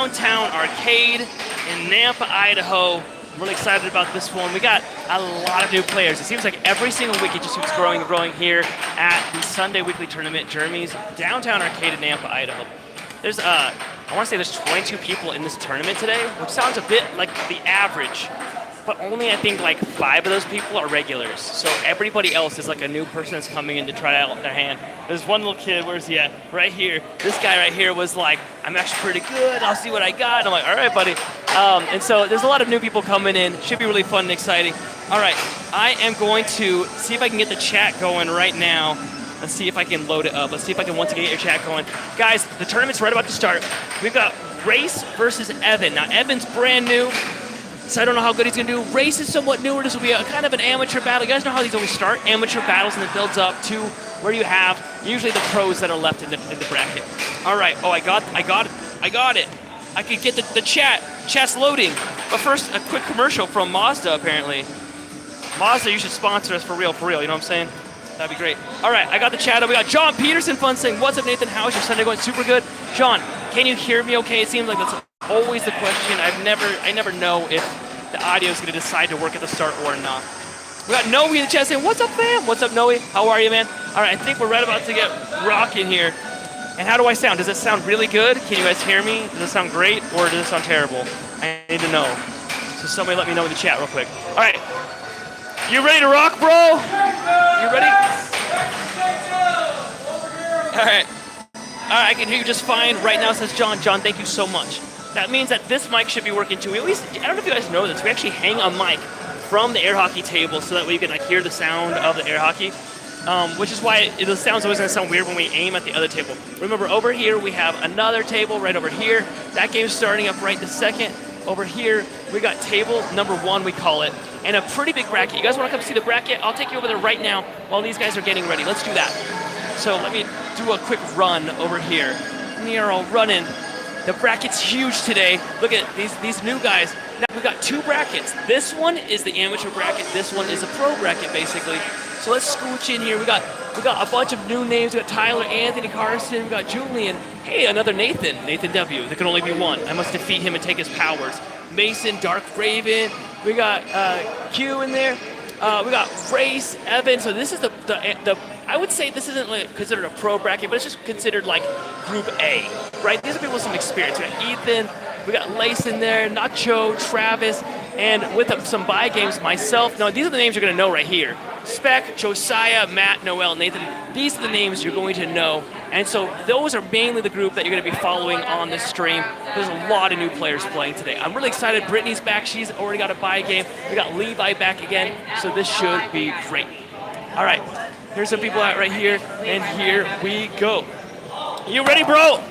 Downtown Arcade in Nampa, Idaho. I'm really excited about this one. We got a lot of new players. It seems like every single week it just keeps growing and growing here at the Sunday Weekly Tournament, Jeremy's Downtown Arcade in Nampa, Idaho. There's, I want to say there's 22 people in this tournament today, which sounds a bit like the average, but only I think like 5 of those people are regulars. So everybody else is like a new person that's coming in to try out their hand. There's one little kid, where's he at? Right here. This guy right here was like, I'm actually pretty good, I'll see what I got. And I'm like, all right, buddy. And so there's a lot of new people coming in. Should be really fun and exciting. All right, I am going to see if I can get the chat going right now. Let's see if I can load it up. Let's see if I can once again get your chat going. Guys, the tournament's right about to start. We've got Race versus Evan. Now, Evan's brand new, so I don't know how good he's going to do. Race is somewhat newer. This will be a kind of an amateur battle. You guys know how these always start? Amateur battles, and it builds up to where you have usually the pros that are left in the bracket. All right. Oh, I got it. I could get the chat. Chat's loading. But first, a quick commercial from Mazda, apparently. Mazda, you should sponsor us for real, you know what I'm saying? That'd be great. All right, I got the chat up. We got John Peterson fun saying, what's up, Nathan? How's your Sunday going? Super good. John, can you hear me okay? It seems like that's always the question. I never know if the audio is going to decide to work at the start or not. We got Noe in the chat saying, what's up, fam? What's up, Noe? How are you, man? All right, I think we're right about to get rocking here. And how do I sound? Does it sound really good? Can you guys hear me? Does it sound great or does it sound terrible? I need to know. So somebody let me know in the chat real quick. All right. You ready to rock, bro? You ready? All right. I can hear you just fine. Right now, says John. John, thank you so much. That means that this mic should be working too. I don't know if you guys know this. We actually hang a mic from the air hockey table so that we can like hear the sound of the air hockey, which is why the sound's always going to sound weird when we aim at the other table. Remember, over here we have another table right over here. That game's starting up right this second. Over here, we got table number 1, we call it, and a pretty big bracket. You guys want to come see the bracket? I'll take you over there right now while these guys are getting ready. Let's do that. So let me do a quick run over here. We are all running. The bracket's huge today. Look at these new guys. Now we've got 2 brackets. This one is the amateur bracket. This one is a pro bracket, basically. So let's scooch in here. We got a bunch of new names. We got Tyler, Anthony, Carson. We got Julian. Hey, another Nathan W. There can only be one. I must defeat him and take his powers. Mason, Dark Raven. We got Q in there. We got Race, Evan. So this is the I would say this isn't like considered a pro bracket, but it's just considered like Group A, right? These are people with some experience. We got Ethan. We got Lace in there, Nacho, Travis, and with some buy games, myself. Now, these are the names you're going to know right here. Spec, Josiah, Matt, Noel, Nathan. These are the names you're going to know. And so those are mainly the group that you're going to be following on this stream. There's a lot of new players playing today. I'm really excited. Brittany's back. She's already got a buy game. We got Levi back again. So this should be great. All right. Here's some people out right here. And here we go. You ready, bro?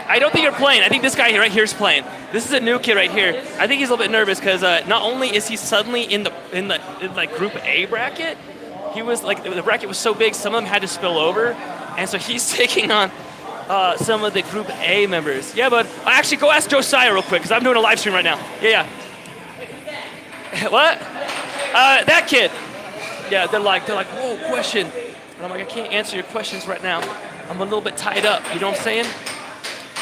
I don't think you're playing. I think this guy right here is playing. This is a new kid right here. I think he's a little bit nervous because not only is he suddenly in like Group A bracket, he was like the bracket was so big, some of them had to spill over, and so he's taking on some of the Group A members. Yeah, but actually, go ask Josiah real quick because I'm doing a live stream right now. Yeah. What? That kid. Yeah, they're like, whoa, question. And I'm like, I can't answer your questions right now. I'm a little bit tied up. You know what I'm saying?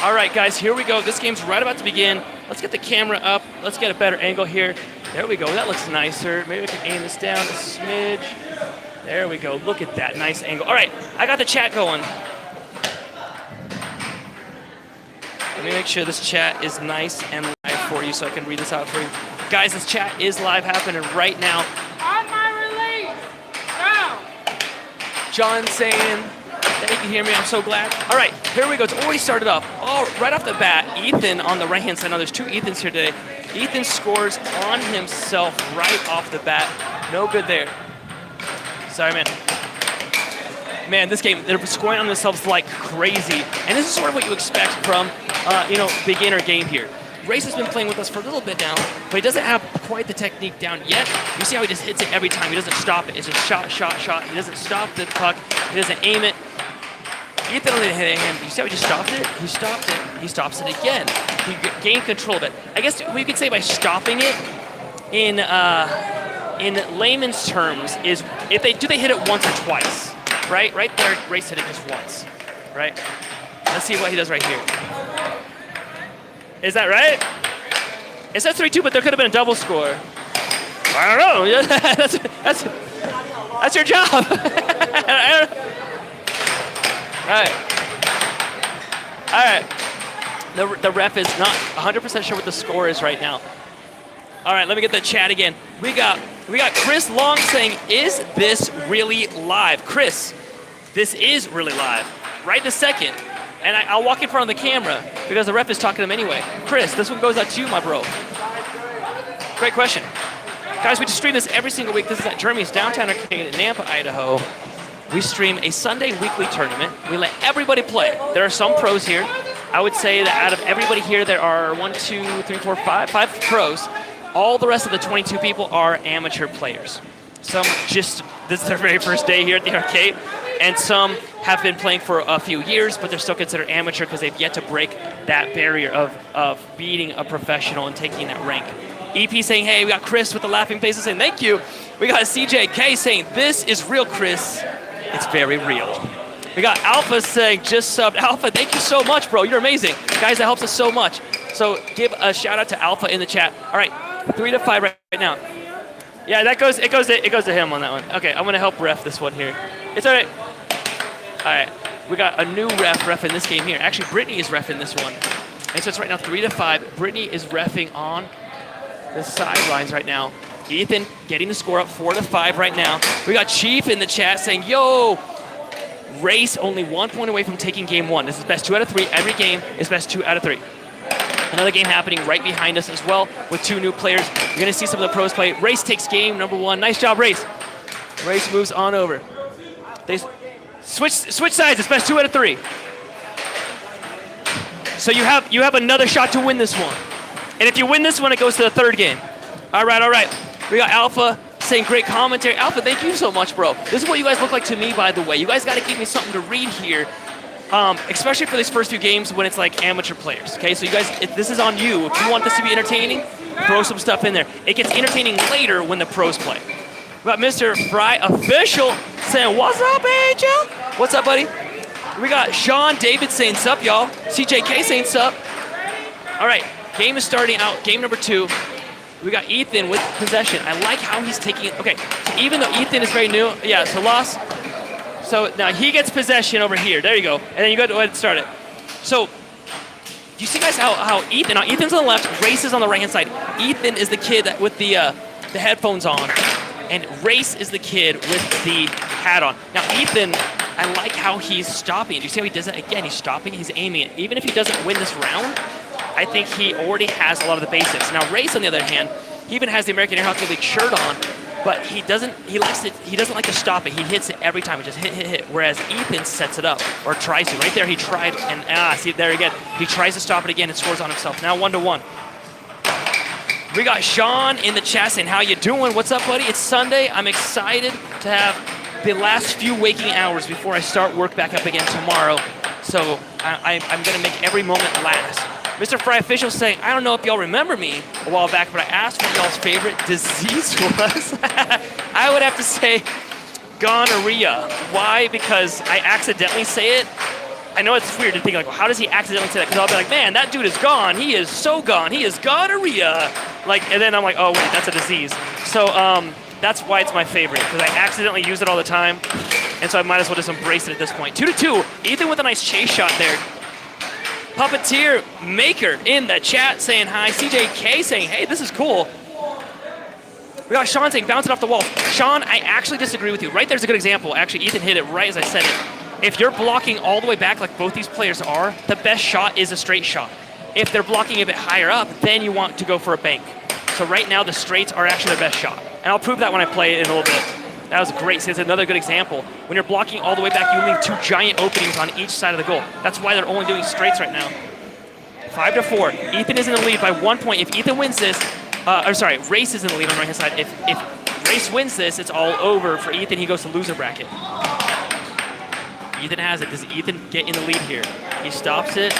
All right, guys, here we go. This game's right about to begin. Let's get the camera up. Let's get a better angle here. There we go. That looks nicer. Maybe we can aim this down a smidge. There we go. Look at that nice angle. All right, I got the chat going. Let me make sure this chat is nice and live for you so I can read this out for you. Guys, this chat is live happening right now. On my release! Now! John saying, that you can hear me, I'm so glad. All right, here we go. It's already started up. Oh, right off the bat, Ethan on the right-hand side. Now, there's 2 Ethans here today. Ethan scores on himself right off the bat. No good there. Sorry, man. Man, this game, they're scoring on themselves like crazy. And this is sort of what you expect from, beginner game here. Race has been playing with us for a little bit now, but he doesn't have quite the technique down yet. You see how he just hits it every time. He doesn't stop it. It's just shot, shot, shot. He doesn't stop the puck. He doesn't aim it. Ethan only hit him. You see how he just stopped it? He stopped it. He stops it again. He gained control of it. I guess we could say by stopping it in layman's terms is if they hit it once or twice, right? Right there, Race hit it just once, right? Let's see what he does right here. Is that right? It said 3-2, but there could have been a double score. I don't know. That's your job. All right. The ref is not 100% sure what the score is right now. All right, let me get the chat again. We got Chris Long saying, "Is this really live?" Chris, this is really live. Right this second. And I'll walk in front of the camera because the ref is talking to him anyway. Chris, this one goes out to you, my bro. Great question. Guys, we just stream this every single week. This is at Jeremy's Downtown Arcade in Nampa, Idaho. We stream a Sunday weekly tournament. We let everybody play. There are some pros here. I would say that out of everybody here, there are 5 pros. All the rest of the 22 people are amateur players. Some this is their very first day here at the arcade, and some have been playing for a few years, but they're still considered amateur because they've yet to break that barrier of beating a professional and taking that rank. EP saying, hey, we got Chris with the laughing faces saying, thank you. We got CJK saying, this is real, Chris. It's very real. We got Alpha saying, just subbed. Alpha, thank you so much, bro. You're amazing. Guys, that helps us so much. So give a shout out to Alpha in the chat. All right, 3-5 right now. Yeah, it goes to him on that one. Okay, I'm gonna help ref this one here. It's all right. All right, we got a new ref in this game here. Actually, Brittany is reffing this one. And so it's right now 3-5. Brittany is reffing on the sidelines right now. Ethan getting the score up 4-5 right now. We got Chief in the chat saying, yo, Race only 1 point away from taking game 1. This is best 2 out of 3. Every game is best 2 out of 3. Another game happening right behind us as well with 2 new players. You're going to see some of the pros play. Race takes game number 1. Nice job, Race. Race moves on over. They switch sides. It's best 2 out of 3. So you have another shot to win this one. And if you win this one, it goes to the 3rd game. All right. We got Alpha saying great commentary. Alpha, thank you so much, bro. This is what you guys look like to me, by the way. You guys got to give me something to read here, especially for these first few games when it's like amateur players, okay? So you guys, this is on you. If you want this to be entertaining, throw some stuff in there. It gets entertaining later when the pros play. We got Mr. Fry Official saying, what's up, Angel? What's up, buddy? We got Sean David saying sup, y'all. CJK saying sup. All right. Game is starting out, game number 2. We got Ethan with possession. I like how he's taking it. Okay, so even though Ethan is very new, yeah, so loss. So now he gets possession over here. There you go. And then you go ahead and start it. So, do you see guys how Ethan, now Ethan's on the left, Race is on the right-hand side. Ethan is the kid with the headphones on, and Race is the kid with the hat on. Now Ethan, I like how he's stopping. Do you see how he does it again? He's stopping, he's aiming it. Even if he doesn't win this round, I think he already has a lot of the basics. Now Race, on the other hand, he even has the American Air Hockey League shirt on, but he doesn't like to stop it. He hits it every time. He just hit. Whereas Ethan sets it up, or tries to. Right there, he tried, and see there again. He tries to stop it again and scores on himself. Now 1-1. We got Sean in the chat saying, how you doing? What's up, buddy? It's Sunday. I'm excited to have the last few waking hours before I start work back up again tomorrow. So I'm gonna make every moment last. Mr. Fry Official saying, I don't know if y'all remember me a while back, but I asked what y'all's favorite disease was. I would have to say gonorrhea. Why? Because I accidentally say it. I know it's weird to think, like, well, how does he accidentally say that? Because I'll be like, man, that dude is gone. He is so gone. He is gonorrhea. Like, and then I'm like, oh, wait, that's a disease. So that's why it's my favorite, because I accidentally use it all the time. And so I might as well just embrace it at this point. 2-2. Ethan with a nice chase shot there. Puppeteer Maker in the chat saying hi. CJK saying, hey, this is cool. We got Sean saying, bounce it off the wall. Sean, I actually disagree with you. Right there's a good example. Actually, Ethan hit it right as I said it. If you're blocking all the way back like both these players are, the best shot is a straight shot. If they're blocking a bit higher up, then you want to go for a bank. So right now, the straights are actually the best shot. And I'll prove that when I play it in a little bit. That was great. So it's another good example. When you're blocking all the way back, you leave 2 giant openings on each side of the goal. That's why they're only doing straights right now. 5-4. Ethan is in the lead by 1 point. If Ethan wins this, Race is in the lead on the right-hand side. If Race wins this, it's all over for Ethan. He goes to loser bracket. Ethan has it. Does Ethan get in the lead here? He stops it,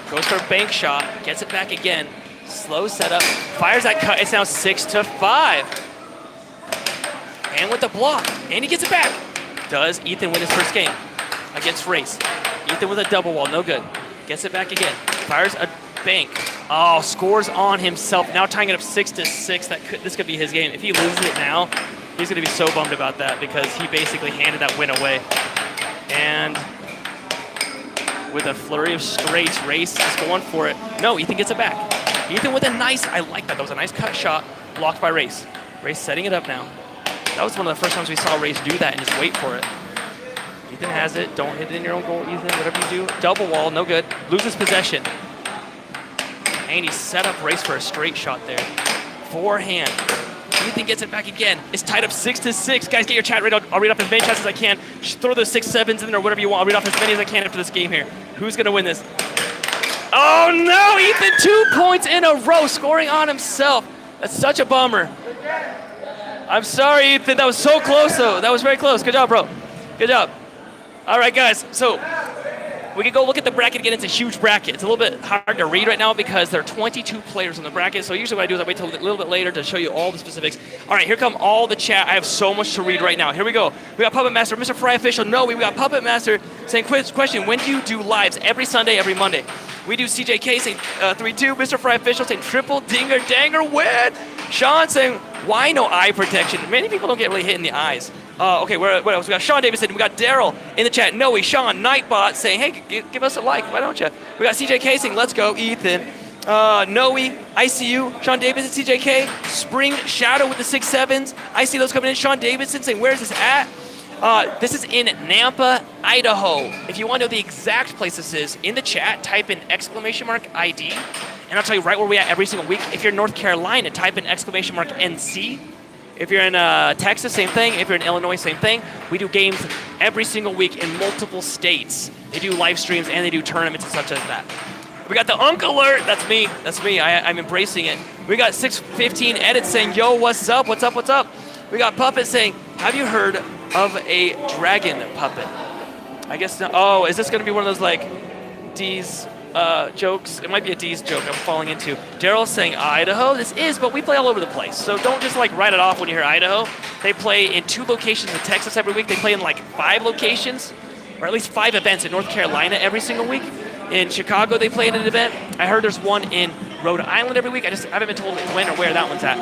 goes for a bank shot, gets it back again. Slow setup, fires that cut. It's now 6-5. And with the block, and he gets it back. Does Ethan win his first game against Race? Ethan with a double wall, no good. Gets it back again. Fires a bank. Oh, scores on himself. Now tying it up 6-6. This could be his game. If he loses it now, he's going to be so bummed about that because he basically handed that win away. And with a flurry of straights, Race is going for it. No, Ethan gets it back. Ethan with a nice, I like that. That was a nice cut shot, blocked by Race. Race setting it up now. That was one of the first times we saw Race do that and just wait for it. Ethan has it. Don't hit it in your own goal, Ethan. Whatever you do. Double wall, no good. Loses possession. And he set up Race for a straight shot there. Forehand. Ethan gets it back again. It's tied up 6-6. Guys, get your chat ready. I'll read off as many chats as I can. Just throw those 6-7s in there or whatever you want. I'll read off as many as I can after this game here. Who's going to win this? Oh, no! Ethan 2 points in a row, scoring on himself. That's such a bummer. I'm sorry, Ethan. That was so close, though. That was very close. Good job, bro. Good job. All right, guys. So we can go look at the bracket again. It's a huge bracket. It's a little bit hard to read right now because there are 22 players in the bracket. So usually what I do is I wait till a little bit later to show you all the specifics. All right, here come all the chat. I have so much to read right now. Here we go. We got Puppet Master, Mr. Fry Official. No, we got Puppet Master saying, question, when do you do lives? Every Sunday, every Monday. We do CJK saying 3-2. Mr. Fry Official saying triple dinger danger win. Sean saying, why no eye protection? Many people don't get really hit in the eyes. Okay, what else? We got Sean Davidson. We got Daryl in the chat. Noe, Sean, Nightbot saying, hey, give us a like. Why don't you? We got CJK saying, let's go. Ethan. Noe, ICU, Sean Davidson, CJK. Spring Shadow with the 6-7s. I see those coming in. Sean Davidson saying, where's this at? This is in Nampa, Idaho. If you want to know the exact place this is, in the chat, type in !ID, and I'll tell you right where we're at every single week. If you're in North Carolina, type in !NC. If you're in Texas, same thing. If you're in Illinois, same thing. We do games every single week in multiple states. They do live streams and they do tournaments and such as that. We got the Unk Alert. That's me. That's me. I'm embracing it. We got 615 edits saying, yo, what's up? What's up? What's up? We got Puppet saying, have you heard of a dragon puppet? I guess not. Oh, is this going to be one of those like D's jokes? It might be a D's joke I'm falling into. Daryl's saying Idaho. This is, but we play all over the place. So don't just like write it off when you hear Idaho. They play in 2 locations in Texas every week. They play in like 5 locations, or at least 5 events in North Carolina every single week. In Chicago, they play in an event. I heard there's one in Rhode Island every week. I haven't been told when or where that one's at.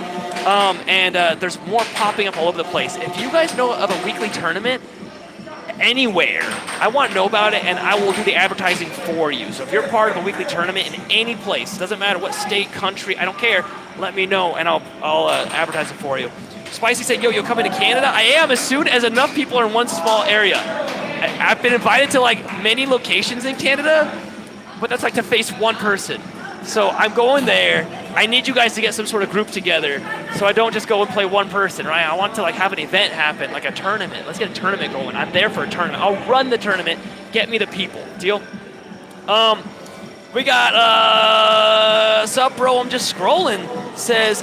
And there's more popping up all over the place. If you guys know of a weekly tournament anywhere, I want to know about it, and I will do the advertising for you. So if you're part of a weekly tournament in any place, doesn't matter what state, country, I don't care, let me know, and I'll advertise it for you. Spicy said, yo, you'll come into Canada? I am, as soon as enough people are in one small area. I've been invited to like many locations in Canada, but that's like to face one person. So I'm going there. I need you guys to get some sort of group together so I don't just go and play one person, right? I want to like have an event happen, like a tournament. Let's get a tournament going. I'm there for a tournament. I'll run the tournament. Get me the people. Deal? We got, sup, bro? I'm just scrolling. Says,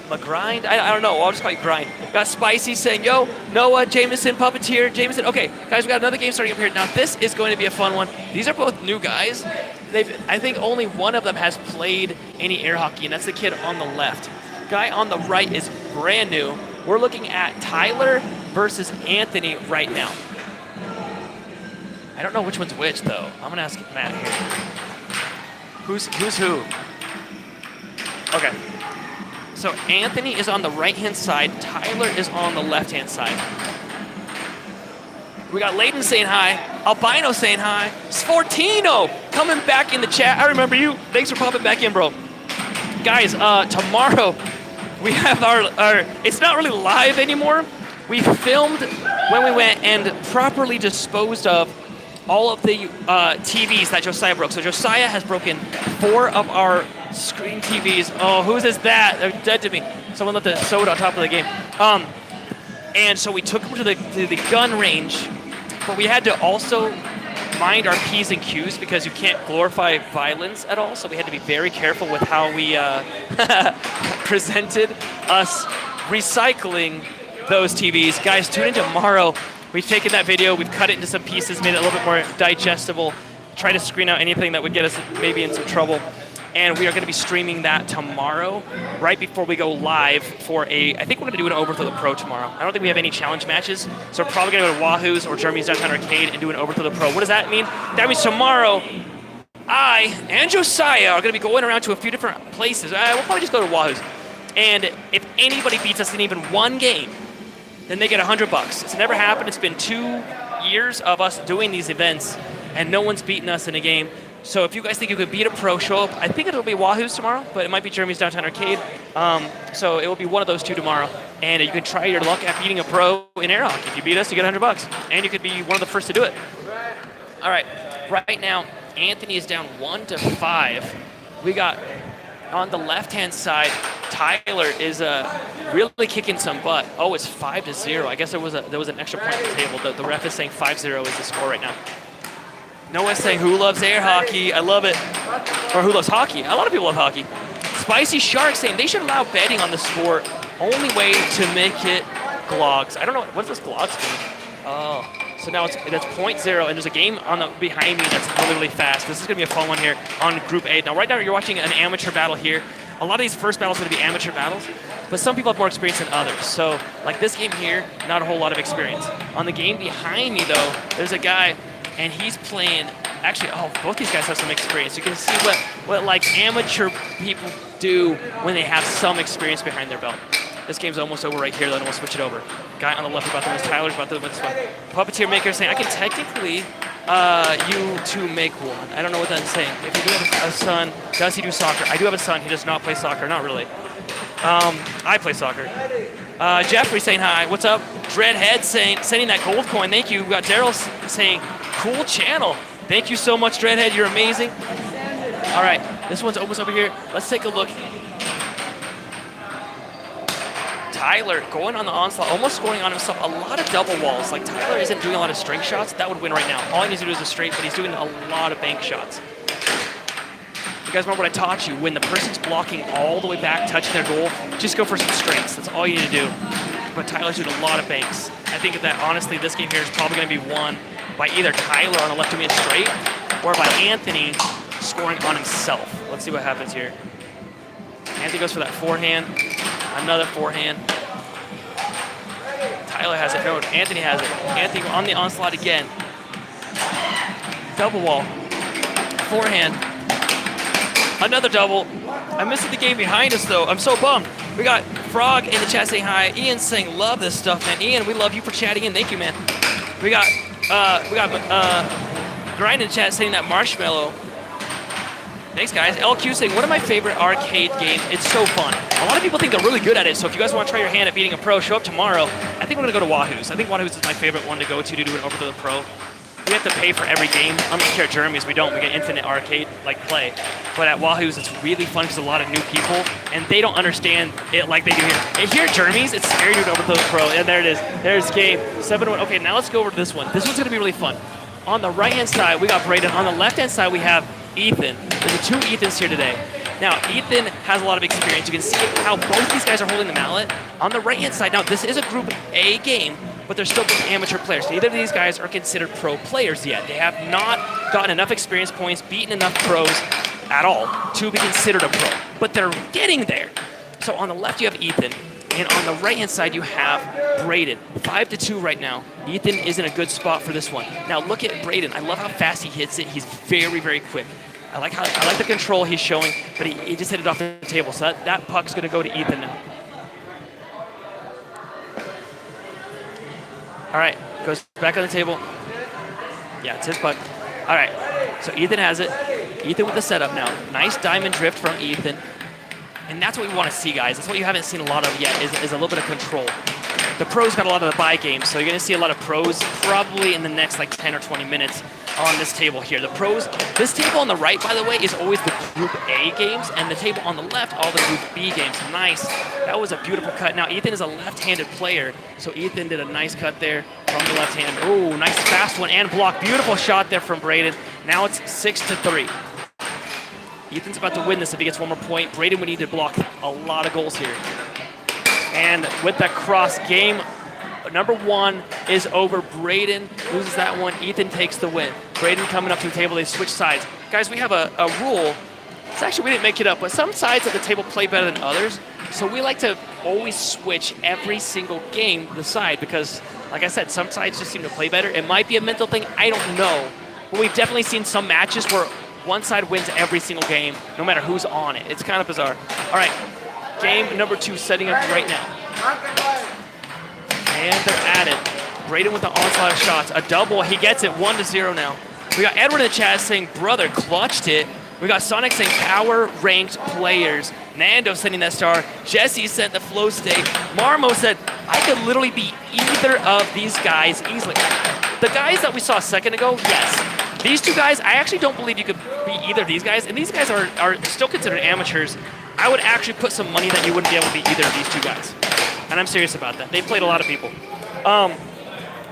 McGrind? I don't know. I'll just call you Grind. Got Spicy saying, yo, Noah, Jameson, Puppeteer, Jameson. Okay, guys, we got another game starting up here. Now, this is going to be a fun one. These are both new guys. I think only one of them has played any air hockey, and that's the kid on the left. Guy on the right is brand new. We're looking at Tyler versus Anthony right now. I don't know which one's which, though. I'm going to ask Matt here. Who's who? Okay. So Anthony is on the right-hand side. Tyler is on the left-hand side. We got Layden saying hi. Albino saying hi. Sportino coming back in the chat. I remember you. Thanks for popping back in, bro. Guys, tomorrow we have our it's not really live anymore. We filmed when we went and properly disposed of all of the TVs that Josiah broke. So Josiah has broken 4 of our screen TVs. Oh, whose is that? They're dead to me. Someone left the soda on top of the game. And so we took them to the gun range, but we had to also mind our P's and Q's because you can't glorify violence at all. So we had to be very careful with how we presented us recycling those TVs. Guys, tune in tomorrow. We've taken that video, we've cut it into some pieces, made it a little bit more digestible, try to screen out anything that would get us maybe in some trouble. And we are going to be streaming that tomorrow, right before we go live for I think we're going to do an Overthrow the Pro tomorrow. I don't think we have any challenge matches, so we're probably going to go to Wahoo's or Germany's Downtown Arcade and do an Overthrow the Pro. What does that mean? That means tomorrow, I and Josiah are going to be going around to a few different places. We'll probably just go to Wahoo's. And if anybody beats us in even one game, then they get $100. It's never happened. It's been 2 years of us doing these events, and no one's beaten us in a game. So if you guys think you could beat a pro, show up. I think it'll be Wahoo's tomorrow, but it might be Jeremy's Downtown Arcade. So it will be one of those two tomorrow. And you can try your luck at beating a pro in air hockey. If you beat us, you get $100. And you could be one of the first to do it. All right. Right now, Anthony is down 1-5. We got on the left-hand side, Tyler is really kicking some butt. Oh, it's 5-0. I guess there was an extra point on the table. The ref is saying 5-0 is the score right now. No one's saying who loves air hockey. I love it. Or who loves hockey. A lot of people love hockey. Spicy Shark saying they should allow betting on the sport. Only way to make it glogs. I don't know. What does this glogs mean? Oh. So now that's 0.0, and there's a game behind me that's really fast. This is going to be a fun one here on Group A. Now, right now, you're watching an amateur battle here. A lot of these first battles are going to be amateur battles, but some people have more experience than others. So, like this game here, not a whole lot of experience. On the game behind me, though, there's a guy, and he's playing. Actually, both these guys have some experience. You can see what like amateur people do when they have some experience behind their belt. This game's almost over right here, then we'll switch it over. Guy on the left about to win. Tyler's about to win this one. Puppeteer Maker saying, I can technically you two make one. I don't know what that's saying. If you do have a son, does he do soccer? I do have a son. He does not play soccer. Not really. I play soccer. Jeffrey saying hi. What's up? Dreadhead saying, sending that gold coin. Thank you. We got Daryl saying, cool channel. Thank you so much, Dreadhead. You're amazing. All right. This one's almost over here. Let's take a look. Tyler going on the onslaught, almost scoring on himself. A lot of double walls. Like Tyler isn't doing a lot of straight shots. That would win right now. All he needs to do is a straight, but he's doing a lot of bank shots. You guys remember what I taught you? When the person's blocking all the way back, touching their goal, just go for some straights. That's all you need to do. But Tyler's doing a lot of banks. I think that honestly, this game here is probably going to be won by either Tyler on the left doing it straight, or by Anthony scoring on himself. Let's see what happens here. Anthony goes for that forehand. Another forehand. Tyler has it. No, Anthony has it. Anthony on the onslaught again. Double wall. Forehand. Another double. I'm missing the game behind us, though. I'm so bummed. We got Frog in the chat saying hi. Ian saying love this stuff, man. Ian, we love you for chatting in. Thank you, man. We got Grind in the chat saying that marshmallow. Thanks, guys. LQ saying, one of my favorite arcade games. It's so fun. A lot of people think they're really good at it, so if you guys want to try your hand at beating a pro, show up tomorrow. I think we're going to go to Wahoo's. I think Wahoo's is my favorite one to go to do it over to the pro. We have to pay for every game. Unlike here at Jeremy's, we don't. We get infinite arcade play. But at Wahoo's, it's really fun because a lot of new people, and they don't understand it like they do here. And here at Jeremy's, it's scary to do it over to the pro. And there it is. There's game 7-1. Okay, now let's go over to this one. This one's going to be really fun. On the right-hand side, we got Braden. On the left-hand side, we have Ethan. There's two Ethans here today. Now, Ethan has a lot of experience. You can see how both these guys are holding the mallet. On the right-hand side, now this is a Group A game, but they're still both amateur players. Neither of these guys are considered pro players yet. They have not gotten enough experience points, beaten enough pros at all to be considered a pro, but they're getting there. So on the left, you have Ethan, and on the right-hand side, you have Braden. 5-2 right now. Ethan is in a good spot for this one. Now look at Braden. I love how fast he hits it. He's very, very quick. I like the control he's showing, but he just hit it off the table. So that puck's going to go to Ethan now. All right, goes back on the table. Yeah, it's his puck. All right, so Ethan has it. Ethan with the setup now. Nice diamond drift from Ethan. And that's what we want to see, guys. That's what you haven't seen a lot of yet, is a little bit of control. The pros got a lot of the buy games, so you're going to see a lot of pros probably in the next 10 or 20 minutes on this table here. The pros, this table on the right, by the way, is always the Group A games, and the table on the left, all the Group B games. Nice. That was a beautiful cut. Now, Ethan is a left-handed player, so Ethan did a nice cut there from the left hand. Oh, nice fast one and block. Beautiful shot there from Braden. Now it's 6-3. Ethan's about to win this if he gets one more point. Braden would need to block a lot of goals here. And with that cross, game number 1 is over. Braden loses that one. Ethan takes the win. Braden coming up to the table. They switch sides. Guys, we have a rule. It's actually, we didn't make it up, but some sides of the table play better than others. So we like to always switch every single game the side because, like I said, some sides just seem to play better. It might be a mental thing. I don't know. But we've definitely seen some matches where one side wins every single game, no matter who's on it. It's kind of bizarre. All right, game number 2 setting up right now. And they're at it. Braden with the onslaught of shots. A double, he gets it, 1-0 now. We got Edward in the chat saying, brother, clutched it. We got Sonic saying power ranked players. Nando sending that star. Jesse sent the flow state. Marmo said, I could literally be either of these guys easily. The guys that we saw a second ago, yes. These 2 guys, I actually don't believe you could be either of these guys. And these guys are still considered amateurs. I would actually put some money that you wouldn't be able to be either of these 2 guys. And I'm serious about that. They played a lot of people.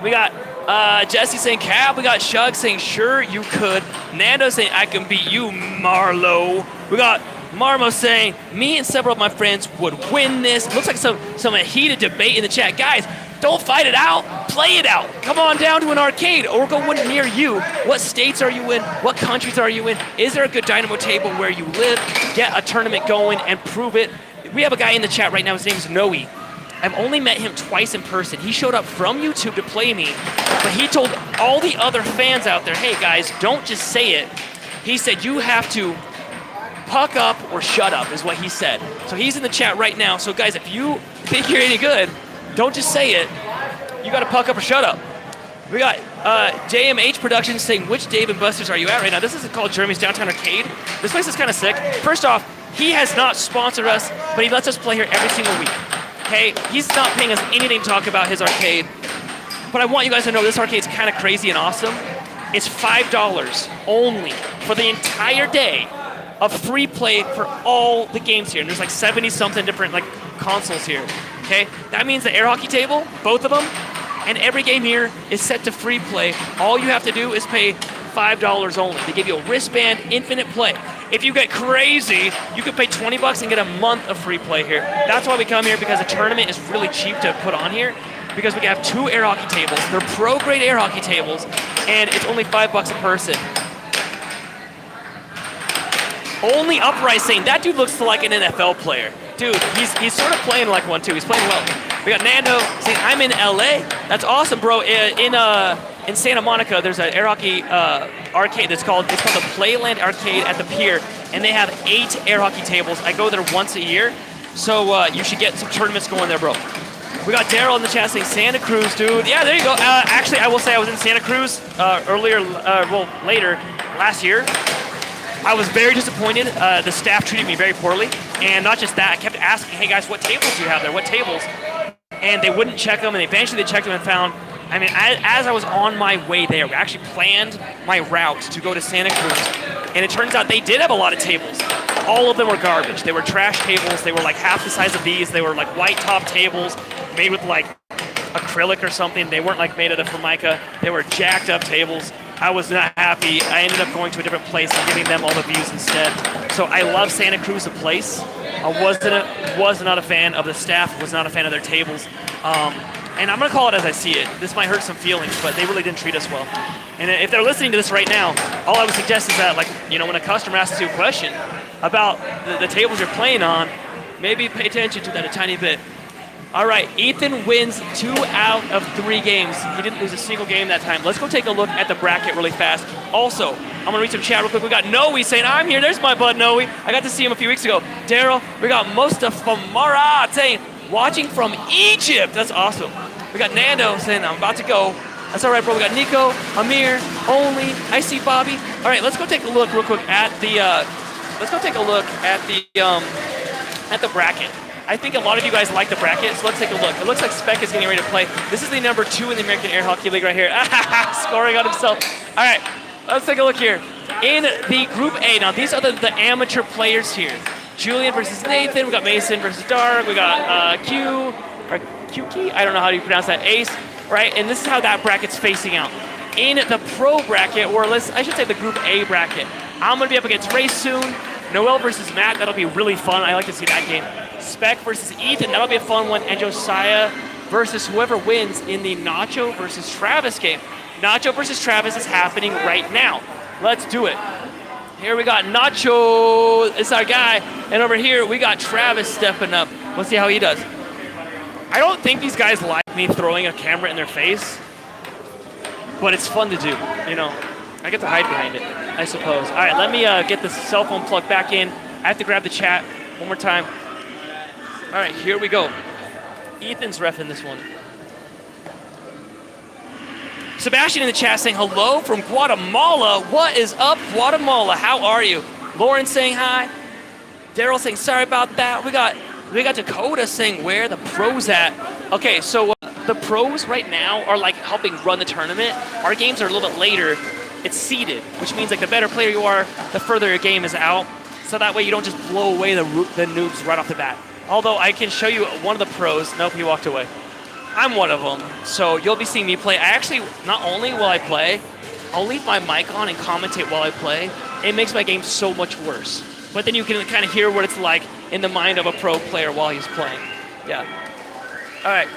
We got Jesse saying Cab. We got Shug saying sure you could. Nando saying I can beat you, Marlo. We got Marmo saying me and several of my friends would win this. Looks like some heated debate in the chat. Guys, don't fight it out. Play it out. Come on down to an arcade or go one near you. What states are you in? What countries are you in? Is there a good Dynamo table where you live? Get a tournament going and prove it. We have a guy in the chat right now. His name is Noe. I've only met him twice in person. He showed up from YouTube to play me, but he told all the other fans out there, hey guys, don't just say it. He said you have to puck up or shut up is what he said. So he's in the chat right now. So guys, if you think you're any good, don't just say it. You got to puck up or shut up. We got JMH Productions saying, which Dave and Buster's are you at right now? This is called Jeremy's Downtown Arcade. This place is kind of sick. First off, he has not sponsored us, but he lets us play here every single week. Okay, he's not paying us anything to talk about his arcade. But I want you guys to know this arcade's kind of crazy and awesome. It's $5 only for the entire day of free play for all the games here. And there's like 70-something different like consoles here. Okay, that means the air hockey table, both of them, and every game here is set to free play. All you have to do is pay $5 only. They give you a wristband, infinite play. If you get crazy, you could pay $20 and get a month of free play here. That's why we come here, because the tournament is really cheap to put on here, because we have 2 air hockey tables. They're pro-grade air hockey tables, and it's only $5 a person. Only Upright saying, that dude looks like an NFL player. Dude, he's sort of playing like one too. He's playing well. We got Nando saying, I'm in LA. That's awesome, bro. In Santa Monica, there's an air hockey arcade it's called the Playland Arcade at the pier, and they have 8 air hockey tables. I go there once a year, so you should get some tournaments going there, bro. We got Daryl in the chat saying Santa Cruz, dude. Yeah, there you go. Actually, I will say I was in Santa Cruz later last year. I was very disappointed. The staff treated me very poorly, and not just that, I kept asking, hey guys, what tables do you have there? What tables? And they wouldn't check them, and eventually they checked them and found, I mean, as I was on my way there, we actually planned my route to go to Santa Cruz, and it turns out they did have a lot of tables. All of them were garbage. They were trash tables. They were like half the size of these. They were like white top tables made with like acrylic or something. They weren't like made out of Formica. They were jacked up tables. I was not happy. I ended up going to a different place and giving them all the views instead. So I love Santa Cruz, the place. I was not a fan of the staff, was not a fan of their tables. And I'm going to call it as I see it. This might hurt some feelings, but they really didn't treat us well. And if they're listening to this right now, all I would suggest is that, like, you know, when a customer asks you a question about the tables you're playing on, maybe pay attention to that a tiny bit. All right, Ethan wins 2 out of 3 games. He didn't lose a single game that time. Let's go take a look at the bracket really fast. Also, I'm going to read some chat real quick. We got Noe saying, I'm here. There's my bud, Noe. I got to see him a few weeks ago. Daryl, we got Mustafa Marat saying, watching from Egypt. That's awesome. We got Nando saying, I'm about to go. That's all right, bro. We got Nico, Amir, Only. I see Bobby. All right, let's go take a look real quick at the bracket. I think a lot of you guys like the bracket, so let's take a look. It looks like Spec is getting ready to play. This is the number 2 in the American Air Hockey League right here. Scoring on himself. All right, let's take a look here. In the Group A, now these are the amateur players here. Julian versus Nathan. We got Mason versus Dark. We got Q-Key. I don't know how you pronounce that. Ace, right? And this is how that bracket's facing out. In the Pro bracket, or I should say the Group A bracket, I'm going to be up against Ray soon. Noel versus Matt. That'll be really fun. I like to see that game. Spec versus Ethan, that'll be a fun one, and Josiah versus whoever wins in the Nacho versus Travis game. Nacho versus Travis is happening right now. Let's do it. Here we got Nacho, it's our guy, and over here we got Travis stepping up. Let's see how he does. I don't think these guys like me throwing a camera in their face, but it's fun to do, you know. I get to hide behind it. I suppose. All right, let me get the cell phone plugged back in. I have to grab the chat one more time. All right, here we go. Ethan's reffing this one. Sebastian in the chat saying hello from Guatemala. What is up, Guatemala? How are you? Lauren saying hi. Daryl saying sorry about that. We got Dakota saying where the pros at. Okay, so the pros right now are like helping run the tournament. Our games are a little bit later. It's seeded, which means like the better player you are, the further your game is out. So that way you don't just blow away the noobs right off the bat. Although I can show you one of the pros. Nope, he walked away. I'm one of them, so you'll be seeing me play. I actually, not only will I play, I'll leave my mic on and commentate while I play. It makes my game so much worse. But then you can kind of hear what it's like in the mind of a pro player while he's playing. Yeah. All right.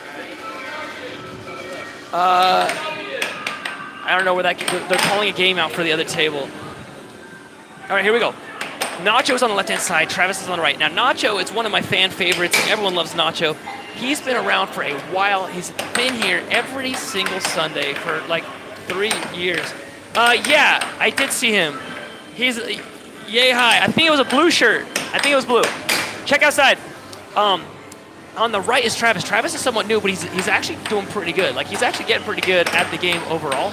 I don't know where that, they're calling a game out for the other table. All right, here we go. Nacho's on the left-hand side, Travis is on the right. Now, Nacho is one of my fan favorites. Everyone loves Nacho. He's been around for a while. He's been here every single Sunday for like 3 years. Yeah, I did see him. He's yay high. I think it was a blue shirt. I think it was blue. Check outside. On the right is Travis. Travis is somewhat new, but he's actually doing pretty good. Like, he's actually getting pretty good at the game overall.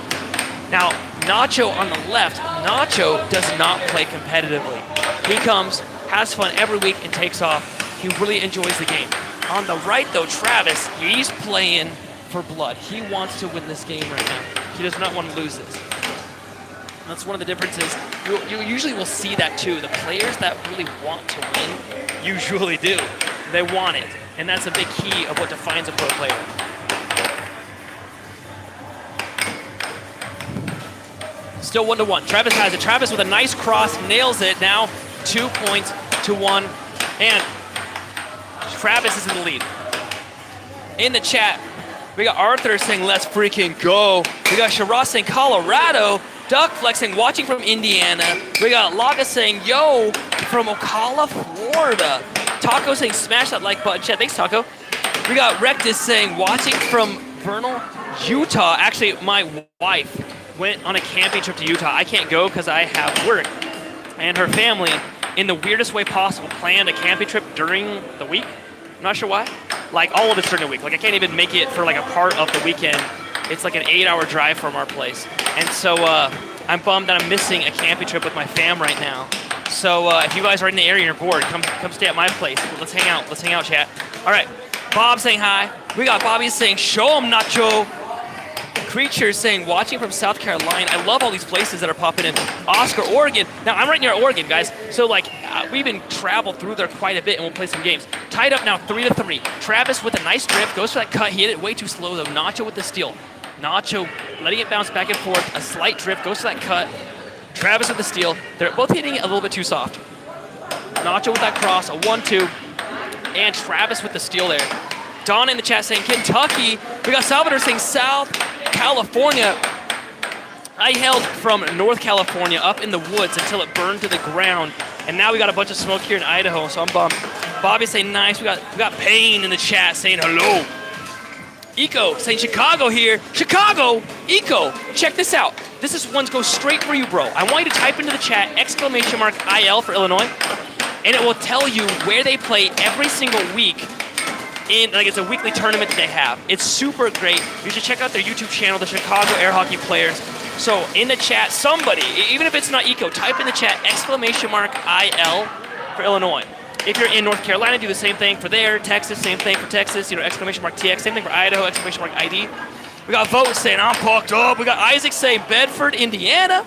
Now, Nacho on the left, Nacho does not play competitively. He comes, has fun every week, and takes off. He really enjoys the game. On the right, though, Travis, he's playing for blood. He wants to win this game right now. He does not want to lose this. That's one of the differences. You usually will see that, too. The players that really want to win usually do. They want it. And that's a big key of what defines a pro player. Still 1-1. Travis has it. Travis with a nice cross, nails it. Now 2 points to 1. And Travis is in the lead. In the chat, we got Arthur saying, let's freaking go. We got Shiraz saying, Colorado. Duck flexing, watching from Indiana. We got Laga saying, yo, from Ocala, Florida. Taco saying, smash that like button. Chat, thanks, Taco. We got Rectus saying, watching from Vernal, Utah. Actually, my wife went on a camping trip to Utah. I can't go because I have work. And her family, in the weirdest way possible, planned a camping trip during the week. I'm not sure why. Like, all of it's during the week. Like, I can't even make it for, like, a part of the weekend. It's like an 8-hour drive from our place. And so I'm bummed that I'm missing a camping trip with my fam right now. So if you guys are in the area and you're bored, come stay at my place. Let's hang out. Let's hang out, chat. All right. Bob saying hi. We got Bobby saying, show 'em, Nacho. Creature saying, watching from South Carolina. I love all these places that are popping in. Oscar, Oregon. Now, I'm right near Oregon, guys. So, like, we've been traveled through there quite a bit, and we'll play some games. Tied up now 3-3. Travis with a nice drift. Goes for that cut. He hit it way too slow, though. Nacho with the steal. Nacho letting it bounce back and forth. A slight drift. Goes for that cut. Travis with the steal. They're both hitting it a little bit too soft. Nacho with that cross. A 1-2. And Travis with the steal there. Don in the chat saying Kentucky. We got Salvador saying South California. I hailed from North California up in the woods until it burned to the ground. And now we got a bunch of smoke here in Idaho, so I'm bummed. Bobby saying nice. We got Payne in the chat saying hello. Eco saying Chicago here. Chicago! Eco, check this out. This one's goes straight for you, bro. I want you to type into the chat !IL for Illinois, and it will tell you where they play every single week. It's a weekly tournament that they have. It's super great. You should check out their YouTube channel, the Chicago Air Hockey Players. So in the chat, somebody, even if it's not Eco, type in the chat !IL for Illinois. If you're in North Carolina, do the same thing for there. Texas, same thing for Texas. !TX, same thing for Idaho, !ID. We got Vote saying I'm pucked up. We got Isaac saying Bedford, Indiana.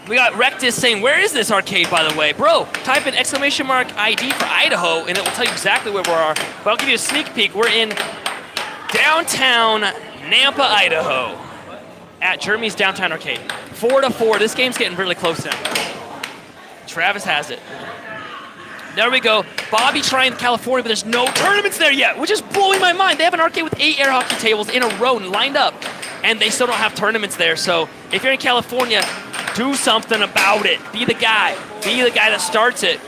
We got Rectus saying, where is this arcade, by the way? Bro, type in !ID for Idaho, and it will tell you exactly where we are. But I'll give you a sneak peek. We're in downtown Nampa, Idaho, at Jeremy's Downtown Arcade. 4-4. This game's getting really close now. Travis has it. There we go. Bobby trying California, but there's no tournaments there yet, which is blowing my mind. They have an arcade with 8 air hockey tables in a row and lined up, and they still don't have tournaments there. So if you're in California, do something about it. Be the guy. Be the guy that starts it.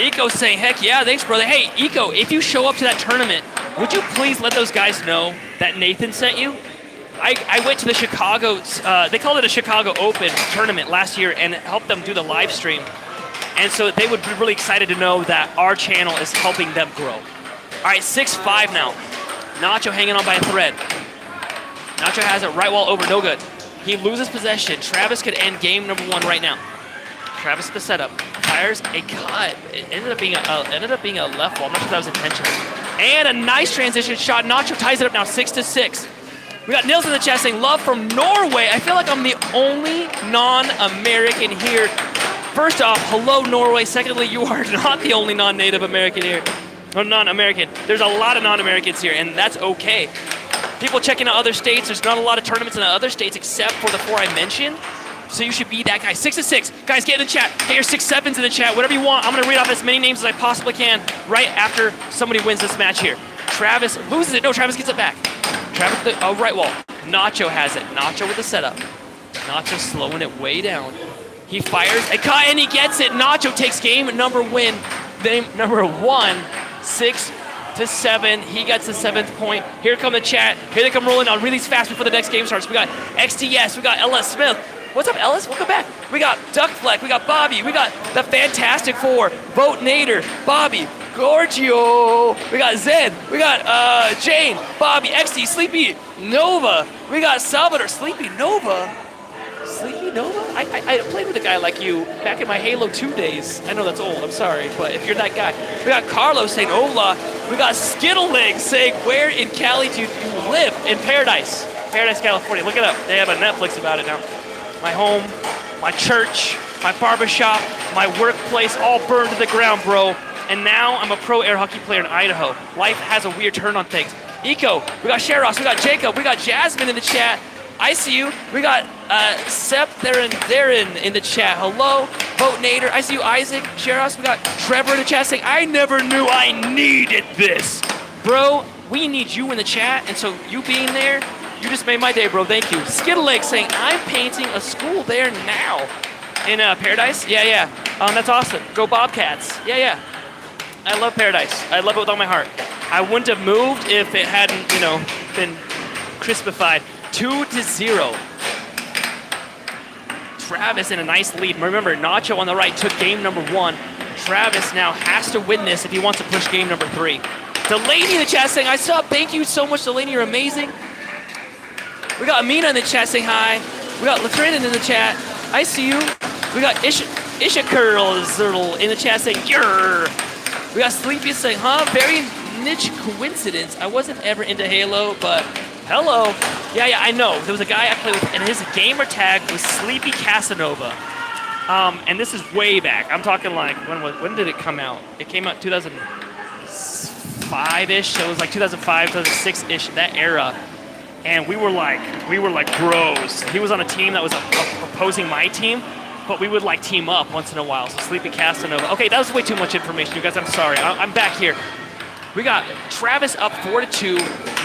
Eco's saying, heck yeah, thanks, brother. Hey, Eco, if you show up to that tournament, would you please let those guys know that Nathan sent you? I went to the Chicago, they called it a Chicago Open tournament last year and helped them do the live stream. And so they would be really excited to know that our channel is helping them grow. All right, 6-5 now. Nacho hanging on by a thread. Nacho has it right wall over, no good. He loses possession. Travis could end game number 1 right now. Travis at the setup. Fires a cut. It ended up being a left wall. I'm not sure if that was intentional. And a nice transition shot. Nacho ties it up now 6-6. We got Nils in the chat saying, love from Norway. I feel like I'm the only non-American here. First off, hello, Norway. Secondly, you are not the only non-native American here. Or non-American. There's a lot of non-Americans here, and that's okay. People checking out other states. There's not a lot of tournaments in other states except for the 4 I mentioned. So you should be that guy. 6-6. Guys, get in the chat. Get your 6-7s in the chat. Whatever you want. I'm going to read off as many names as I possibly can right after somebody wins this match here. Travis loses it. No, Travis gets it back. Travis, right wall. Nacho has it. Nacho with the setup. Nacho slowing it way down. He fires a cut and he gets it. Nacho takes game number 1, 6-7. He gets the 7th point. Here come the chat. Here they come rolling on really fast before the next game starts. We got XTS. We got Ellis Smith. What's up, Ellis? Welcome back. We got Duckfleck. We got Bobby. We got the Fantastic Four. Vote Nader. Bobby. Gorgio. We got Zed. We got Jane. Bobby. XT. Sleepy. Nova. We got Salvador. Sleepy Nova. Sleepy Nova? I played with a guy like you back in my Halo 2 days. I know that's old, I'm sorry, but if you're that guy. We got Carlos saying hola. We got Skittleleg saying, where in Cali do you live? In Paradise. Paradise, California. Look it up. They have a Netflix about it now. My home, my church, my barbershop, my workplace, all burned to the ground, bro. And now I'm a pro air hockey player in Idaho. Life has a weird turn on things. Eco, we got Sheros, we got Jacob, we got Jasmine in the chat. I see you. We got Sep Theron in the chat. Hello, Vote Nader. I see you, Isaac, Sheros. We got Trevor in the chat saying, I never knew I needed this. Bro, we need you in the chat, and so you being there, you just made my day, bro. Thank you. Skittleleg saying, I'm painting a school there now. In Paradise? Yeah. That's awesome. Go Bobcats. Yeah. I love Paradise. I love it with all my heart. I wouldn't have moved if it hadn't, been crispified. 2-0. Travis in a nice lead. Remember, Nacho on the right took game number 1. Travis now has to win this if he wants to push game number 3. Delaney in the chat saying, I saw. Thank you so much, Delaney. You're amazing. We got Amina in the chat saying hi. We got Latrinan in the chat. I see you. We got Isha Curls in the chat saying, Yer. We got Sleepy saying, huh? Very niche coincidence. I wasn't ever into Halo, but hello. Yeah, I know. There was a guy I played with, and his gamer tag was Sleepy Casanova. And this is way back. I'm talking like, when did it come out? It came out 2005-ish, so it was like 2005, 2006-ish, that era. And we were like bros. He was on a team that was opposing my team, but we would like team up once in a while. So Sleepy Casanova. Okay, that was way too much information, you guys. I'm sorry. I'm back here. We got Travis up 4-2.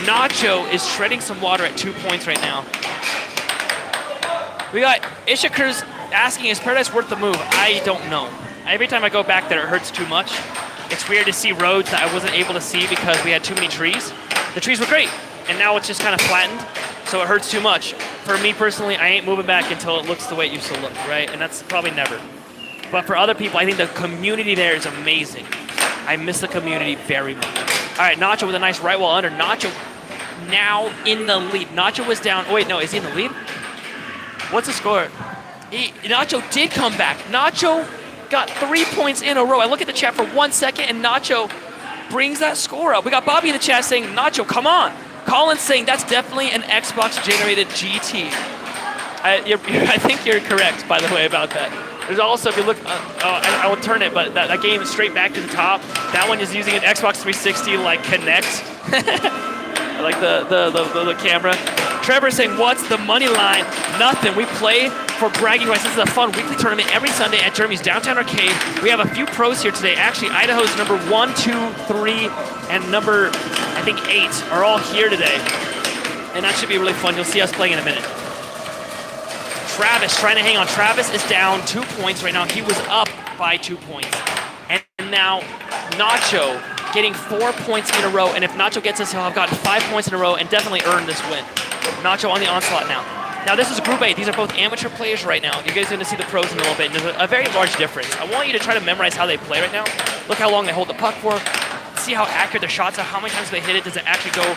Nacho is shredding some water at 2 points right now. We got Ishakur's asking, is Paradise worth the move? I don't know. Every time I go back there, it hurts too much. It's weird to see roads that I wasn't able to see because we had too many trees. The trees were great, and now it's just kind of flattened, so it hurts too much. For me personally, I ain't moving back until it looks the way it used to look, right? And that's probably never. But for other people, I think the community there is amazing. I miss the community very much. All right, Nacho with a nice right wall under. Nacho now in the lead. Nacho was down. Oh, wait, no, is he in the lead? What's the score? Nacho did come back. Nacho got 3 points in a row. I look at the chat for 1 second, and Nacho brings that score up. We got Bobby in the chat saying, Nacho, come on. Colin's saying that's definitely an Xbox-generated GT. I think you're correct, by the way, about that. There's also, if you look, I will turn it, but that game is straight back to the top. That one is using an Xbox 360 like Kinect. I like the camera. Trevor saying, what's the money line? Nothing. We play for bragging rights. This is a fun weekly tournament every Sunday at Jeremy's Downtown Arcade. We have a few pros here today. Actually, Idaho's number 1, 2, 3, and number, I think, 8 are all here today. And that should be really fun. You'll see us playing in a minute. Travis trying to hang on. Travis is down 2 points right now. He was up by 2 points. And now Nacho getting 4 points in a row. And if Nacho gets this, he'll have gotten 5 points in a row and definitely earned this win. Nacho on the onslaught now. Now this is Group A. These are both amateur players right now. You guys are going to see the pros in a little bit. And there's a very large difference. I want you to try to memorize how they play right now. Look how long they hold the puck for. See how accurate their shots are. How many times they hit it. Does it actually go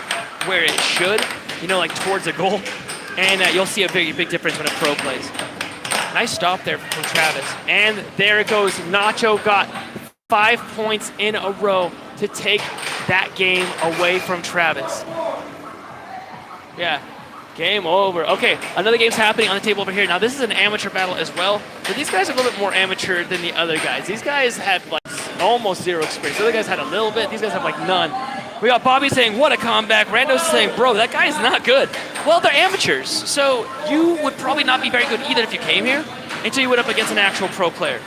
where it should? You know, like towards a goal. And you'll see a very big difference when a pro plays. Nice stop there from Travis. And there it goes. Nacho got 5 points in a row to take that game away from Travis. Yeah, game over. Okay, another game's happening on the table over here. Now this is an amateur battle as well, but these guys are a little bit more amateur than the other guys. These guys had like almost zero experience. The other guys had a little bit. These guys have like none. We got Bobby saying, what a comeback. Rando's saying, bro, that guy's not good. Well, they're amateurs, so you would probably not be very good either if you came here until you went up against an actual pro player.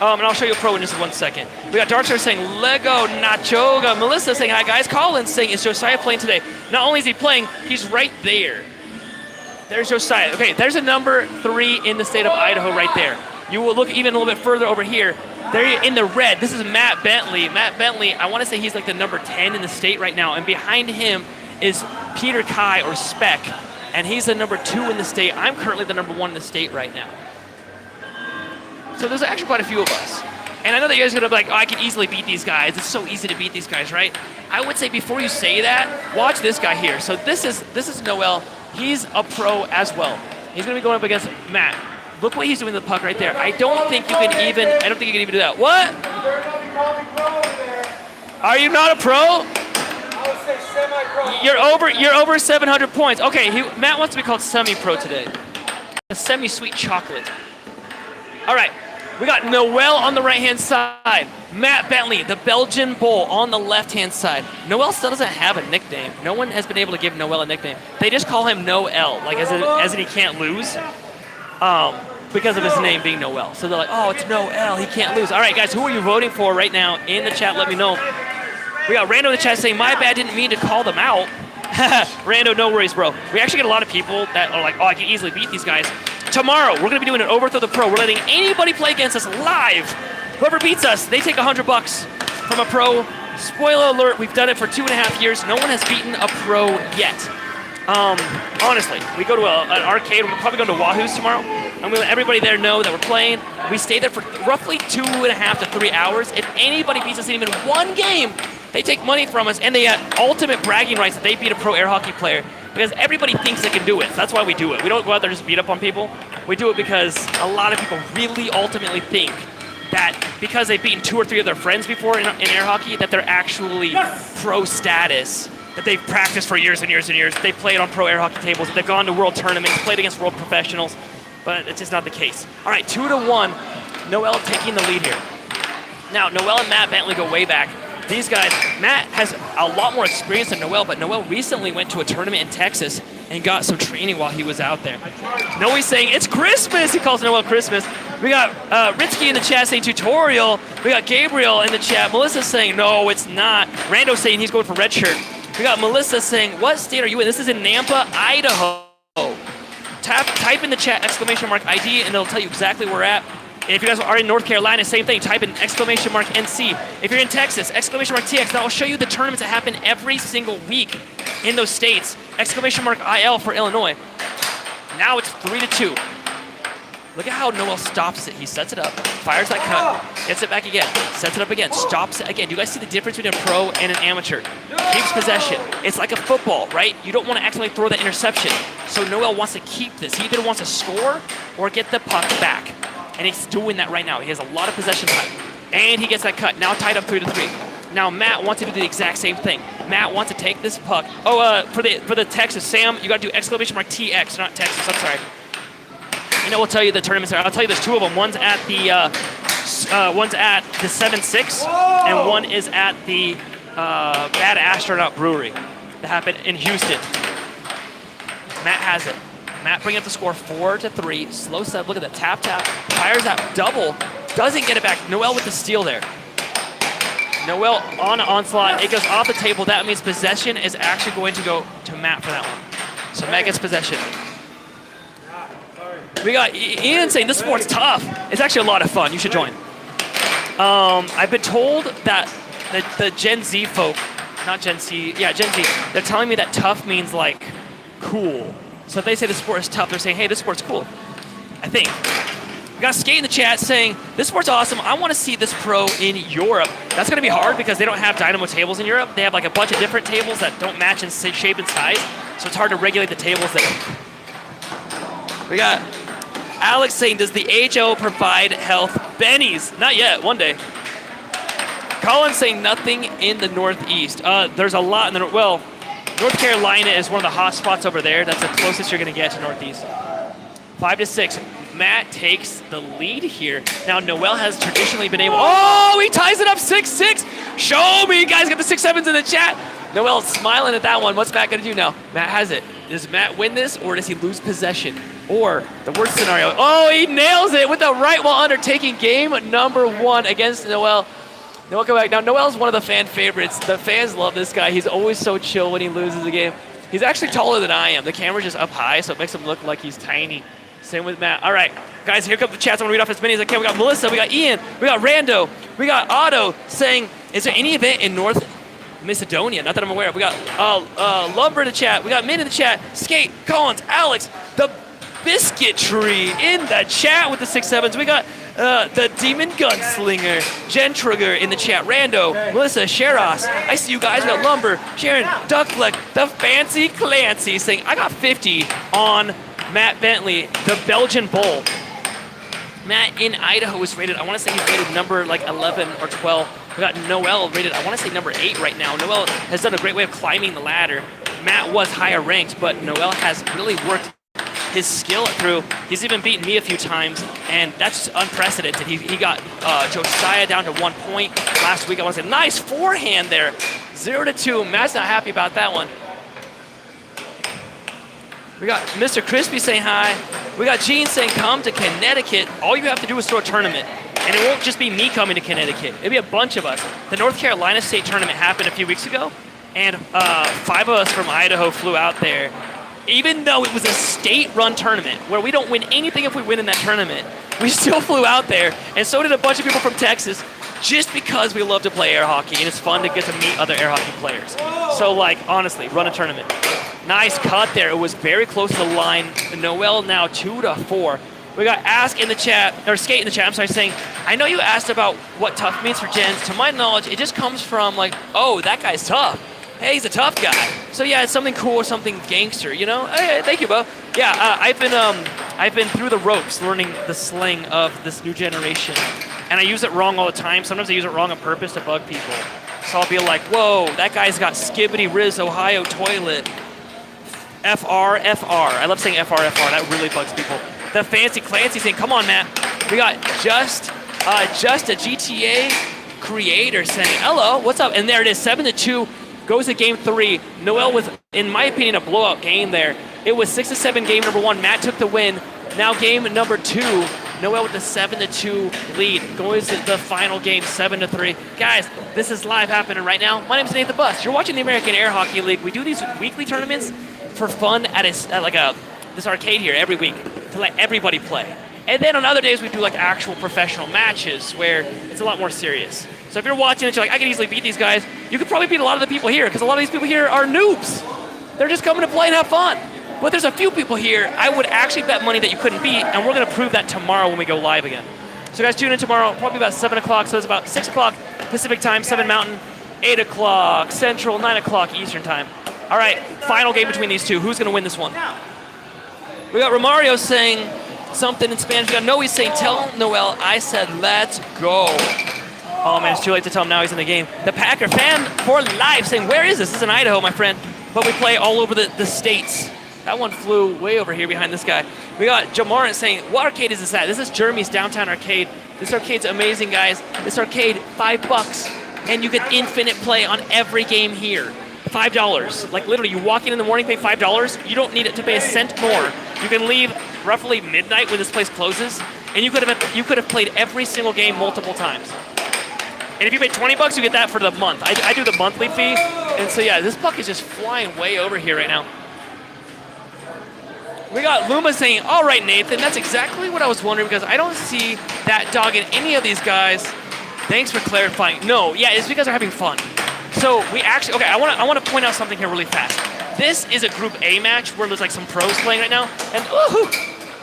And I'll show you a pro in just 1 second. We got Darkstar saying, Lego Nachoga. Melissa saying, hi guys. Colin saying, is Josiah playing today? Not only is he playing, he's right there. There's Josiah. Okay, there's a number 3 in the state of Idaho right there. You will look even a little bit further over here. They're in the red. This is Matt Bentley. Matt Bentley, I want to say he's like the number 10 in the state right now. And behind him is Peter Kai or Speck. And he's the number 2 in the state. I'm currently the number 1 in the state right now. So there's actually quite a few of us. And I know that you guys are going to be like, oh, I can easily beat these guys. It's so easy to beat these guys, right? I would say before you say that, watch this guy here. So this is Noel. He's a pro as well. He's going to be going up against Matt. Look what he's doing with the puck right there. I don't think you can even do that. What? Are you not a pro? I would say semi-pro. You're over 700 points. Okay, Matt wants to be called semi-pro today. A semi-sweet chocolate. All right, we got Noel on the right-hand side. Matt Bentley, the Belgian Bull, on the left-hand side. Noel still doesn't have a nickname. No one has been able to give Noel a nickname. They just call him Noel, like as in he can't lose. Because of his name being Noel. So they're like, oh, it's Noel, he can't lose. All right, guys, who are you voting for right now in the chat? Let me know. We got Rando in the chat saying, my bad, didn't mean to call them out. Rando, no worries, bro. We actually get a lot of people that are like, oh, I can easily beat these guys. Tomorrow, we're going to be doing an Overthrow the Pro. We're letting anybody play against us live. Whoever beats us, they take $100 from a pro. Spoiler alert, we've done it for 2.5 years. No one has beaten a pro yet. Honestly, we go to an arcade. We're probably going to Wahoo's tomorrow. And we let everybody there know that we're playing. We stay there for roughly 2.5 to 3 hours. If anybody beats us in even one game, they take money from us, and they have ultimate bragging rights that they beat a pro air hockey player because everybody thinks they can do it. So that's why we do it. We don't go out there just beat up on people. We do it because a lot of people really ultimately think that because they've beaten 2 or 3 of their friends before in air hockey, that they're actually pro status, that they've practiced for years and years and years. They've played on pro air hockey tables. They've gone to world tournaments, played against world professionals. But it's just not the case. All right, 2-1. Noel taking the lead here. Now, Noel and Matt Bentley go way back. These guys, Matt has a lot more experience than Noel, but Noel recently went to a tournament in Texas and got some training while he was out there. Noe's saying, it's Christmas! He calls Noel Christmas. We got Ritsky in the chat saying tutorial. We got Gabriel in the chat. Melissa saying, no, it's not. Rando saying he's going for red shirt. We got Melissa saying, what state are you in? This is in Nampa, Idaho. Type in the chat !ID and it'll tell you exactly where we're at. And if you guys are in North Carolina, same thing. Type in !NC. If you're in Texas, !TX. That will show you the tournaments that happen every single week in those states. !IL for Illinois. Now it's 3-2. Look at how Noel stops it. He sets it up, fires that cut, gets it back again, sets it up again, stops it again. Do you guys see the difference between a pro and an amateur? Keeps possession. It's like a football, right? You don't want to accidentally throw that interception. So Noel wants to keep this. He either wants to score or get the puck back. And he's doing that right now. He has a lot of possession time. And he gets that cut. Now tied up 3-3. Now Matt wants to do the exact same thing. Matt wants to take this puck. Oh, for the Texas, Sam, you got to do !TX, not Texas. I'm sorry. You know, we'll tell you the tournaments are. I'll tell you there's 2 of them. One's at the 7-6, and one is at the Bad Astronaut Brewery that happened in Houston. Matt has it. Matt bringing up the score 4-3. Slow set. Look at the tap. Fires that double. Doesn't get it back. Noel with the steal there. Noel on onslaught. It goes off the table. That means possession is actually going to go to Matt for that one. So Matt gets possession. We got Ian saying this sport's tough. It's actually a lot of fun. You should join. I've been told that the Gen Z folk, not Gen Z, yeah, Gen Z, they're telling me that tough means like cool. So if they say the sport is tough, they're saying, hey, this sport's cool. I think. We got Skate in the chat saying, this sport's awesome. I want to see this pro in Europe. That's going to be hard because they don't have Dynamo tables in Europe. They have like a bunch of different tables that don't match in shape and size. So it's hard to regulate the tables there. We got Alex saying, does the HO provide health bennies? Not yet, one day. Colin saying nothing in the Northeast. There's a lot in the well, North Carolina is one of the hot spots over there. That's the closest you're going to get to Northeast. 5-6. Matt takes the lead here. Now Noel has traditionally been able. Oh, he ties it up 6-6. Show me, guys. Got the 6-7s in the chat. Noel's smiling at that one. What's Matt going to do now? Matt has it. Does Matt win this, or does he lose possession? Or the worst scenario. Oh, he nails it with the right while undertaking game number 1 against Noel. Noel, come back. Now, Noel's one of the fan favorites. The fans love this guy. He's always so chill when he loses a game. He's actually taller than I am. The camera's just up high, so it makes him look like he's tiny. Same with Matt. All right, guys, here come the chats. I'm going to read off as many as I can. We got Melissa, we got Ian, we got Rando, we got Otto saying, is there any event in North Macedonia? Not that I'm aware of. We got Lumber in the chat. We got Min in the chat. Skate, Collins, Alex, the Biscuit Tree in the chat with the 6-7s. We got the Demon Gunslinger, Jen Trigger in the chat. Rando, Melissa, Sheros. I see you guys. We got Lumber, Sharon, Duckfleck, the Fancy Clancy saying, I got 50 on Matt Bentley, the Belgian Bull. Matt in Idaho is rated, I want to say he's rated number like 11 or 12. We got Noel rated, I want to say number 8 right now. Noel has done a great way of climbing the ladder. Matt was higher ranked, but Noel has really worked his skill through. He's even beaten me a few times, and that's unprecedented. He got Josiah down to 1 point last week. I want to say, nice forehand there. 0-2. Matt's not happy about that one. We got Mr. Crispy saying hi. We got Gene saying come to Connecticut. All you have to do is throw a tournament. And it won't just be me coming to Connecticut. It'll be a bunch of us. The North Carolina State tournament happened a few weeks ago, and 5 of us from Idaho flew out there. Even though it was a state-run tournament where we don't win anything if we win in that tournament, we still flew out there, and so did a bunch of people from Texas, just because we love to play air hockey, and it's fun to get to meet other air hockey players. So, like, honestly, run a tournament. Nice cut there. It was very close to the line. Noel now 2-4. We got Ask in the chat, or Skate in the chat, I'm sorry, saying, I know you asked about what tough means for gens. To my knowledge, it just comes from, like, oh, that guy's tough. Hey, he's a tough guy. So yeah, it's something cool, something gangster, you know? Hey, thank you, Bo. Yeah, I've been through the ropes learning the slang of this new generation. And I use it wrong all the time. Sometimes I use it wrong on purpose to bug people. So I'll be like, whoa, that guy's got Skibbity Riz Ohio toilet. FR. I love saying FR. That really bugs people. The Fancy Clancy saying, come on, Matt. We got just a GTA creator saying, hello, what's up? And there it is, 7-2. Goes to game 3. Noel with, in my opinion, a blowout game there. It was 6-7 game number 1. Matt took the win. Now game number 2. Noel with the 7-2 lead. Going to the final game, 7-3. Guys, this is live happening right now. My name is Nathan Bust. You're watching the American Air Hockey League. We do these weekly tournaments for fun at this arcade here every week to let everybody play. And then on other days, we do like actual professional matches where it's a lot more serious. So if you're watching it, you're like, I can easily beat these guys. You could probably beat a lot of the people here because a lot of these people here are noobs. They're just coming to play and have fun. But there's a few people here I would actually bet money that you couldn't beat, and we're going to prove that tomorrow when we go live again. So guys, tune in tomorrow, probably about 7 o'clock. So it's about 6 o'clock Pacific time, 7 Mountain, 8 o'clock Central, 9 o'clock Eastern time. All right, final game between these two. Who's going to win this one? We got Romario saying something in Spanish. We got Noe saying, tell Noel I said let's go. Oh man, it's too late to tell him now he's in the game. The Packer fan for life saying, where is this? This is in Idaho, my friend. But we play all over the states. That one flew way over here behind this guy. We got Jamarin saying, what arcade is this at? This is Jeremy's Downtown Arcade. This arcade's amazing, guys. This arcade, $5. And you get infinite play on every game here. $5. Like literally, you walk in the morning, pay $5. You don't need it to pay a cent more. You can leave roughly midnight when this place closes. And you could have played every single game multiple times. And if you pay $20, you get that for the month. I do the monthly fee. And so yeah, this puck is just flying way over here right now. We got Luma saying, all right, Nathan, that's exactly what I was wondering because I don't see that dog in any of these guys. Thanks for clarifying. No, yeah, it's because they're having fun. So we actually, okay, I want to point out something here really fast. this is a Group A match where there's like some pros playing right now,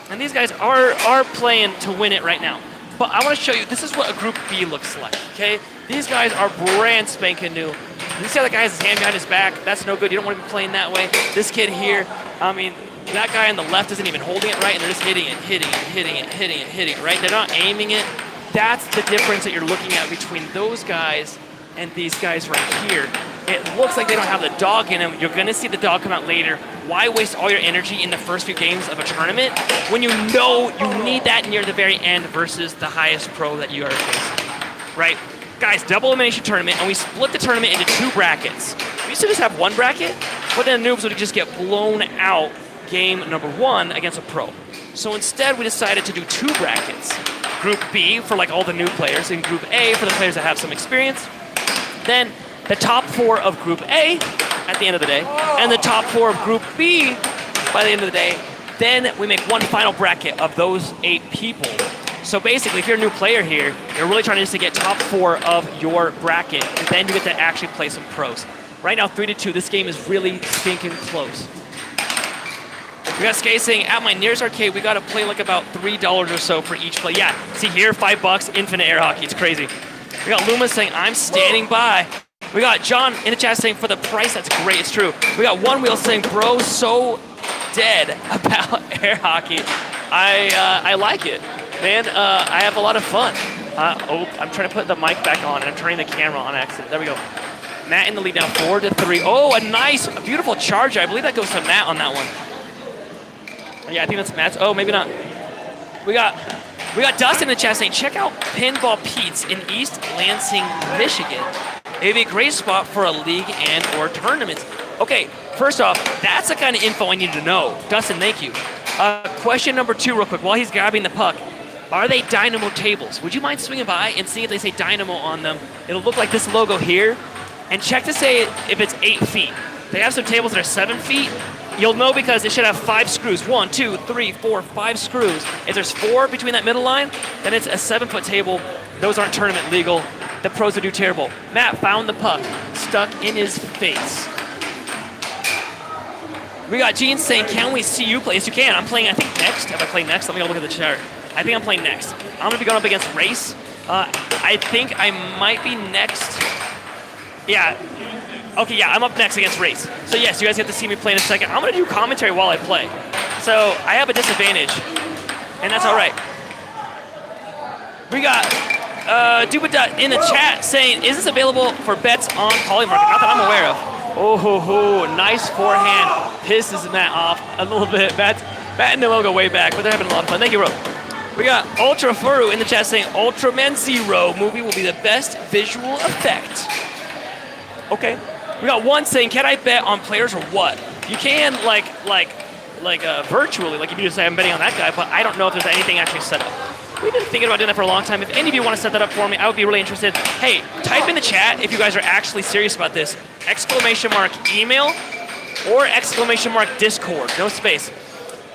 and these guys are playing to win it right now. But I want to show you, this is what a Group B looks like, okay? These guys are brand spanking new. You see how the guy has his hand behind his back? That's no good. You don't want to be playing that way. This kid here, I mean, that guy on the left isn't even holding it right, and they're just hitting it, right? They're not aiming it. That's the difference that you're looking at between those guys and these guys right here. It looks like they don't have the dog in them. You're going to see the dog come out later. Why waste all your energy in the first few games of a tournament when you know you need that near the very end versus the highest pro that you are facing, right? Guys, double elimination tournament, and we split the tournament into 2 brackets. We used to just have 1 bracket, but then the noobs would just get blown out game number 1 against a pro. So instead, we decided to do 2 brackets. Group B for like all the new players, and Group A for the players that have some experience. Then the top 4 of Group A at the end of the day, and the top 4 of Group B by the end of the day. Then we make one final bracket of those 8 people. So basically, if you're a new player here, you're really trying just to get top 4 of your bracket, and then you get to actually play some pros. Right now, 3-2. This game is really stinking close. We got Skate saying, at my nearest arcade, we got to play like about $3 or so for each play. Yeah, see here, $5, infinite air hockey. It's crazy. We got Luma saying, I'm standing by. We got John in the chat saying, for the price, that's great. It's true. We got One Wheel saying, bro, so dead about air hockey. I like it. Man, I have a lot of fun. I'm trying to put the mic back on, and I'm turning the camera on accident. There we go. Matt in the lead now, 4-3. Oh, a beautiful charger. I believe that goes to Matt on that one. Yeah, I think that's Matt's. Oh, maybe not. We got Dustin in the chat saying, check out Pinball Pete's in East Lansing, Michigan. It'd be a great spot for a league and or tournaments. Okay, first off, that's the kind of info I need to know. Dustin, thank you. Question number 2 real quick, while he's grabbing the puck. Are they Dynamo tables? Would you mind swinging by and seeing if they say Dynamo on them? It'll look like this logo here. And check to say if it's 8 feet. They have some tables that are 7 feet. You'll know because it should have 5 screws. 1, 2, 3, 4, 5 screws. If there's 4 between that middle line, then it's a 7-foot table. Those aren't tournament legal. The pros would do terrible. Matt found the puck, stuck in his face. We got Gene saying, can we see you play? Yes, you can. I'm playing, I think, next. If I play next, let me go look at the chart. I think I'm playing next. I'm going to be going up against Race. I think I might be next. Yeah. Okay, yeah, I'm up next against Race. So yes, you guys get to see me play in a second. I'm going to do commentary while I play. So I have a disadvantage, and that's all right. We got Dubada in the chat saying, is this available for bets on Polymarket? Not that I'm aware of. Oh, nice forehand. Pisses Matt off a little bit. Matt and Noel go way back, but they're having a lot of fun. Thank you, bro. We got Ultra Furu in the chat saying, Ultraman Zero movie will be the best visual effect. Okay. We got one saying, can I bet on players or what? You can, virtually, like if you just say I'm betting on that guy, but I don't know if there's anything actually set up. We've been thinking about doing that for a long time. If any of you want to set that up for me, I would be really interested. Hey, type in the chat if you guys are actually serious about this. ! Email or ! Discord, no space.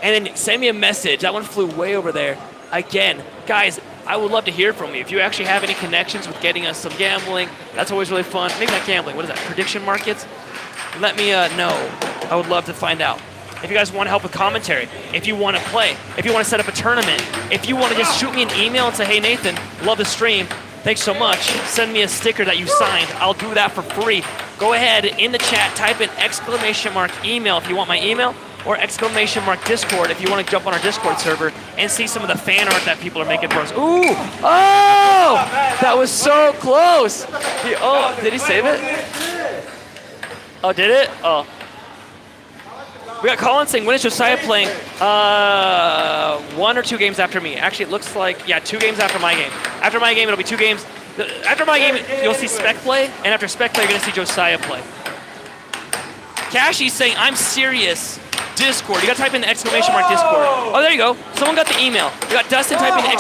And then send me a message. That one flew way over there. Again, guys, I would love to hear from you. If you actually have any connections with getting us some gambling, that's always really fun. Maybe not gambling, what is that, prediction markets? Let me know. I would love to find out. If you guys want to help with commentary, if you want to play, if you want to set up a tournament, if you want to just shoot me an email and say, hey, Nathan, love the stream, thanks so much, send me a sticker that you signed, I'll do that for free. Go ahead in the chat, type in ! Email if you want my email, or ! Discord if you want to jump on our Discord server and see some of the fan art that people are making for us. Ooh! Oh! That was so close! Did he save it? Oh, did it? Oh. We got Colin saying, when is Josiah playing? 1 or 2 games after me. Actually, it looks like, 2 games after my game. After my game, it'll be 2 games. After my game, you'll see Spec play, and after Spec play, you're going to see Josiah play. Cashy's saying, I'm serious. Discord. You got to type in the ! Discord. Oh, there you go. Someone got the email. We got Dustin typing the !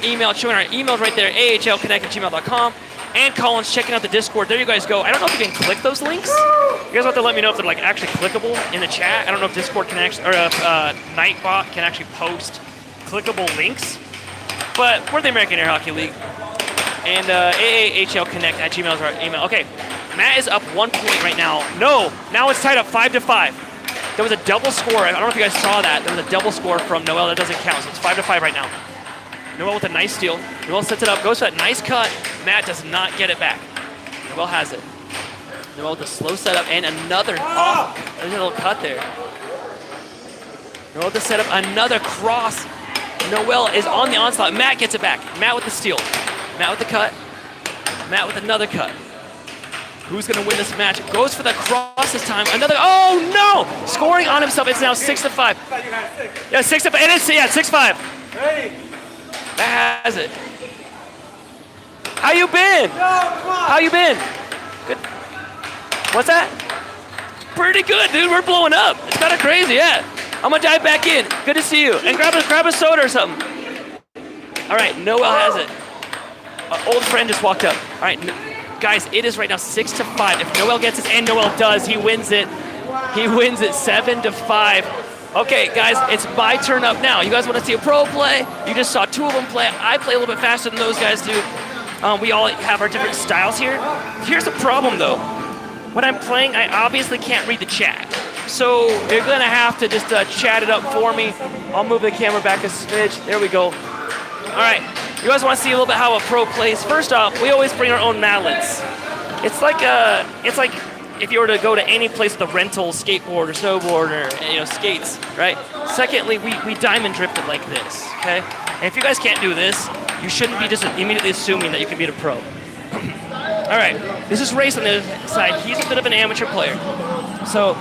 Email, showing our emails right there, ahlconnect@gmail.com. And Colin's checking out the Discord. There you guys go. I don't know if you can click those links. You guys have to let me know if they're like actually clickable in the chat. I don't know if Discord can actually, or if Nightbot can actually post clickable links. But we're the American Air Hockey League. And AAHLconnect@gmail is our email. Okay, Matt is up 1 point right now. No, now it's tied up 5-5. There was a double score. I don't know if you guys saw that. There was a double score from Noel. That doesn't count, so it's 5-5 right now. Noel with a nice steal. Noel sets it up, goes for that nice cut. Matt does not get it back. Noel has it. Noel with a slow setup and another off. There's a little cut there. Noel with the setup, another cross. Noel is on the onslaught. Matt gets it back. Matt with the steal. Matt with the cut. Matt with another cut. Who's going to win this match? Goes for the cross this time. Another, oh no! Scoring on himself. It's now 6-5. Yeah, 6-5. And it's, yeah, 6-5. Hey! That has it. How you been? How you been? Good. What's that? Pretty good, dude. We're blowing up. It's kind of crazy, yeah. I'm gonna dive back in. Good to see you. And grab a soda or something. All right, Noel has it. An old friend just walked up. All right, guys, it is right now 6-5. If Noel gets it, and Noel does, he wins it. He wins it 7-5. Okay, guys, it's my turn up now. You guys want to see a pro play? You just saw two of them play. I play a little bit faster than those guys do. We all have our different styles here. Here's the problem, though. When I'm playing, I obviously can't read the chat. So you're going to have to just chat it up for me. I'll move the camera back a smidge. There we go. All right. You guys want to see a little bit how a pro plays? First off, we always bring our own mallets. It's like if you were to go to any place with a rental skateboard or snowboard or skates, right? Secondly, we diamond drift it like this, okay? And if you guys can't do this, you shouldn't be just immediately assuming that you can beat a pro. All right, this is Race on the other side. He's a bit of an amateur player. So,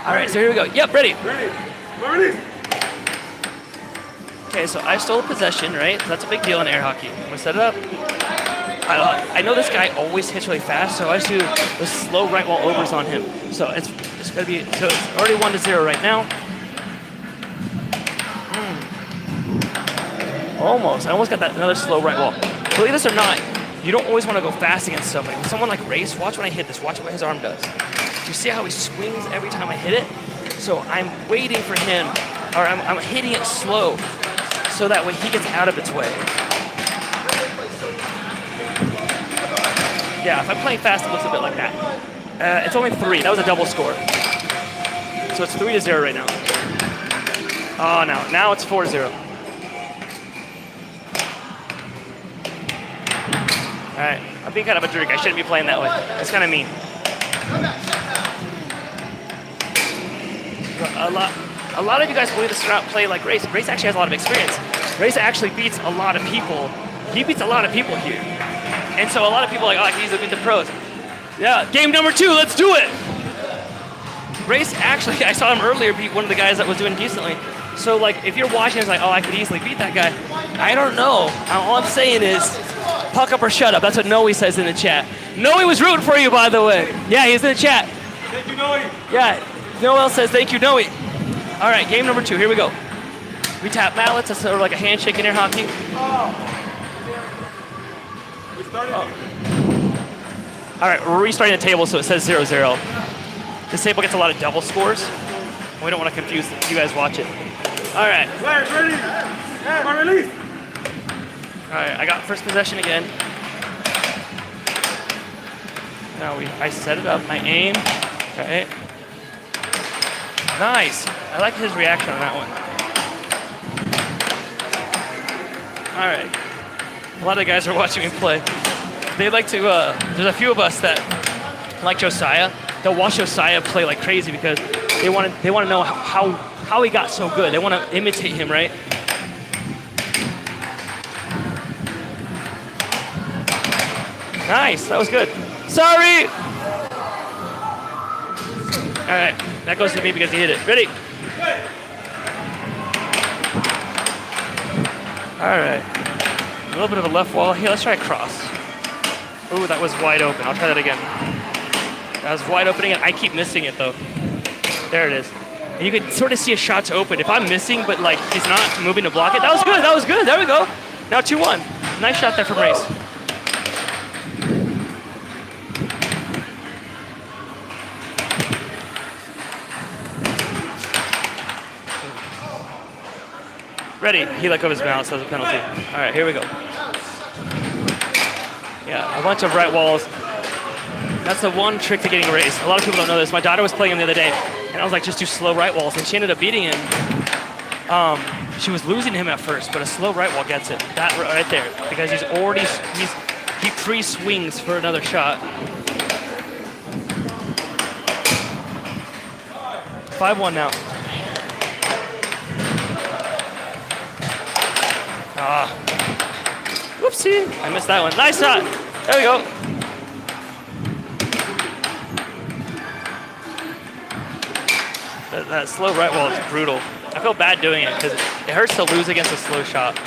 all right, so here we go. Yep, ready. Ready. Okay, so I stole possession, right? That's a big deal in air hockey. I'm gonna set it up. I know this guy always hits really fast, so I just do the slow right wall overs on him. So it's gonna be, so it's already 1-0 right now. Almost, I almost got that another slow right wall. Believe this or not, you don't always want to go fast against somebody. With someone like Race, watch when I hit this, watch what his arm does. Do you see how he swings every time I hit it? So I'm waiting for him, or I'm hitting it slow, so that way he gets out of its way. Yeah, if I'm playing fast, it looks a bit like that. It's only 3. That was a double score. So it's 3-0 right now. Oh, no. Now it's 4-0. All right. I'm being kind of a jerk. I shouldn't be playing that way. It's kind of mean. A lot of you guys believe this is not play like Race. Race actually has a lot of experience. Race actually beats a lot of people. He beats a lot of people here. And so a lot of people are like, oh, I can easily beat the pros. Yeah, game number 2, let's do it. Race actually, I saw him earlier beat one of the guys that was doing decently. So like, if you're watching, it's like, oh, I could easily beat that guy. I don't know. All I'm saying is, puck up or shut up. That's what Noe says in the chat. Noe was rooting for you, by the way. Yeah, he's in the chat. Thank you, Noe. Yeah, Noel says thank you, Noe. All right, game number 2, here we go. We tap mallets, that's sort of like a handshake in air hockey. Oh. All right, we're restarting the table, so it says 0-0. This table gets a lot of double scores. We don't want to confuse you guys watch it. All right. Ready. My release. All right, I got first possession again. Now I set it up, I aim. Right. Nice. I like his reaction on that one. All right. A lot of guys are watching me play. They like to, there's a few of us that like Josiah. They'll watch Josiah play like crazy because they want to know how he got so good. They want to imitate him, right? Nice, that was good. Sorry! All right, that goes to me because he hit it. Ready? All right. A little bit of a left wall. Here, let's try a cross. Ooh, that was wide open. I'll try that again. That was wide open again. I keep missing it, though. There it is. And you can sort of see his shots open. If I'm missing, but like he's not moving to block it, that was good. That was good. There we go. Now 2-1. Nice shot there from Race. Ready. He let go of his balance. That was a penalty. All right, here we go. Yeah, a bunch of right walls. That's the one trick to getting Race. A lot of people don't know this. My daughter was playing him the other day. And I was like, just do slow right walls. And she ended up beating him. She was losing him at first, but a slow right wall gets it. That right there. Because he pre-swings for another shot. 5-1 now. Whoopsie. I missed that one. Nice shot. There we go. That slow right wall is brutal. I feel bad doing it because it hurts to lose against a slow shot.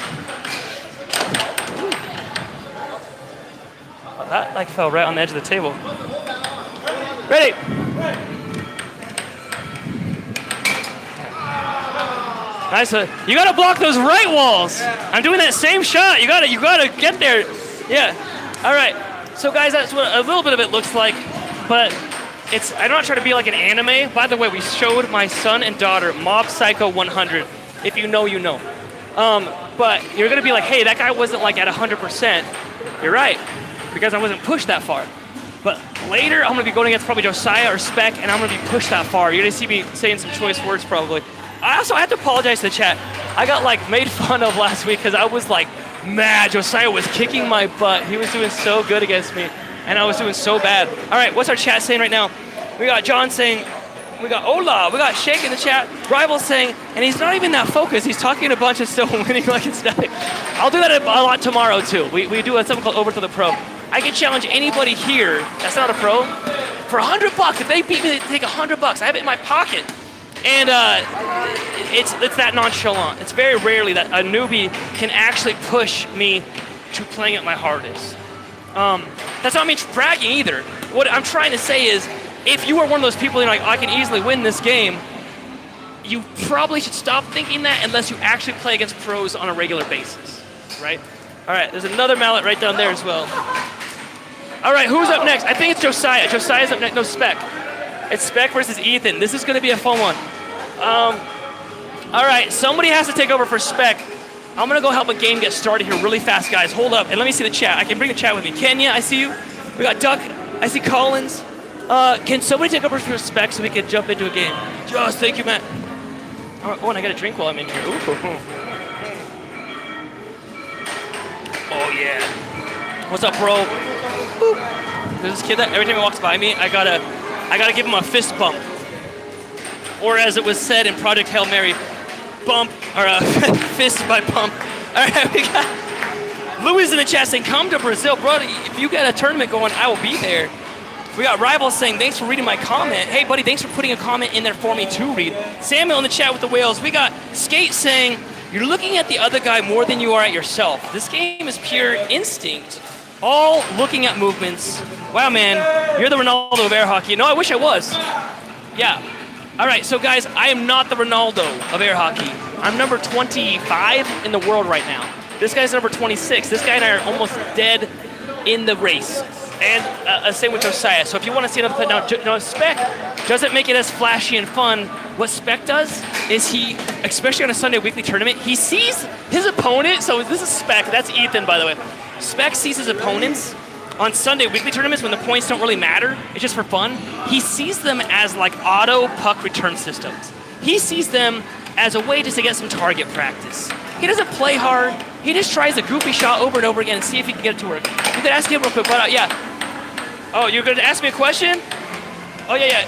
Oh, that like fell right on the edge of the table. Ready? Nice. You gotta block those right walls. I'm doing that same shot. You gotta get there. Yeah. All right. So guys, that's what a little bit of it looks like, but I'm not trying to be like an anime. By the way, we showed my son and daughter Mob Psycho 100. If you know, you know. But you're gonna be like, hey, that guy wasn't like at 100%. You're right, because I wasn't pushed that far. But later, I'm gonna be going against probably Josiah or Spec, and I'm gonna be pushed that far. You're gonna see me saying some choice words probably. I have to apologize to the chat. I got like made fun of last week because I was like mad. Josiah was kicking my butt. He was doing so good against me, and I was doing so bad. All right, what's our chat saying right now? We got John saying, we got Ola, we got Shake in the chat, Rival saying, and he's not even that focused. He's talking a bunch and still winning like it's nothing. I'll do that a lot tomorrow too. We do something called Over to the Pro. I can challenge anybody here that's not a pro for $100. If they beat me, they take $100. I have it in my pocket. And it's that nonchalant. It's very rarely that a newbie can actually push me to playing at my hardest. That's not me bragging either. What I'm trying to say is, if you are one of those people that are like, I can easily win this game, you probably should stop thinking that unless you actually play against pros on a regular basis, right? All right, there's another mallet right down there as well. All right, who's up next? I think it's Josiah. Josiah's up next. No, Spec. It's Spec versus Ethan. This is going to be a fun one. All right, somebody has to take over for Spec. I'm going to go help a game get started here really fast, guys. Hold up, and let me see the chat. I can bring the chat with me. Kenya, I see you. We got Duck. I see Collins. Can somebody take over for Spec so we can jump into a game? Just thank you, Matt. All right, oh, and I got a drink while I'm in here. Ooh. Oh, yeah. What's up, bro? Boop. There's this kid that every time he walks by me, I gotta give him a fist bump. Or as it was said in Project Hail Mary, bump, or a fist by bump. All right, we got Louis in the chat saying, come to Brazil, bro. If you get a tournament going, I will be there. We got Rival saying, thanks for reading my comment. Hey, buddy, thanks for putting a comment in there for me to read. Samuel in the chat with the whales. We got Skate saying, you're looking at the other guy more than you are at yourself. This game is pure instinct. All looking at movements. Wow, man, you're the Ronaldo of air hockey. No, I wish I was. Yeah. All right, so guys, I am not the Ronaldo of air hockey. I'm number 25 in the world right now. This guy's number 26. This guy and I are almost dead in the race. And same with Josiah. So if you want to see another play, now Spec doesn't make it as flashy and fun. What Spec does is he, especially on a Sunday weekly tournament, he sees his opponent. So this is Spec. That's Ethan, by the way. Spec sees his opponents on Sunday weekly tournaments when the points don't really matter. It's just for fun. He sees them as like auto puck return systems. He sees them as a way just to get some target practice. He doesn't play hard. He just tries a goofy shot over and over again and see if he can get it to work. You could ask him real quick, but yeah. Oh, you're going to ask me a question? Oh, yeah.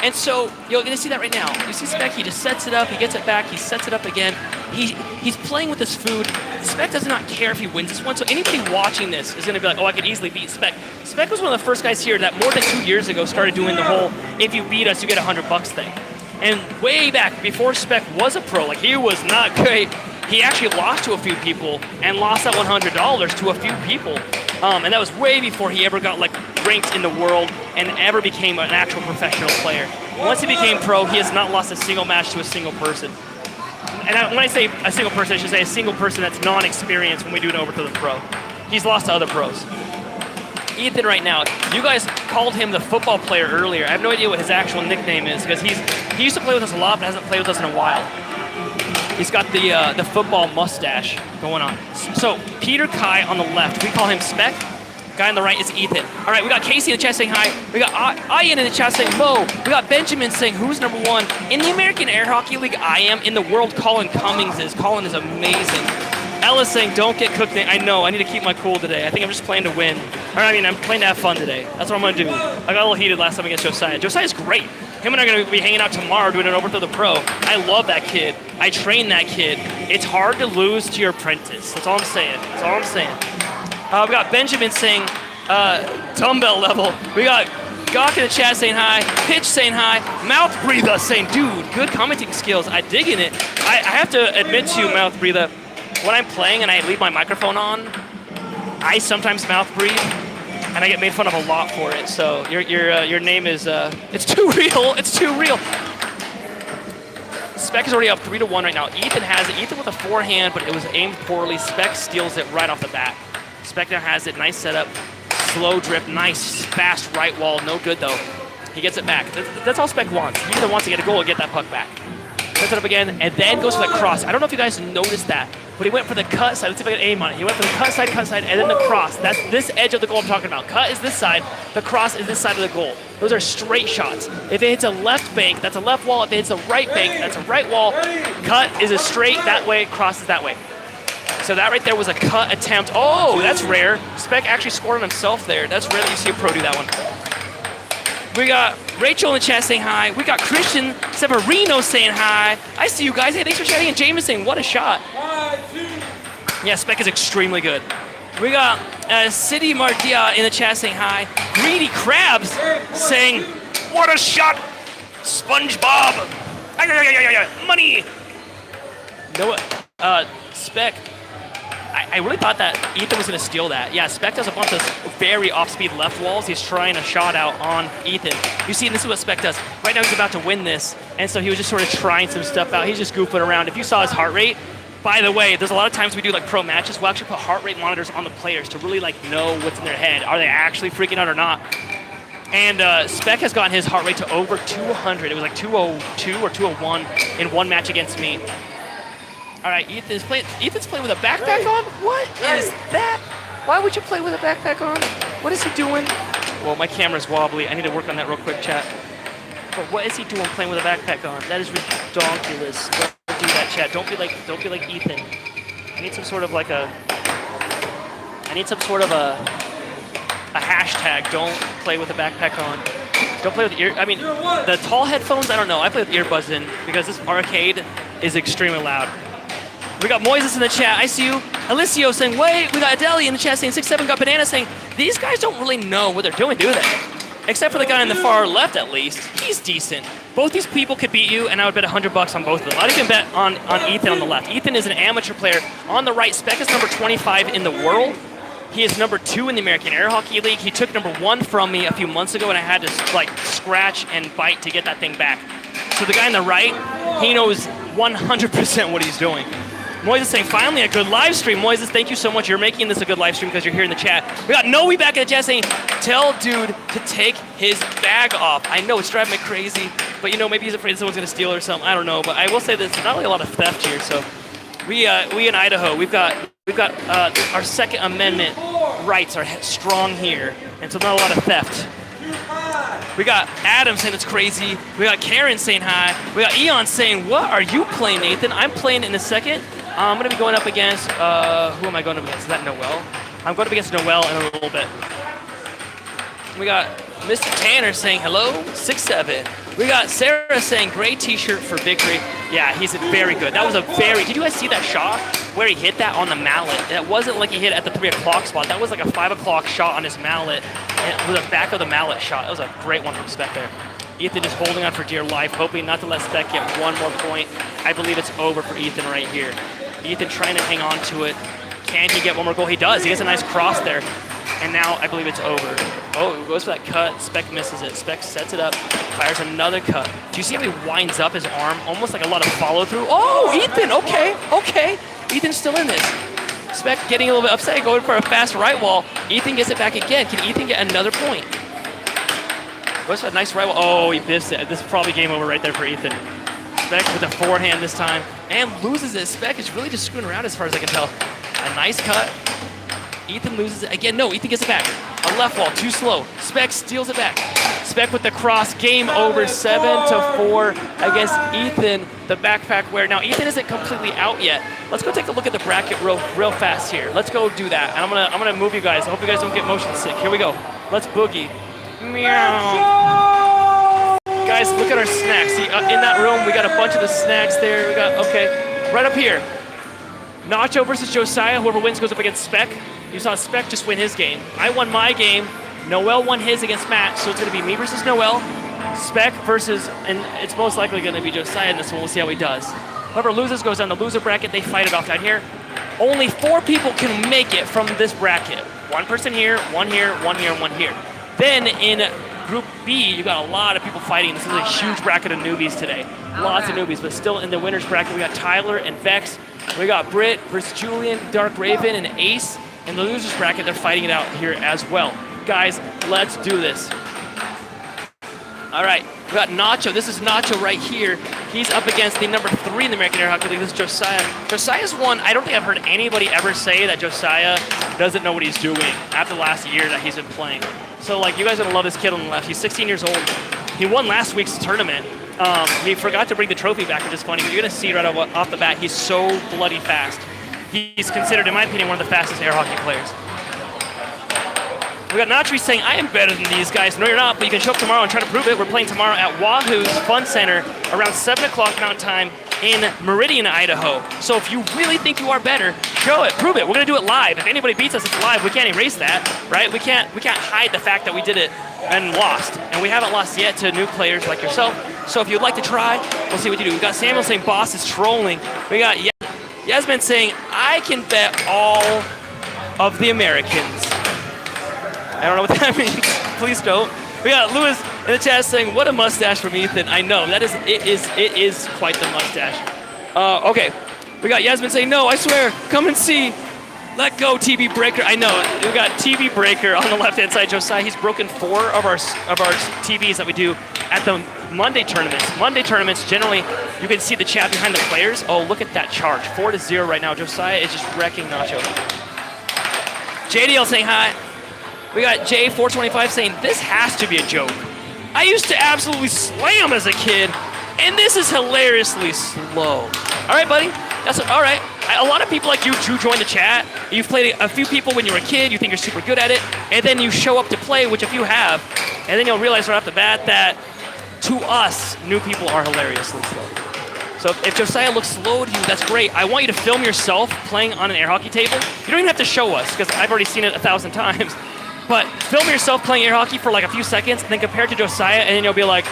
And so you're going to see that right now. You see Spec, he just sets it up, he gets it back, he sets it up again. He's playing with his food. Spec does not care if he wins this one, so anybody watching this is going to be like, oh, I could easily beat Spec. Spec was one of the first guys here that more than 2 years ago started doing the whole, if you beat us, you get $100 thing. And way back, before Spec was a pro, like he was not great, he actually lost to a few people and lost that $100 to a few people. And that was way before he ever got like ranked in the world and ever became an actual professional player. Once he became pro, he has not lost a single match to a single person. And when I say a single person, I should say a single person that's non-experienced when we do it over to the pro. He's lost to other pros. Ethan right now, you guys called him the football player earlier. I have no idea what his actual nickname is because he used to play with us a lot but hasn't played with us in a while. He's got the football mustache going on. So Peter Kai on the left, we call him Spec. Guy on the right is Ethan. All right, we got Casey in the chat saying hi. We got Ian in the chat saying Mo. We got Benjamin saying who's number 1 in the American Air Hockey League. I am in the world. Colin Cummings is. Colin is amazing. Ella's saying don't get cooked. I know. I need to keep my cool today. I think I'm just playing to win. Or I mean, I'm playing to have fun today. That's what I'm gonna do. I got a little heated last time against Josiah. Josiah's great. Him and I are going to be hanging out tomorrow doing an Overthrow the Pro. I love that kid. I train that kid. It's hard to lose to your apprentice. That's all I'm saying. That's all I'm saying. We got Benjamin saying dumbbell level. We got Gawk in the chat saying hi. Pitch saying hi. Mouth Breather saying, dude, good commenting skills. I dig in it. I have to admit to you, Mouth Breather, when I'm playing and I leave my microphone on, I sometimes mouth breathe. And I get made fun of a lot for it. So your name is it's too real. It's too real. Spec is already up 3-1 right now. Ethan has it. Ethan with a forehand, but it was aimed poorly. Spec steals it right off the bat. Spec now has it. Nice setup. Slow drip. Nice fast right wall. No good though. He gets it back. That's all Spec wants. He either wants to get a goal or get that puck back. Sets it up again, and then goes for the cross. I don't know if you guys noticed that, but he went for the cut side. Let's see if I can aim on it. He went for the cut side, and then the cross. That's this edge of the goal I'm talking about. Cut is this side. The cross is this side of the goal. Those are straight shots. If it hits a left bank, that's a left wall. If it hits a right bank, that's a right wall. Cut is a straight that way, cross is that way. So that right there was a cut attempt. Oh, that's rare. Spec actually scored on himself there. That's rare that you see a pro do that one. We got Rachel in the chat saying hi. We got Christian Severino saying hi. I see you guys. Hey, thanks for chatting. And James saying, what a shot. Yeah, Spec is extremely good. We got City Mardia in the chat saying hi. Greedy Crabs saying, what a shot. SpongeBob. Money. No, Spec. I really thought that Ethan was going to steal that. Yeah, Spec does a bunch of very off-speed left walls. He's trying a shot out on Ethan. You see, this is what Spec does. Right now he's about to win this, and so he was just sort of trying some stuff out. He's just goofing around. If you saw his heart rate, by the way, there's a lot of times we do like pro matches. We'll actually put heart rate monitors on the players to really like know what's in their head. Are they actually freaking out or not? And Spec has gotten his heart rate to over 200. It was like 202 or 201 in one match against me. All right, Ethan's playing with a backpack on? What is that? Why would you play with a backpack on? What is he doing? Well, my camera's wobbly. I need to work on that real quick, chat. But what is he doing playing with a backpack on? That is ridiculous. Don't do that, chat. Don't be like Ethan. I need some sort of like a hashtag. Don't play with a backpack on. Don't play with the tall headphones, I don't know. I play with earbuds in because this arcade is extremely loud. We got Moises in the chat. I see you. Alicio saying, wait. We got Adeli in the chat saying 6-7. Got Banana saying, these guys don't really know what they're doing, do they? Except for the guy in the far left, at least. He's decent. Both these people could beat you, and I would bet $100 on both of them. I'd even bet on Ethan on the left. Ethan is an amateur player. On the right, Spec is number 25 in the world. He is number 2 in the American Air Hockey League. He took number 1 from me a few months ago, and I had to like scratch and bite to get that thing back. So the guy on the right, he knows 100% what he's doing. Moises saying, finally a good live stream. Moises, thank you so much. You're making this a good live stream because you're here in the chat. We got Noe back in the chat saying, tell dude to take his bag off. I know it's driving me crazy, but you know, maybe he's afraid someone's gonna steal or something. I don't know, but I will say this, there's not really a lot of theft here. So we in Idaho, we've got our Second Amendment rights are strong here, and so not a lot of theft. We got Adam saying it's crazy. We got Karen saying hi. We got Eon saying, what are you playing, Nathan? I'm playing in a second. I'm going to be going up against, who am I going up against? Is that Noel? I'm going up against Noel in a little bit. We got Mr. Tanner saying hello, 6-7. We got Sarah saying great t-shirt for victory. Yeah, he's very good. That was did you guys see that shot where he hit that on the mallet? That wasn't like he hit at the 3 o'clock spot. That was like a 5 o'clock shot on his mallet. And it was a back of the mallet shot. That was a great one from Spec there. Ethan just holding on for dear life, hoping not to let Spec get one more point. I believe it's over for Ethan right here. Ethan trying to hang on to it. Can he get one more goal? He does. He gets a nice cross there. And now I believe it's over. Oh, goes for that cut. Spec misses it. Spec sets it up, fires another cut. Do you see how he winds up his arm? Almost like a lot of follow through. Oh, Ethan, okay. Ethan's still in this. Spec getting a little bit upset, going for a fast right wall. Ethan gets it back again. Can Ethan get another point? Goes for a nice right wall. Oh, he missed it. This is probably game over right there for Ethan. Spec with a forehand this time and loses it. Spec is really just screwing around as far as I can tell. A nice cut. Ethan loses it. Again, no, Ethan gets it back. A left wall, too slow. Spec steals it back. Spec with the cross. Game over, 7-4 against Ethan, the backpack wearer. Now, Ethan isn't completely out yet. Let's go take a look at the bracket real fast here. Let's go do that. And I'm gonna move you guys. I hope you guys don't get motion sick. Here we go. Let's boogie. Meow. Guys, look at our snacks. See, in that room, we got a bunch of the snacks there. We got, okay, right up here. Nacho versus Josiah. Whoever wins goes up against Spec. You saw Spec just win his game. I won my game. Noel won his against Matt, so it's going to be me versus Noel. Spec versus, and it's most likely going to be Josiah in this one. We'll see how he does. Whoever loses goes down the loser bracket. They fight it off down here. Only 4 people can make it from this bracket. 1 person here, 1 here, 1 here, and 1 here. Then in Group B, you got a lot of people fighting. This is a huge bracket of newbies today. Lots of newbies, but still in the winners bracket, we got Tyler and Vex. We got Britt versus Julian, Dark Raven, and Ace. In the losers bracket, they're fighting it out here as well. Guys, let's do this. All right, we got Nacho. This is Nacho right here. He's up against the number 3 in the American Air Hockey League. This is Josiah. Josiah's one. I don't think I've heard anybody ever say that Josiah doesn't know what he's doing after the last year that he's been playing. So, like, you guys are gonna love this kid on the left. He's 16 years old. He won last week's tournament. He forgot to bring the trophy back, which is funny. But you're gonna see right off the bat, he's so bloody fast. He's considered, in my opinion, one of the fastest air hockey players. We got Natri saying, I am better than these guys. No, you're not, but you can show up tomorrow and try to prove it. We're playing tomorrow at Wahoo's Fun Center around 7 o'clock Mountain Time in Meridian, Idaho. So if you really think you are better, show it, prove it. We're gonna do it live. If anybody beats us, it's live. We can't erase that, right? We can't hide the fact that we did it and lost. And we haven't lost yet to new players like yourself. So if you'd like to try, we'll see what you do. We got Samuel saying, boss is trolling. We got Yasmin saying, I can bet all of the Americans. I don't know what that means. Please don't. We got Lewis in the chat saying, what a mustache from Ethan. I know, it is quite the mustache. Okay, we got Yasmin saying, no, I swear, come and see. Let go, TV Breaker. I know, we got TV Breaker on the left-hand side. Josiah, he's broken 4 of our TVs that we do at the Monday tournaments. Monday tournaments, generally, you can see the chat behind the players. Oh, look at that charge. 4-0 right now. Josiah is just wrecking Nacho. JDL saying hi. We got J425 saying, this has to be a joke. I used to absolutely slam as a kid, and this is hilariously slow. All right, buddy. All right. A lot of people like you join the chat. You've played a few people when you were a kid. You think you're super good at it, and then you show up to play, which a few have, and then you'll realize right off the bat that to us, new people are hilariously slow. So if Josiah looks slow to you, that's great. I want you to film yourself playing on an air hockey table. You don't even have to show us, because I've already seen it 1,000 times. But film yourself playing air hockey for like a few seconds, and then compare it to Josiah, and then you'll be like,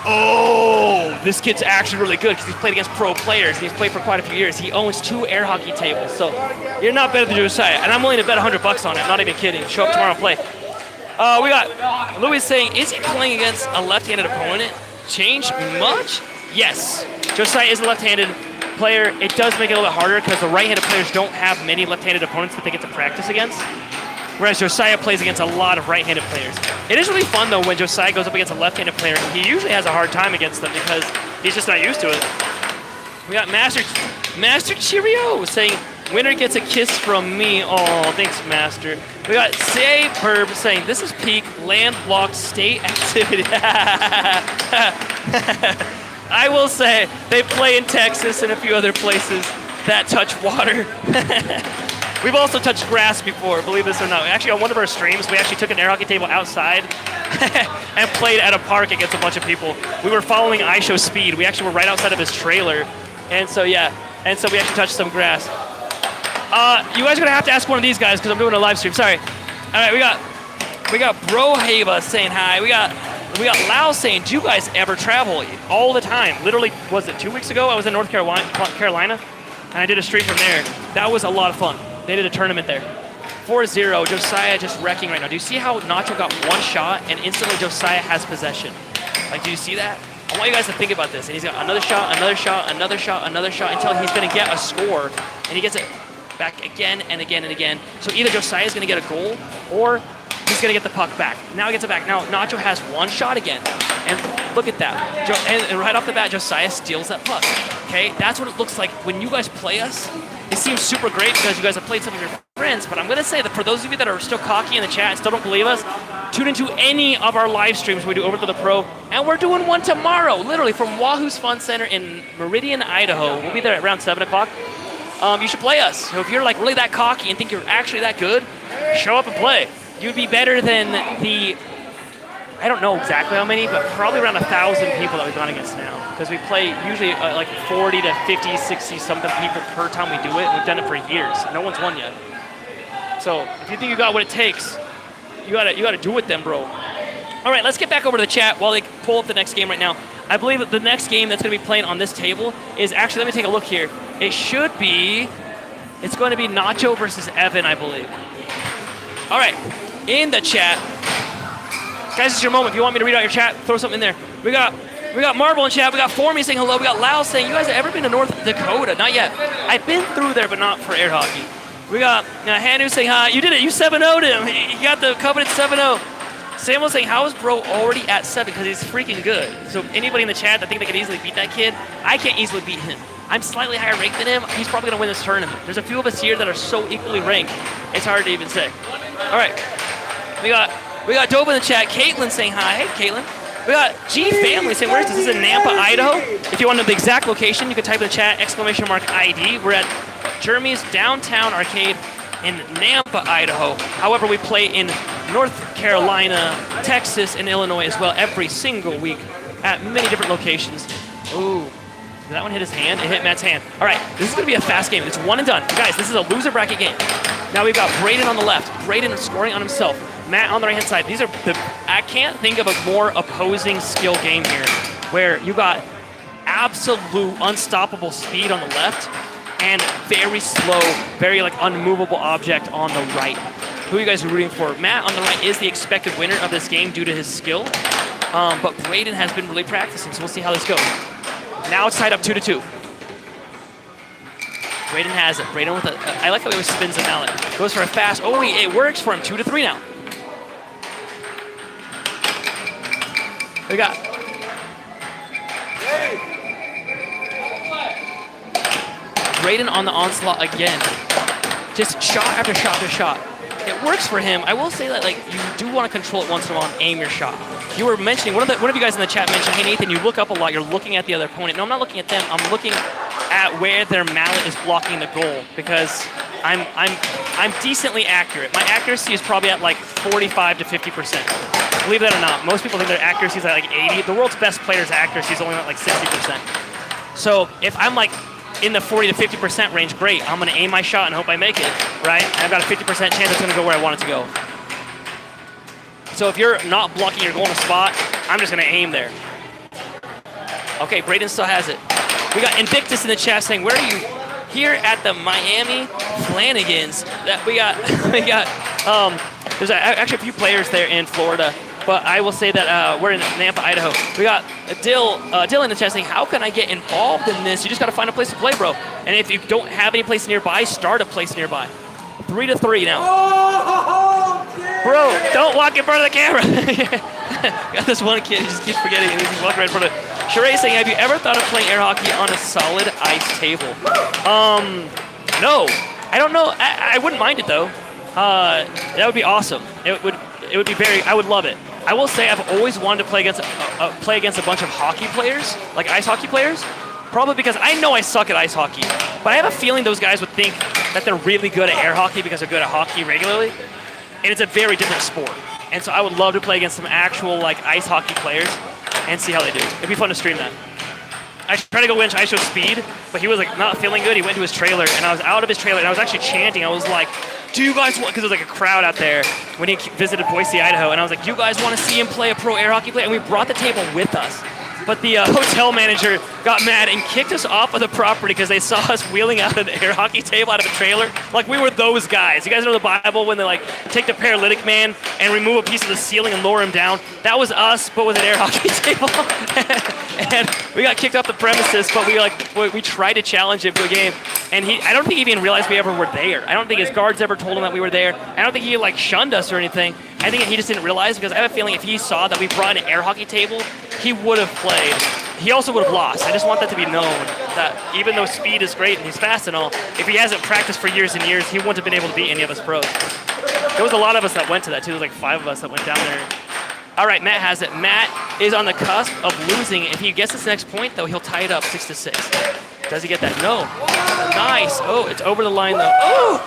oh, this kid's actually really good because he's played against pro players. He's played for quite a few years. He owns 2 air hockey tables. So you're not better than Josiah. And I'm willing to bet $100 on it. I'm not even kidding. Show up tomorrow and play. We got Louis saying, is he playing against a left-handed opponent? Change much? Yes. Josiah is a left-handed player. It does make it a little bit harder because the right-handed players don't have many left-handed opponents that they get to practice against. Whereas Josiah plays against a lot of right-handed players. It is really fun, though, when Josiah goes up against a left-handed player. He usually has a hard time against them because he's just not used to it. We got Master Cheerio saying, winner gets a kiss from me. Oh, thanks, Master. We got Say Perb saying, this is peak landlocked state activity. I will say, they play in Texas and a few other places that touch water. We've also touched grass before, believe this or not. Actually, on one of our streams, we actually took an air hockey table outside and played at a park against a bunch of people. We were following iShow Speed. We actually were right outside of his trailer. And so, yeah. And so we actually touched some grass. You guys are going to have to ask one of these guys because I'm doing a live stream. Sorry. All right, we got Brohava saying hi. We got Lau saying, do you guys ever travel? All the time. Literally, was it 2 weeks ago? I was in North Carolina, and I did a stream from there. That was a lot of fun. They did a tournament there. 4-0, Josiah just wrecking right now. Do you see how Nacho got one shot and instantly Josiah has possession? Like, do you see that? I want you guys to think about this. And he's got another shot, another shot, another shot, another shot until he's going to get a score. And he gets it back again and again and again. So either Josiah is going to get a goal or he's going to get the puck back. Now he gets it back. Now Nacho has one shot again. And look at that. And right off the bat, Josiah steals that puck. Okay? That's what it looks like when you guys play us. it seems super great because you guys have played some of your friends, but I'm going to say that for those of you that are still cocky in the chat and still don't believe us, tune into any of our live streams we do over to the Pro, and we're doing one tomorrow, literally from Wahoo's Fun Center in Meridian, Idaho. We'll be there at around 7 o'clock. You should play us. So if you're like really that cocky and think you're actually that good, show up and play. You'd be better than the, I don't know exactly how many, but probably around 1,000 people that we've gone against now. Because we play usually like 40 to 50, 60 something people per time we do it, and we've done it for years. No one's won yet. So if you think you got what it takes, you gotta do it then, bro. All right, let's get back over to the chat while they pull up the next game right now. I believe that the next game that's going to be playing on this table is actually, let me take a look here. It's going to be Nacho versus Evan, I believe. All right, in the chat. Guys, this is your moment. If you want me to read out your chat, throw something in there. We got Marble in chat. We got Formy saying hello. We got Lao saying, you guys have ever been to North Dakota? Not yet. I've been through there, but not for air hockey. We got Hanu saying, hi. You did it. You 7-0'd him. You got the coveted 7-0. Samuel saying, how is bro already at 7? Because he's freaking good. So anybody in the chat that think they could easily beat that kid, I can't easily beat him. I'm slightly higher ranked than him. He's probably going to win this tournament. There's a few of us here that are so equally ranked, it's hard to even say. All right. We got Dope in the chat. Caitlin saying hi. Hey, Caitlin. We got G Family saying, where is this? This is in Nampa, Idaho. If you want to know the exact location, you can type in the chat, !ID. We're at Jeremy's Downtown Arcade in Nampa, Idaho. However, we play in North Carolina, Texas, and Illinois as well every single week at many different locations. Ooh, did that one hit his hand? It hit Matt's hand. All right, this is going to be a fast game. It's one and done. Guys, this is a loser bracket game. Now we've got Braden on the left. Braden scoring on himself. Matt on the right-hand side. These are I can't think of a more opposing skill game here where you got absolute unstoppable speed on the left and very slow, very like unmovable object on the right. Who are you guys rooting for? Matt on the right is the expected winner of this game due to his skill, but Braden has been really practicing, so we'll see how this goes. Now it's tied up 2-2. Braden has it. Braden with I like how he always spins the mallet. Goes for a fast, it works for him, 2-3 now. We got Braden on the onslaught again. Just shot after shot after shot. It works for him. I will say that like you do want to control it once in a while and aim your shot. You were mentioning, one of you guys in the chat mentioned, hey Nathan, you look up a lot, you're looking at the other opponent. No, I'm not looking at them, I'm looking at where their mallet is blocking the goal because I'm decently accurate. My accuracy is probably at like 45 to 50%. Believe that or not, most people think their accuracy is at like 80. The world's best player's accuracy is only at like 60%. So if I'm like in the 40 to 50% range, great. I'm going to aim my shot and hope I make it, right? I've got a 50% chance it's going to go where I want it to go. So if you're not blocking your goal in a spot, I'm just going to aim there. Okay, Braden still has it. We got Invictus in the chat saying, where are you? Here at the Miami Flanagans. There's actually a few players there in Florida, but I will say that we're in Nampa, Idaho. We got Dylan in the chat saying, how can I get involved in this? You just got to find a place to play, bro. And if you don't have any place nearby, start a place nearby. 3-3 now. Bro, don't walk in front of the camera. Got this one kid who just keeps forgetting and he's walking right in front of it. Sheree saying, have you ever thought of playing air hockey on a solid ice table? No. I don't know. I wouldn't mind it though. That would be awesome. It would be very. I would love it. I will say I've always wanted to play against a bunch of hockey players, like ice hockey players. Probably because I know I suck at ice hockey, but I have a feeling those guys would think that they're really good at air hockey because they're good at hockey regularly, and it's a very different sport. And so I would love to play against some actual like ice hockey players and see how they do. It'd be fun to stream that. I tried to go winch ice show speed, but he was like not feeling good. He went to his trailer, and I was out of his trailer, and I was actually chanting. I was like, do you guys want, because there was like a crowd out there when he visited Boise, Idaho, and I was like, do you guys want to see him play a pro air hockey player? And we brought the table with us. But the hotel manager got mad and kicked us off of the property because they saw us wheeling out an air hockey table out of a trailer. Like we were those guys. You guys know the Bible when they like take the paralytic man and remove a piece of the ceiling and lower him down? That was us, but with an air hockey table. And we got kicked off the premises, but we tried to challenge him to a game. And I don't think he even realized we ever were there. I don't think his guards ever told him that we were there. I don't think he like shunned us or anything. I think he just didn't realize, because I have a feeling if he saw that we brought an air hockey table, he would have played. He also would have lost. I just want that to be known. that even though speed is great and he's fast and all, if he hasn't practiced for years and years, he wouldn't have been able to beat any of us pros. There was a lot of us that went to that too. There was like 5 of us that went down there. All right, Matt has it. Matt is on the cusp of losing. If he gets this next point, though, he'll tie it up 6-6. Does he get that? No. Nice. Oh, it's over the line, though. Oh,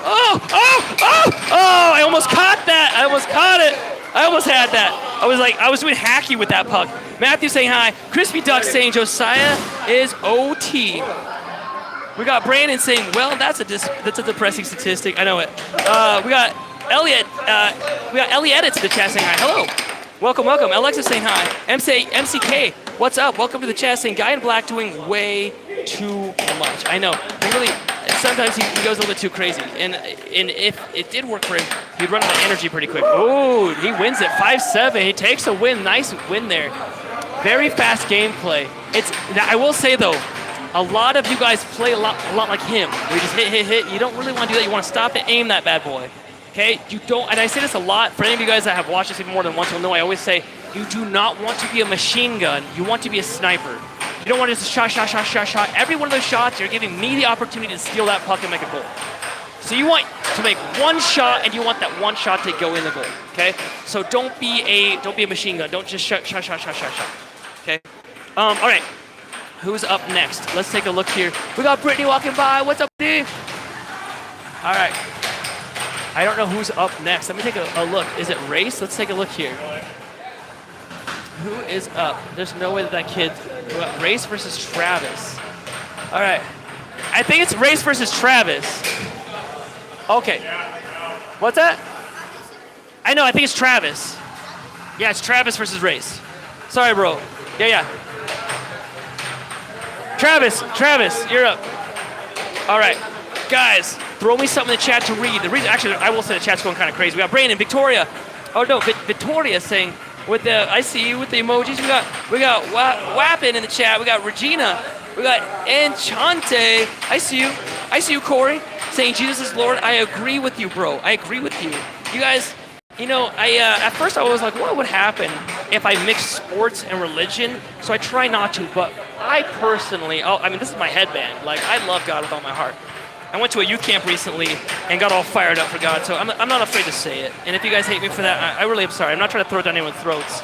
I almost caught that. I almost caught it. I almost had that. I was doing hacky with that puck. Matthew saying hi. Crispy Duck saying Josiah is OT. We got Brandon saying, well, that's a depressing statistic. I know it. We got Elliot. We got Elliot to the chat saying hi. Hello. Welcome. Alexa saying hi. MCK, what's up? Welcome to the chat saying Guy in Black doing way too much. I know. He really, sometimes he goes a little bit too crazy. And if it did work for him, he'd run out of energy pretty quick. Oh, he wins it. 5-7. He takes a win. Nice win there. Very fast gameplay. I will say, though, a lot of you guys play a lot like him. Where you just hit. You don't really want to do that. You want to stop and aim that bad boy. Okay, you don't, and I say this a lot, for any of you guys that have watched this even more than once will know, I always say, you do not want to be a machine gun, you want to be a sniper. You don't want to just shot. Every one of those shots, you're giving me the opportunity to steal that puck and make a goal. So you want to make one shot, and you want that one shot to go in the goal, okay? So don't be a machine gun, don't just shot. Okay? All right, who's up next? Let's take a look here. We got Brittany walking by, what's up, Brittany? All right. I don't know who's up next. Let me take a look. Is it Race? Let's take a look here. Who is up? There's no way that kid... Race versus Travis. All right. I think it's Race versus Travis. Okay. What's that? I know, I think it's Travis. Yeah, it's Travis versus Race. Sorry, bro. Yeah. Travis, you're up. All right. Guys, throw me something in the chat to read. Actually, I will say the chat's going kind of crazy. We got Brandon, Victoria. Oh no, Victoria saying with the I see you with the emojis. We got Wappin in the chat. We got Regina. We got Enchante. I see you, Corey, saying Jesus is Lord. I agree with you, bro. I agree with you. You guys, at first I was like, what would happen if I mixed sports and religion? So I try not to, but I personally, this is my headband. Like, I love God with all my heart. I went to a youth camp recently and got all fired up for God, so I'm not afraid to say it. And if you guys hate me for that, I really am sorry. I'm not trying to throw down anyone's throats.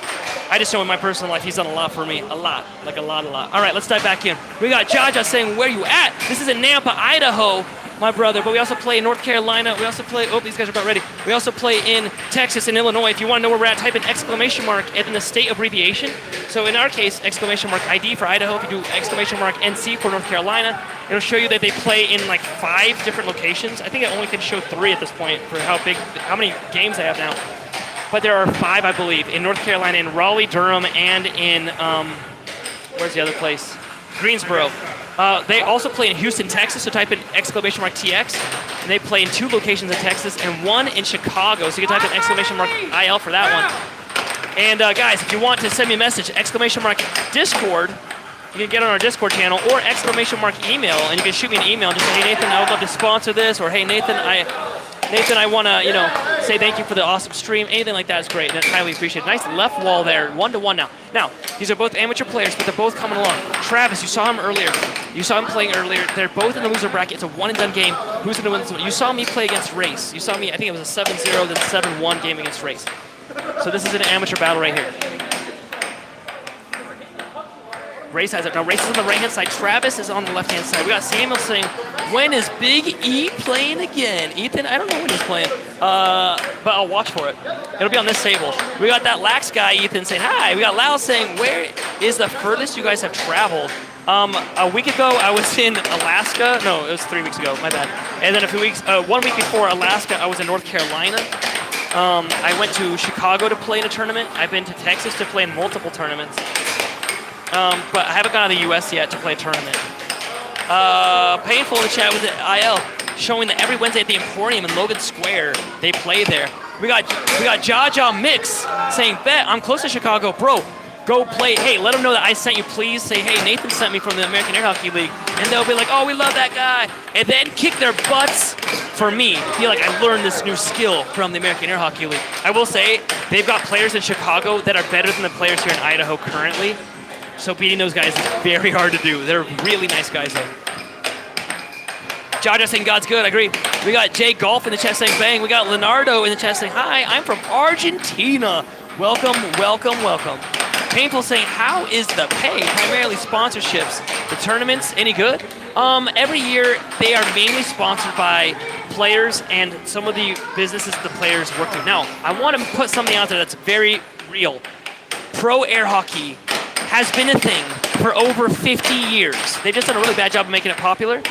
I just know in my personal life, he's done a lot for me. A lot. Like a lot. All right, let's dive back in. We got Jaja saying, where you at? This is in Nampa, Idaho, my brother. But we also play in North Carolina. We also play, these guys are about ready. We also play in Texas and Illinois. If you want to know where we're at, type in exclamation mark and then the state abbreviation. So in our case, exclamation mark ID for Idaho. If you do exclamation mark NC for North Carolina, it'll show you that they play in like 5 different locations. I think it only can show 3 at this point for how many games they have now. But there are 5, I believe, in North Carolina, in Raleigh, Durham, and in, where's the other place? Greensboro. They also play in Houston, Texas, so type in exclamation mark TX. And they play in 2 locations in Texas and 1 in Chicago, so you can type in exclamation mark IL for that one. And guys, if you want to send me a message, exclamation mark Discord, you can get on our Discord channel, or exclamation mark email, and you can shoot me an email and just say, hey Nathan, I would love to sponsor this, or hey Nathan, I want to, say thank you for the awesome stream. Anything like that is great, and that's highly appreciated. Nice left wall there, 1-1 now. Now, these are both amateur players, but they're both coming along. Travis, you saw him earlier. You saw him playing earlier. They're both in the loser bracket. It's a one-and-done game. Who's going to win this one? You saw me play against Race. You saw me, I think it was a 7-0, then 7-1 game against Race. So this is an amateur battle right here. Race has it. Now Race is on the right-hand side. Travis is on the left-hand side. We got Samuel saying, when is Big E playing again? Ethan, I don't know when he's playing, but I'll watch for it. It'll be on this table. We got that Lax guy, Ethan, saying hi. We got Lau saying, where is the furthest you guys have traveled? A week ago, I was in Alaska. No, it was 3 weeks ago. My bad. And then 1 week before Alaska, I was in North Carolina. I went to Chicago to play in a tournament. I've been to Texas to play in multiple tournaments. But I haven't gone to the U.S. yet to play a tournament. Painful in the chat with the IL, showing that every Wednesday at the Emporium in Logan Square, they play there. We got Jaja Mix saying, bet, I'm close to Chicago. Bro, go play. Hey, let them know that I sent you. Please say, hey, Nathan sent me from the American Air Hockey League. And they'll be like, oh, we love that guy. And then kick their butts for me. Feel like I learned this new skill from the American Air Hockey League. I will say, they've got players in Chicago that are better than the players here in Idaho currently. So beating those guys is very hard to do. They're really nice guys, though. Jaja saying God's good, I agree. We got Jay Golf in the chat saying bang. We got Leonardo in the chat saying hi, I'm from Argentina. Welcome, welcome, welcome. Painful saying, how is the pay? Primarily sponsorships. The tournaments, any good? Every year, they are mainly sponsored by players and some of the businesses the players work through. Now, I want to put something out there that's very real. Pro air hockey has been a thing for over 50 years. They've just done a really bad job of making it popular.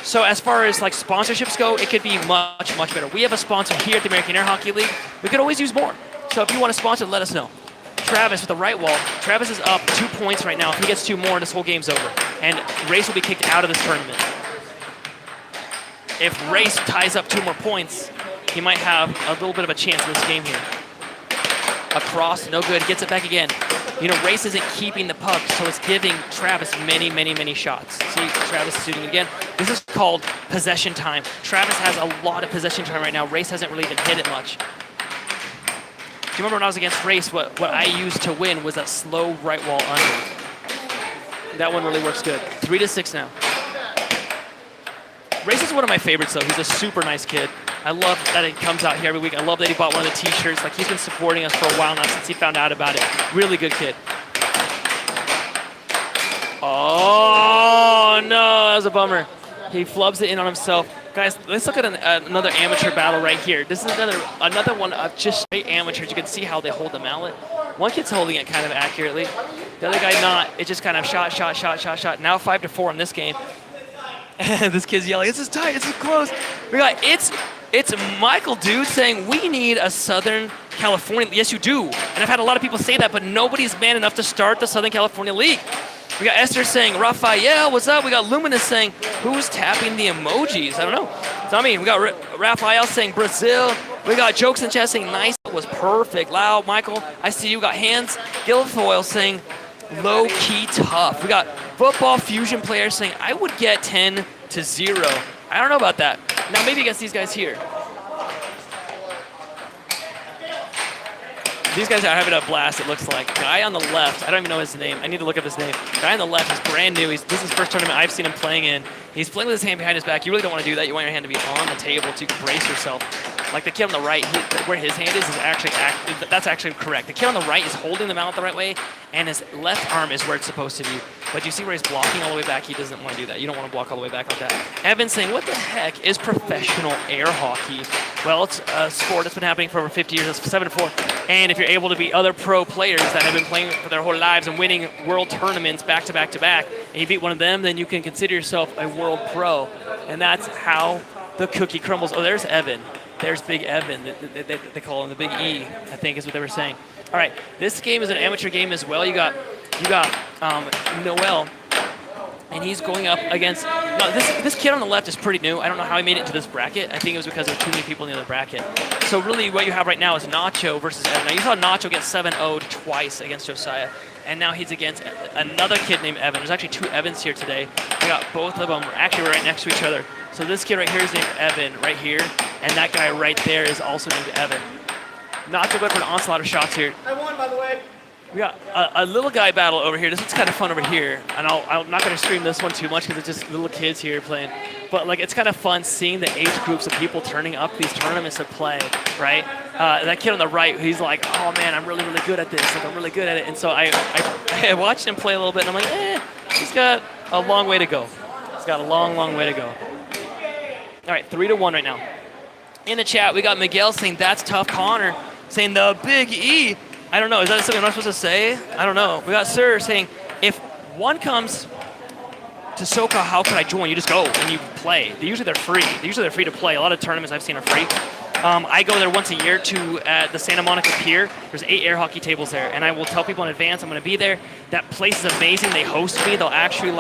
So as far as like sponsorships go, it could be much, much better. We have a sponsor here at the American Air Hockey League. We could always use more. So if you want to sponsor, let us know. Travis with the right wall. Travis is up 2 points right now. If he gets 2 more, this whole game's over. And Race will be kicked out of this tournament. If Race ties up 2 more points, he might have a little bit of a chance in this game here. Across, no good. Gets it back again. You know, Race isn't keeping the puck, so it's giving Travis many, many, many shots. See, Travis is shooting again. This is called possession time. Travis has a lot of possession time right now. Race hasn't really even hit it much. Do you remember when I was against Race, what I used to win was that slow right wall under. That one really works good. 3-6 now. Race is one of my favorites, though. He's a super nice kid. I love that he comes out here every week. I love that he bought one of the t-shirts. Like, he's been supporting us for a while now since he found out about it. Really good kid. Oh, no, that was a bummer. He flubs it in on himself. Guys, let's look at another amateur battle right here. This is another one of just straight amateurs. You can see how they hold the mallet. One kid's holding it kind of accurately. The other guy not. It's just kind of shot, shot, shot, shot, shot. Now 5-4 in this game. And this kid's yelling, this is tight, this is close. We got, it's Michael Dude saying, we need a Southern California. Yes, you do. And I've had a lot of people say that, but nobody's man enough to start the Southern California League. We got Esther saying, Raphael, what's up? We got Luminous saying, who's tapping the emojis? I don't know. So, I mean, we got Raphael saying Brazil. We got Jokes in chat saying, nice, that was perfect. Loud, Michael, I see you. We got Hands Guilfoyle saying, low-key tough. We got Football Fusion players saying, I would get 10-0. I don't know about that. Now, maybe against these guys here. These guys are having a blast, it looks like. Guy on the left, I don't even know his name. I need to look up his name. Guy on the left is brand new. This is his first tournament I've seen him playing in. He's playing with his hand behind his back. You really don't want to do that. You want your hand to be on the table so you can brace yourself. Like the kid on the right, where his hand is actually that's actually correct. The kid on the right is holding the mallet the right way, and his left arm is where it's supposed to be. But you see where he's blocking all the way back? He doesn't want to do that. You don't want to block all the way back like that. Evan saying, what the heck is professional air hockey? Well, it's a sport that's been happening for over 50 years. It's 7-4. And if you're able to beat other pro players that have been playing for their whole lives and winning world tournaments back to back to back, and you beat one of them, then you can consider yourself a world pro. And that's how the cookie crumbles. Oh, there's Evan. There's Big Evan. They call him the Big E, I think is what they were saying. All right, this game is an amateur game as well. You got Noel, and he's going up against. No, this kid on the left is pretty new. I don't know how he made it into this bracket. I think it was because there were too many people in the other bracket. So really, what you have right now is Nacho versus Evan. Now you saw Nacho get 7-0'd twice against Josiah, and now he's against another kid named Evan. There's actually 2 Evans here today. We got both of them actually right next to each other. So this kid right here is named Evan, right here, and that guy right there is also named Evan. Not so good for an onslaught of shots here. I won, by the way. We got a little guy battle over here. This one's kind of fun over here, and I'm not going to stream this one too much because it's just little kids here playing. But like, it's kind of fun seeing the age groups of people turning up these tournaments to play, right? That kid on the right, he's like, oh man, I'm really, really good at this. Like, I'm really good at it. And so I watched him play a little bit, and I'm like, he's got a long way to go. He's got a long, long way to go. All right, 3-1 right now. In the chat, we got Miguel saying, that's tough. Connor saying, the Big E. I don't know. Is that something I'm not supposed to say? I don't know. We got Sir saying, if one comes to SoCal, how can I join? You just go and you play. Usually they're free. Usually they're free to play. A lot of tournaments I've seen are free. I go there once a year to the Santa Monica Pier. There's 8 air hockey tables there, and I will tell people in advance I'm going to be there. That place is amazing. They host me. They'll actually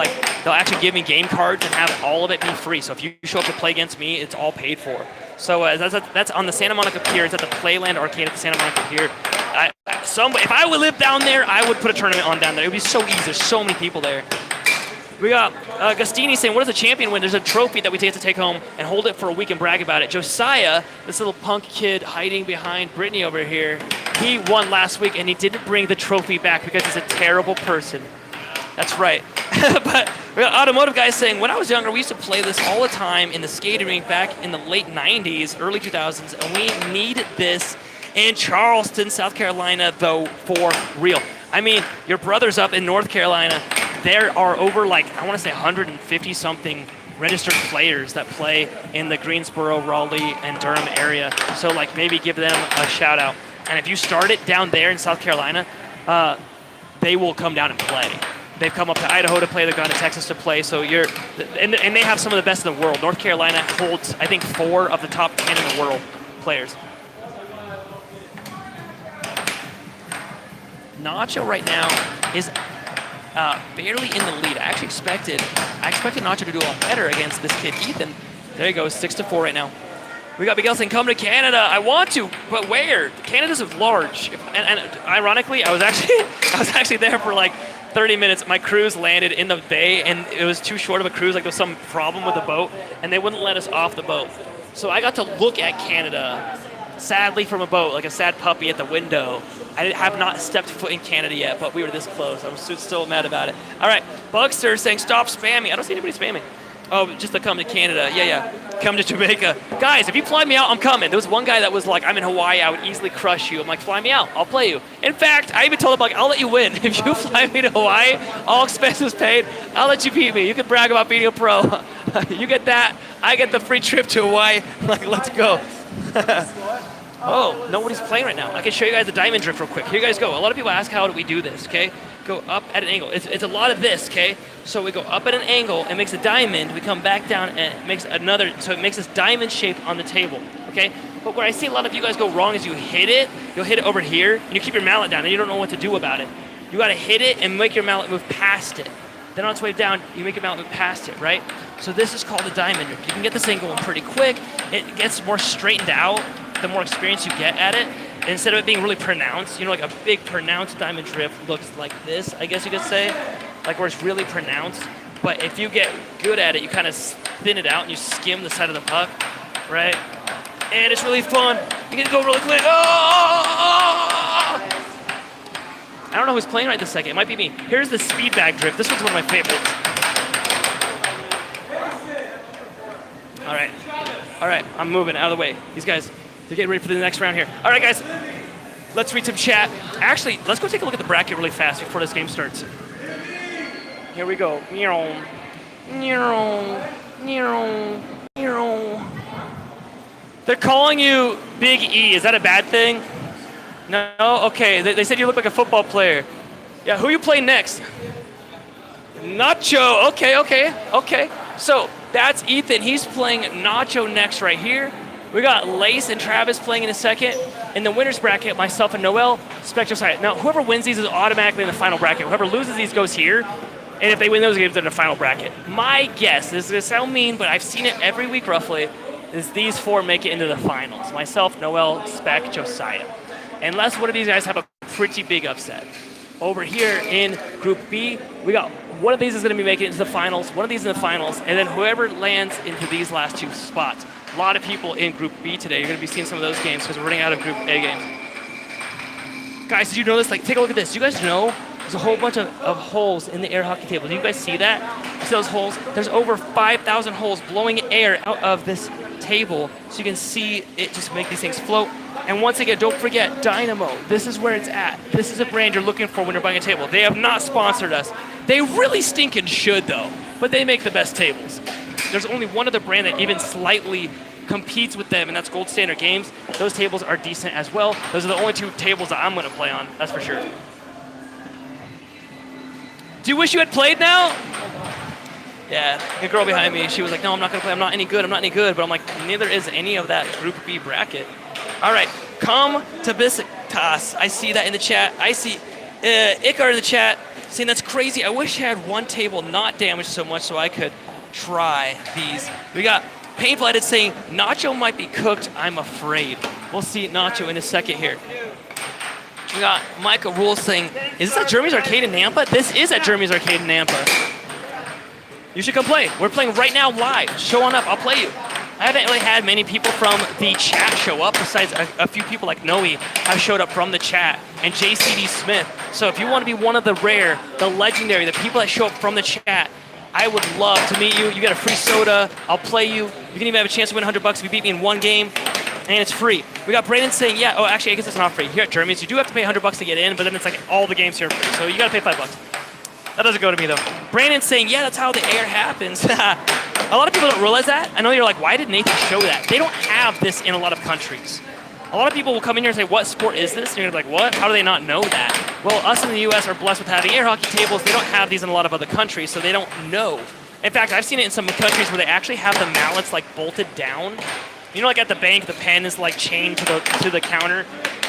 give me game cards and have all of it be free. So if you show up to play against me, it's all paid for. So that's on the Santa Monica Pier. It's at the Playland Arcade at the Santa Monica Pier. If I would live down there, I would put a tournament on down there. It would be so easy. There's so many people there. We got Gastini saying, what does a champion win? There's a trophy that we get to take home and hold it for a week and brag about it. Josiah, this little punk kid hiding behind Brittany over here, he won last week, and he didn't bring the trophy back because he's a terrible person. That's right. But we got automotive guys saying, when I was younger, we used to play this all the time in the skating rink back in the late 90s, early 2000s, and we need this in Charleston, South Carolina, though, for real. I mean, your brother's up in North Carolina. There are over, like, I want to say 150-something registered players that play in the Greensboro, Raleigh, and Durham area. So, like, maybe give them a shout-out. And if you start it down there in South Carolina, they will come down and play. They've come up to Idaho to play. They've gone to Texas to play. So and they have some of the best in the world. North Carolina holds, I think, 4 of the top 10 in the world players. Nacho right now is barely in the lead. I expected Nacho to do a lot better against this kid Ethan. There he goes, 6-4 right now. We got Miguel saying, come to Canada. I want to, but where? Canada's large. And ironically, I was actually there for like 30 minutes. My cruise landed in the bay, and it was too short of a cruise. Like there was some problem with the boat, and they wouldn't let us off the boat. So I got to look at Canada, sadly from a boat, like a sad puppy at the window. I have not stepped foot in Canada yet, but we were this close. I'm still mad about it. All right, Bugster saying, stop spamming. I don't see anybody spamming. Oh, just to come to Canada. Yeah. Come to Jamaica. Guys, if you fly me out, I'm coming. There was one guy that was like, I'm in Hawaii, I would easily crush you. I'm like, fly me out, I'll play you. In fact, I even told him, like, I'll let you win. If you fly me to Hawaii, all expenses paid, I'll let you beat me. You can brag about beating a pro. You get that, I get the free trip to Hawaii. Like, let's go. Oh, nobody's playing right now. I can show you guys the diamond drift real quick. Here you guys go. A lot of people ask, how do we do this, okay? Go up at an angle. It's a lot of this, okay? So we go up at an angle, it makes a diamond, we come back down and it makes another, so it makes this diamond shape on the table, okay? But where I see a lot of you guys go wrong is you'll hit it over here, and you keep your mallet down, and you don't know what to do about it. You gotta hit it and make your mallet move past it. Then on its way down, you make your mallet move past it, right? So this is called a diamond. You can get this thing going pretty quick. It gets more straightened out the more experience you get at it. Instead of it being really pronounced, you know, like a big pronounced diamond drift looks like this, I guess you could say, like where it's really pronounced. But if you get good at it, you kind of thin it out and you skim the side of the puck, right? And it's really fun. You can go really quick. Oh! I don't know who's playing right this second. It might be me. Here's the speed bag drift. This one's one of my favorites. All right, I'm moving out of the way. These guys, they're getting ready for the next round here. All right, guys, let's read some chat. Actually, let's go take a look at the bracket really fast before this game starts. Here we go. They're calling you Big E. Is that a bad thing? No? Okay, they said you look like a football player. Yeah, who you playing next? Nacho. Okay. So that's Ethan. He's playing Nacho next right here. We got Lace and Travis playing in a second. In the winner's bracket, myself and Noel, Spectroside. Now, whoever wins these is automatically in the final bracket. Whoever loses these goes here. And if they win those games, they're in the final bracket. My guess, this is going to sound mean, but I've seen it every week roughly, is these 4 make it into the finals. Myself, Noel, Spec, Josiah. Unless one of these guys have a pretty big upset. Over here in Group B, we got one of these is going to be making it into the finals, one of these in the finals, and then whoever lands into these last 2 spots. A lot of people in Group B today. You're going to be seeing some of those games because we're running out of Group A games. Guys, did you know this? Like, take a look at this. You guys know there's a whole bunch of holes in the air hockey table. Do you guys see that? You see those holes? There's over 5,000 holes blowing air out of this table so you can see it just make these things float. And once again, don't forget Dynamo. This is where it's at. This is a brand you're looking for when you're buying a table. They have not sponsored us. They really stinking should though, but they make the best tables. There's only one other brand that even slightly competes with them, and that's Gold Standard Games. Those tables are decent as well. Those are the only 2 tables that I'm going to play on, that's for sure. Do you wish you had played now? Yeah, the girl behind me, she was like, no, I'm not going to play. I'm not any good. But I'm like, neither is any of that Group B bracket. All right, come to Besiktas. I see that in the chat. I see Icar in the chat saying that's crazy. I wish I had one table not damaged so much so I could try these. We got Painful Edit saying Nacho might be cooked, I'm afraid. We'll see Nacho in a second here. We got Michael Rule saying, is this at Jeremy's Arcade in Nampa? This is at Jeremy's Arcade in Nampa. You should come play. We're playing right now live. Show on up, I'll play you. I haven't really had many people from the chat show up, besides a few people like Noe have showed up from the chat, and JCD Smith. So if you want to be one of the rare, the legendary, the people that show up from the chat, I would love to meet you. You get a free soda. I'll play you. You can even have a chance to win $100 if you beat me in one game, and it's free. We got Brandon saying, yeah. Oh, actually, I guess it's not free. Here at Jeremy's, you do have to pay $100 to get in, but then it's like all the games here are free, so you got to pay $5. That doesn't go to me, though. Brandon's saying, yeah, that's how the air happens. A lot of people don't realize that. I know you're like, why did Nathan show that? They don't have this in a lot of countries. A lot of people will come in here and say, what sport is this? And you're like, what? How do they not know that? Well, us in the U.S. are blessed with having air hockey tables. They don't have these in a lot of other countries, so they don't know. In fact, I've seen it in some countries where they actually have the mallets like bolted down. You know, like at the bank, the pen is like chained to the counter.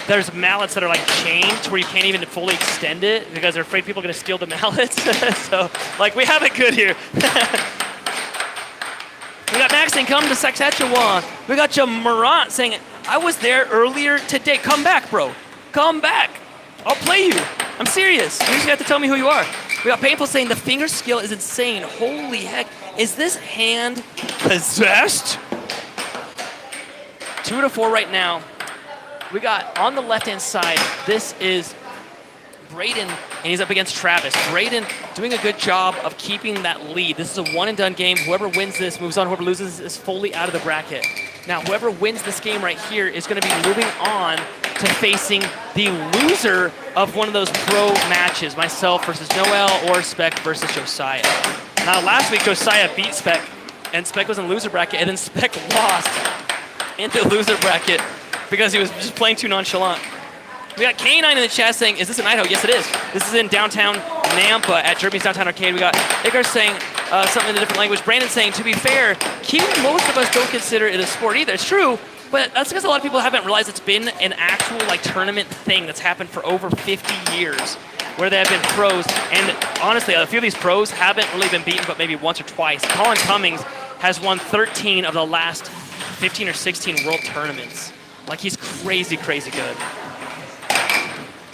There's mallets that are like chained to where you can't even fully extend it because they're afraid people are going to steal the mallets. So, like, we have it good here. We got Max saying, come to Saskatchewan. We got Jamarant saying, I was there earlier today. Come back, bro. Come back. I'll play you. I'm serious. You just have to tell me who you are. We got Painful saying, the finger skill is insane. Holy heck. Is this hand possessed? 2-4 right now. We got on the left-hand side, this is Braden, and he's up against Travis. Braden doing a good job of keeping that lead. This is a one-and-done game. Whoever wins this moves on. Whoever loses is fully out of the bracket. Now, whoever wins this game right here is going to be moving on to facing the loser of one of those pro matches, myself versus Noel or Spec versus Josiah. Now, last week, Josiah beat Spec, and Spec was in the loser bracket, and then Spec lost in the loser bracket because he was just playing too nonchalant. We got K9 in the chat saying, is this in Idaho? Yes, it is. This is in downtown Nampa at Jeremy's Downtown Arcade. We got Icar saying something in a different language. Brandon saying, to be fair, most of us don't consider it a sport either. It's true, but that's because a lot of people haven't realized it's been an actual like tournament thing that's happened for over 50 years where there have been pros. And honestly, a few of these pros haven't really been beaten but maybe once or twice. Colin Cummings has won 13 of the last 15 or 16 world tournaments. Like, he's crazy, crazy good.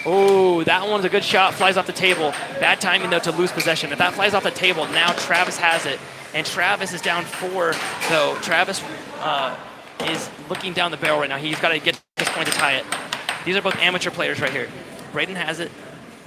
Oh, that one's a good shot. Flies off the table. Bad timing, though, to lose possession. If that flies off the table, now Travis has it. And Travis is down 4, though. Travis is looking down the barrel right now. He's got to get this point to tie it. These are both amateur players right here. Braden has it.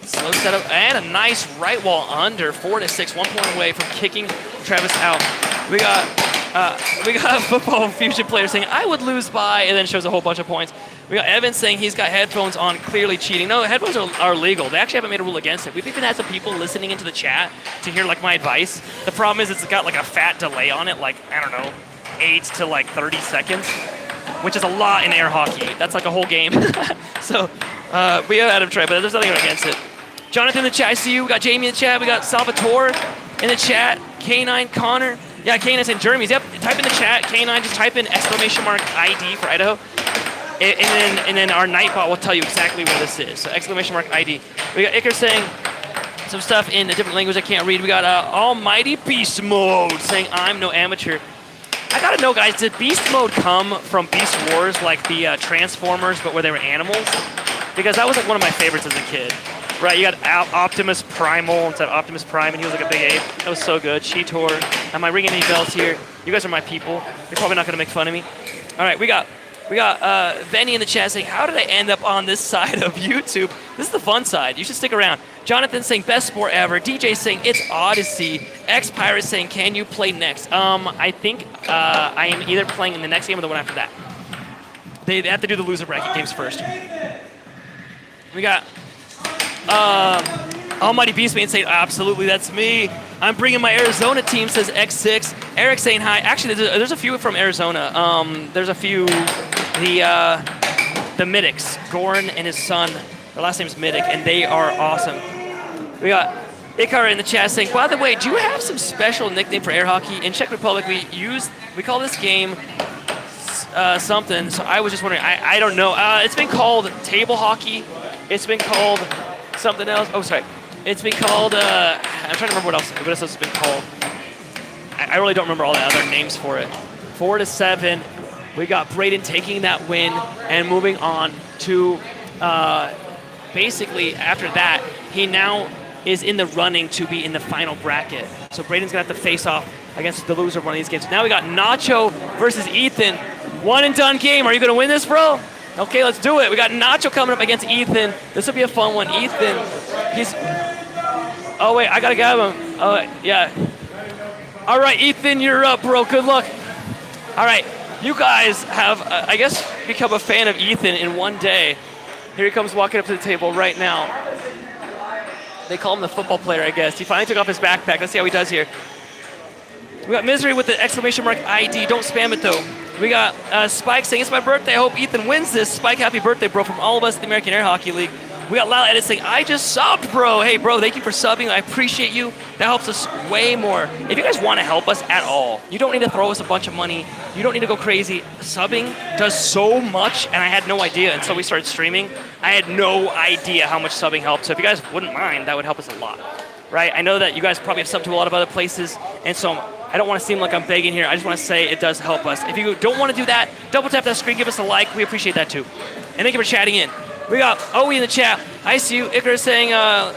Slow setup. And a nice right wall under. 4-6. 1 point away from kicking Travis out. We got a Football Fusion player saying, I would lose by, and then shows a whole bunch of points. We got Evan saying he's got headphones on, clearly cheating. No, headphones are legal. They actually haven't made a rule against it. We've even had some people listening into the chat to hear like my advice. The problem is it's got like a fat delay on it, like, I don't know, 8 to like 30 seconds, which is a lot in air hockey. That's like a whole game. So we have had him try, but there's nothing against it. Jonathan in the chat, I see you. We got Jamie in the chat. We got Salvatore in the chat. K9, Connor. Yeah, K9 and Jeremy's. Yep, type in the chat. K9, just type in !ID for Idaho. And then our Nightbot will tell you exactly where this is. So !ID. We got Icar saying some stuff in a different language I can't read. We got Almighty Beast Mode saying I'm no amateur. I gotta know, guys, did Beast Mode come from Beast Wars, like the Transformers, but where they were animals? Because that was like one of my favorites as a kid. Right, you got Optimus Primal instead of Optimus Prime, and he was like a big ape. That was so good. Cheetor. Am I ringing any bells here? You guys are my people. You're probably not going to make fun of me. All right, we got Benny in the chat saying, how did I end up on this side of YouTube? This is the fun side. You should stick around. Jonathan saying, best sport ever. DJ saying, it's Odyssey. X-Pirate saying, can you play next? I think I am either playing in the next game or the one after that. They have to do the loser bracket games first. We got Almighty Beastman saying, absolutely, that's me. I'm bringing my Arizona team, says X6. Eric saying hi. Actually, there's a few from Arizona. There's a few, the Middics, Goran and his son. Their last name is Middick, and they are awesome. We got Icar in the chat saying, by the way, do you have some special nickname for air hockey? In Czech Republic, we call this game something, so I was just wondering. I don't know. It's been called table hockey. It's been called something else. Oh, sorry. It's been called, I'm trying to remember what else it's been called. I really don't remember all the other names for it. 4-7. We got Braden taking that win and moving on to, basically, after that, he now is in the running to be in the final bracket. So Braden's going to have to face off against the loser of one of these games. Now we got Nacho versus Ethan. One and done game. Are you going to win this, bro? Okay, let's do it. We got Nacho coming up against Ethan. This will be a fun one. Ethan, he's... Oh, wait, I got to grab him. Oh, yeah. All right, Ethan, you're up, bro. Good luck. All right, you guys have, I guess, become a fan of Ethan in one day. Here he comes walking up to the table right now. They call him the football player, I guess. He finally took off his backpack. Let's see how he does here. We got Misery with the exclamation mark ID. Don't spam it, though. We got Spike saying, it's my birthday. I hope Ethan wins this. Spike, happy birthday, bro, from all of us at the American Air Hockey League. We got Lyle Edit saying, I just subbed, bro. Hey, bro, thank you for subbing. I appreciate you. That helps us way more. If you guys want to help us at all, you don't need to throw us a bunch of money. You don't need to go crazy. Subbing does so much, and I had no idea until we started streaming. I had no idea how much subbing helped. So if you guys wouldn't mind, that would help us a lot, right? I know that you guys probably have subbed to a lot of other places, and so I don't want to seem like I'm begging here. I just want to say it does help us. If you don't want to do that, double tap that screen, give us a like. We appreciate that too. And thank you for chatting in. We got Owie in the chat. I see you. Icarus saying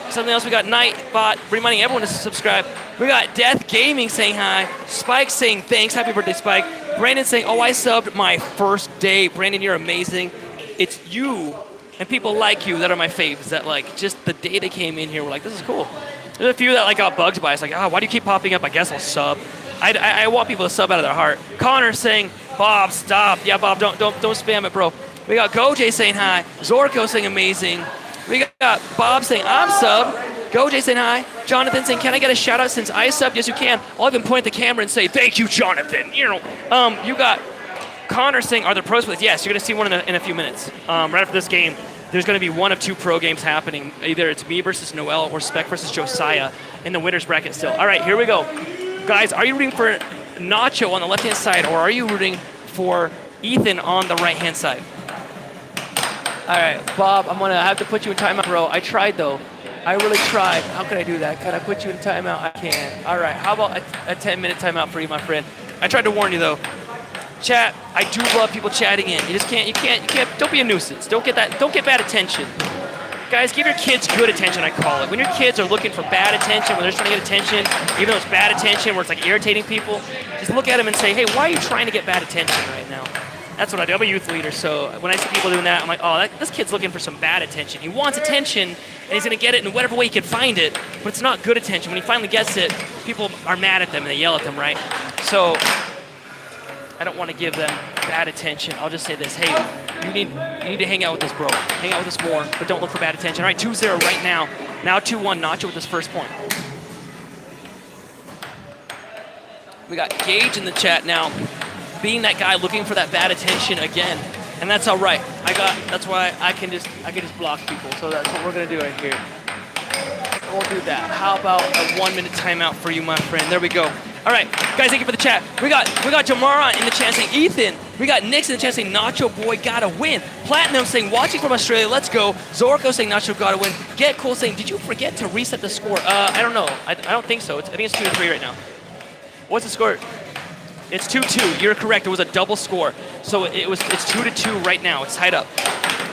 something else. We got Nightbot reminding everyone to subscribe. We got Death Gaming saying hi. Spike saying thanks. Happy birthday, Spike. Brandon saying, oh, I subbed my first day. Brandon, you're amazing. It's you and people like you that are my faves. That like just the day they came in here, we're like, this is cool. There's a few that like got bugged by us. Like, why do you keep popping up? I guess I'll sub. I want people to sub out of their heart. Connor saying, Bob, stop. Yeah, Bob, don't spam it, bro. We got Goj saying hi. Zorko saying amazing. We got Bob saying I'm sub. Goj saying hi. Jonathan saying, can I get a shout out since I subbed? Yes, you can. I'll even point at the camera and say, thank you, Jonathan. You got Connor saying, are there pros with? Yes, you're gonna see one in a few minutes. Right after this game, there's gonna be one of two pro games happening. Either it's me versus Noel or Spec versus Josiah in the winner's bracket still. All right, here we go. Guys, are you rooting for Nacho on the left-hand side, or are you rooting for Ethan on the right-hand side? All right, Bob, I'm gonna have to put you in timeout, bro. I tried though. I really tried. How can I do that? Can I put you in timeout? I can. All right, how about a 10-minute timeout for you, my friend? I tried to warn you though. Chat, I do love people chatting in. You can't, don't be a nuisance. Don't get bad attention. Guys, give your kids good attention, I call it. When your kids are looking for bad attention, when they're trying to get attention, even though it's bad attention where it's like irritating people, just look at them and say, hey, why are you trying to get bad attention right now? That's what I do. I'm a youth leader, so when I see people doing that, I'm like, oh, this kid's looking for some bad attention. He wants attention, and he's going to get it in whatever way he can find it, but it's not good attention. When he finally gets it, people are mad at them, and they yell at them, right? So I don't want to give them bad attention. I'll just say this. Hey, you need to hang out with this, bro. Hang out with us more, but don't look for bad attention. All right, 2-0 right now. Now 2-1, Nacho with his first point. We got Gage in the chat now, being that guy looking for that bad attention again, and that's all right. That's why I can just block people. So that's what we're gonna do right here. We'll do that. How about a 1-minute timeout for you, my friend? There we go. All right, guys, thank you for the chat. We got Jamara in the chat saying Ethan. We got Nick in the chat saying Nacho boy gotta win. Platinum saying watching from Australia. Let's go. Zorko saying Nacho gotta win. Get Cool saying did you forget to reset the score? I don't know. I don't think so. I think it's 2-3 right now. What's the score? It's 2-2. You're correct. It was a double score. So it's 2-2 right now. It's tied up.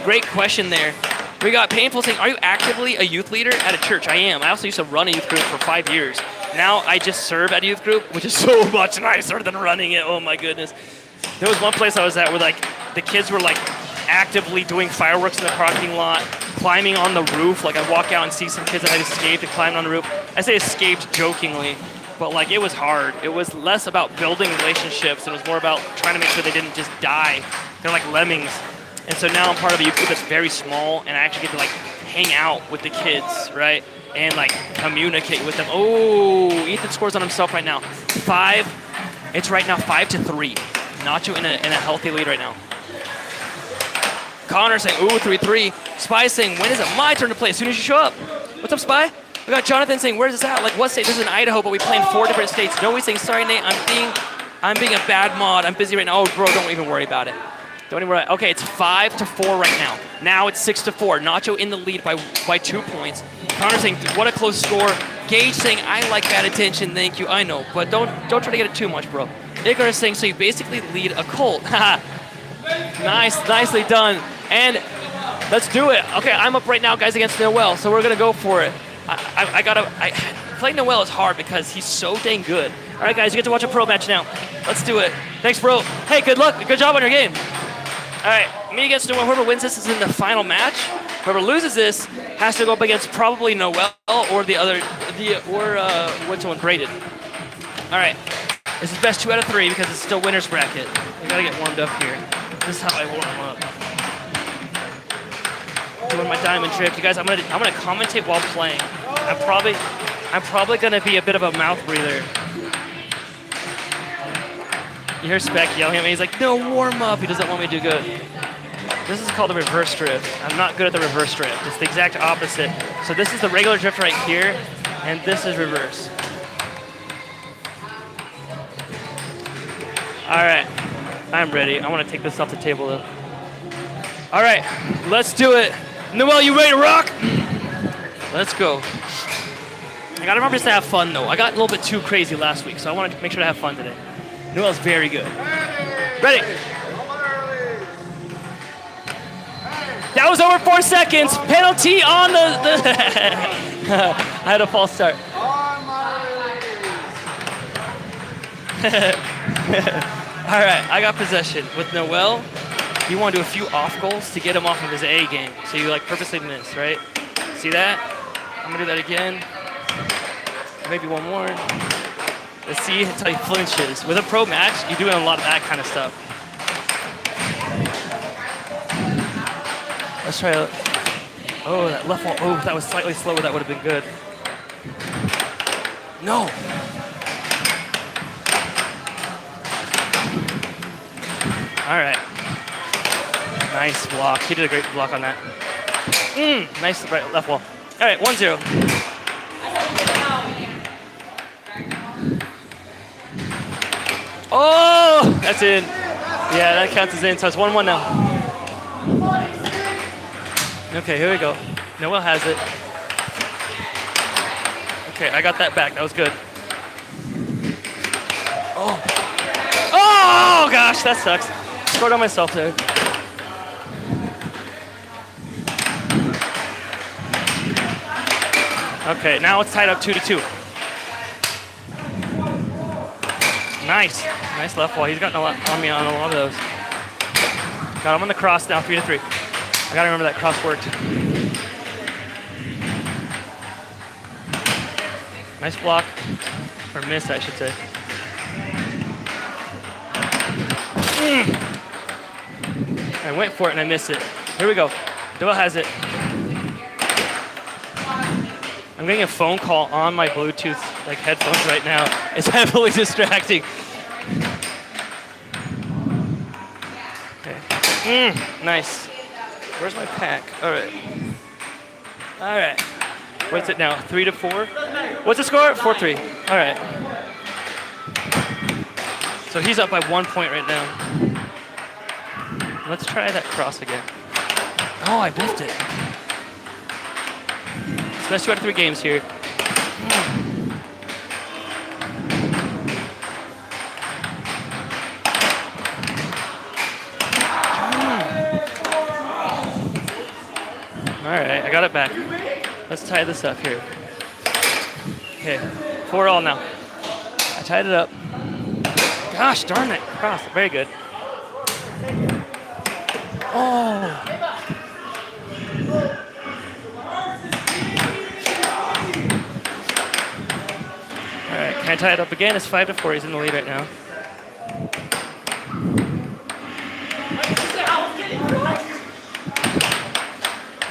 Great question there. We got Painful saying, are you actively a youth leader at a church? I am. I also used to run a youth group for 5 years. Now I just serve at a youth group, which is so much nicer than running it. Oh my goodness. There was one place I was at where like the kids were like actively doing fireworks in the parking lot, climbing on the roof. Like I walk out and see some kids that had escaped and climbed on the roof. I say escaped jokingly, but like it was hard. It was less about building relationships. It was more about trying to make sure they didn't just die. They're like lemmings. And so now I'm part of a youth group that's very small, and I actually get to like hang out with the kids, right? And like communicate with them. Oh, Ethan scores on himself right now. It's right now 5-3. Nacho in a healthy lead right now. Connor saying, ooh, 3-3. Spy saying, when is it my turn to play? As soon as you show up. What's up, Spy? We got Jonathan saying, where's this at? Like, what state? This is in Idaho, but we play in 4 different states. Noe saying, sorry, Nate, I'm being a bad mod. I'm busy right now. Oh, bro, don't even worry about it. Don't even worry. Okay, it's 5-4 right now. Now it's 6-4. Nacho in the lead by 2 points. Connor saying, what a close score. Gage saying, I like bad attention, thank you. I know, but don't try to get it too much, bro. Icarus saying, so you basically lead a cult. Nicely done. And let's do it. Okay, I'm up right now, guys, against Noel, so we're gonna go for it. playing Noel is hard because he's so dang good. All right, guys, you get to watch a pro match now. Let's do it. Thanks, bro. Hey, good luck. Good job on your game. All right, me against Noel. Whoever wins this is in the final match. Whoever loses this has to go up against probably Noel or what's one, Braden. All right, this is best 2 out of 3 because it's still winner's bracket. We gotta get warmed up here. This is how I warm up. Doing my diamond trick, you guys. I'm gonna commentate while playing. I'm probably gonna be a bit of a mouth breather. You hear Spec yelling at me. He's like, "No warm up." He doesn't want me to do good. This is called the reverse drift. I'm not good at the reverse drift. It's the exact opposite. So this is the regular drift right here, and this is reverse. All right, I'm ready. I want to take this off the table though. All right, let's do it. Noel, you ready to rock? Let's go. I gotta remember just to have fun though. I got a little bit too crazy last week, so I want to make sure to have fun today. Noel's very good. Ready? That was over 4 seconds. Penalty on the I had a false start. All right, I got possession. With Noel, you want to do a few off goals to get him off of his A game. So you like purposely miss, right? See that? I'm gonna do that again. Maybe one more. Let's see until he flinches. With a pro match, you're doing a lot of that kind of stuff. Let's try it. Oh, that left wall. Oh, if that was slightly slower, that would have been good. No. All right. Nice block. He did a great block on that. Nice right, left wall. All right, 1-0. Oh, that's in. Yeah, that counts as in. So it's 1-1 now. Okay, here we go. Noel has it. Okay, I got that back. That was good. Oh. Oh, gosh, that sucks. Scored on myself there. Okay, now it's tied up 2-2. Nice. Nice left wall. He's gotten a lot on me on a lot of those. Got him on the cross now, 3-3. I gotta remember that cross worked. Nice block. Or miss, I should say. I went for it and I missed it. Here we go. Noel has it. I'm getting a phone call on my Bluetooth headphones right now. It's heavily distracting. Okay. Nice. Where's my pack? All right. All right. What's it now? 3-4? What's the score? 4-3. All right. So he's up by 1 point right now. Let's try that cross again. Oh, I missed it. Best 2 out of 3 games here. All right, I got it back. Let's tie this up here. Okay, 4-4 now. I tied it up. Gosh darn it, cross, very good. Oh. Can I tie it up again? It's 5-4. He's in the lead right now.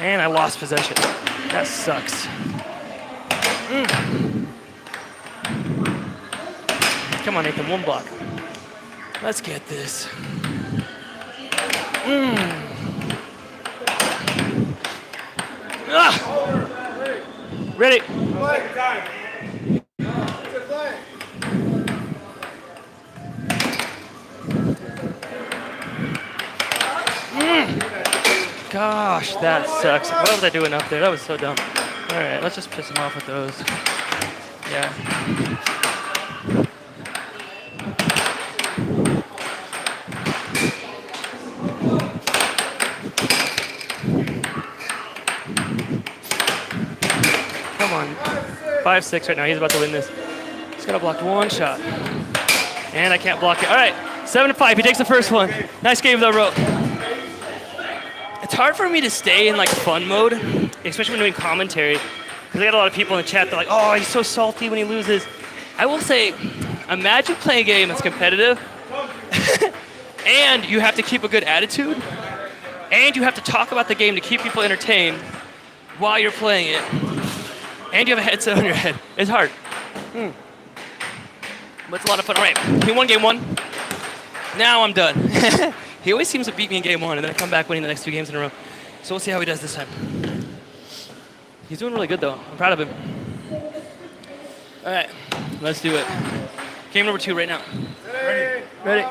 And I lost possession. That sucks. Come on, Nathan. 1 block. Let's get this. Ready. Gosh, that sucks. What was I doing up there? That was so dumb. All right, let's just piss him off with those. Yeah. Come on. 5-6 right now. He's about to win this. He's got to block one shot. And I can't block it. All right, 7-5. He takes the first one. Nice game though, Ro. It's hard for me to stay in like fun mode, especially when doing commentary, because I got a lot of people in the chat that are like, oh, he's so salty when he loses. I will say, imagine playing a game that's competitive, and you have to keep a good attitude, and you have to talk about the game to keep people entertained while you're playing it, and you have a headset on your head. It's hard. But it's a lot of fun. All right, he won game 1. Now I'm done. He always seems to beat me in game 1, and then I come back winning the next 2 games in a row. So we'll see how he does this time. He's doing really good, though. I'm proud of him. All right, let's do it. Game number 2 right now. Ready?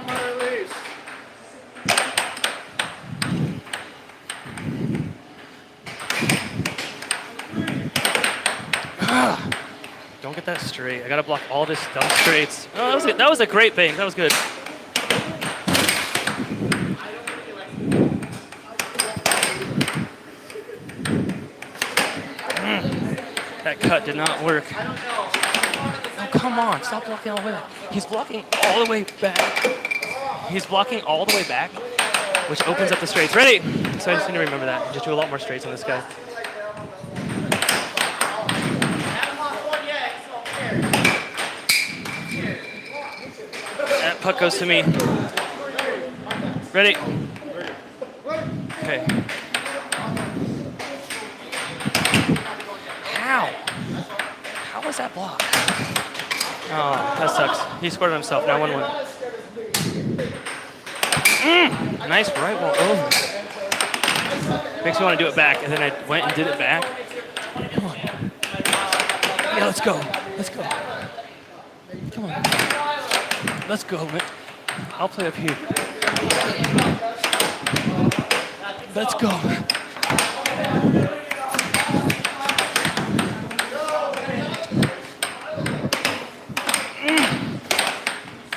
Don't get that straight. I gotta block all this dumb straights. Oh, that was a great bang. That was good. That cut did not work. Oh, come on. Stop blocking all the way back. He's blocking all the way back. He's blocking all the way back, which opens up the straights. Ready? So I just need to remember that. Just do a lot more straights on this guy. That puck goes to me. Ready? Okay. How? How was that block? Oh, that sucks. He scored it himself. Now 1-1. Nice right wall over. Makes me want to do it back, and then I went and did it back. Come on. Yeah, let's go. Let's go. Come on. Let's go, man. I'll play up here. Let's go.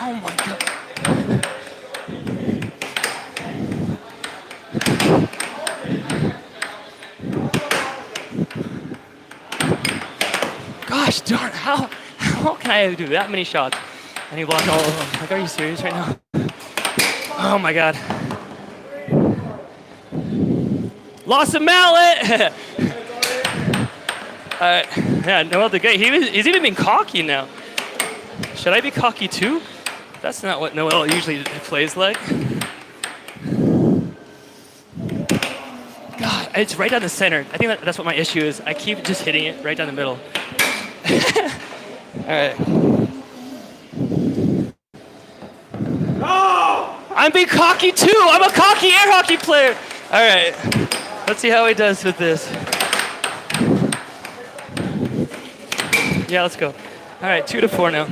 Oh my God. Gosh darn, how can I do that many shots? And he blocked all of them. Like, are you serious right now? Oh my God. Lost a mallet! Alright, yeah, Noel the Great. He's even been cocky now. Should I be cocky too? That's not what Noel usually plays like. God, it's right down the center. I think that's what my issue is. I keep just hitting it right down the middle. Alright. I'm being cocky too. I'm a cocky air hockey player. All right, let's see how he does with this. Yeah, let's go. All right, 2-4 now.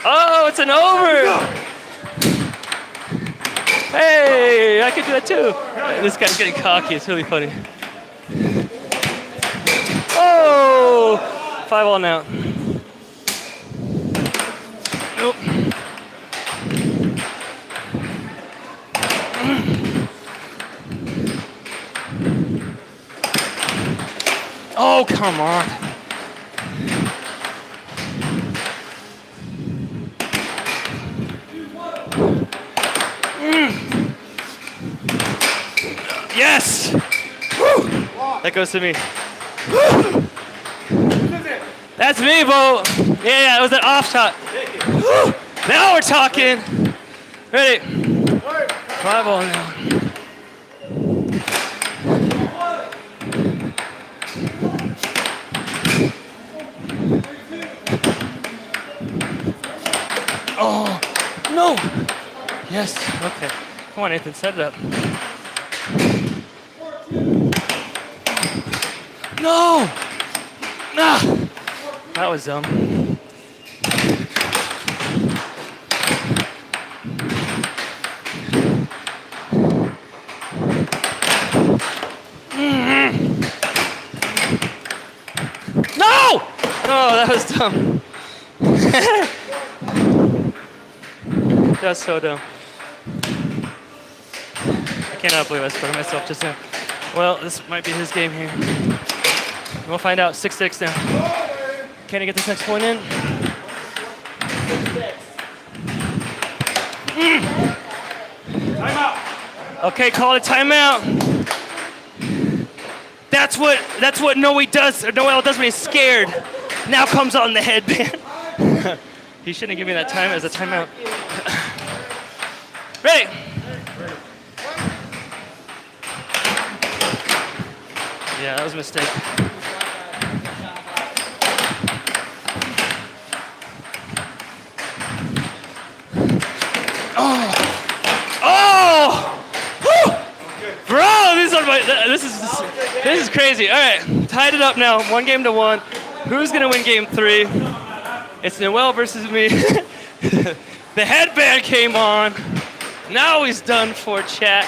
Oh, it's an over! Hey, I can do that too. This guy's getting cocky. It's really funny. Oh, 5-all now. Nope. Oh, come on. Yes! Woo! That goes to me. Woo! That's me, Bo. Yeah, it was an off shot. Woo! Now we're talking. Ready? 5-all now. Oh, no! Yes, okay. Come on, Nathan, set it up. No! Ah! That was dumb. dumb. That's so dumb. I cannot believe I scored myself just now. Well, this might be his game here. We'll find out. 6-6 now. Can he get this next point in? Timeout. Okay, call it a timeout. That's what Noel does when he's scared. Now comes on the headband. He shouldn't give me that time as a timeout. Ready? Yeah, that was a mistake. Bro, this is crazy. All right, tied it up now. 1-1. Who's gonna win game 3? It's Noel versus me. The headband came on. Now he's done for, chat.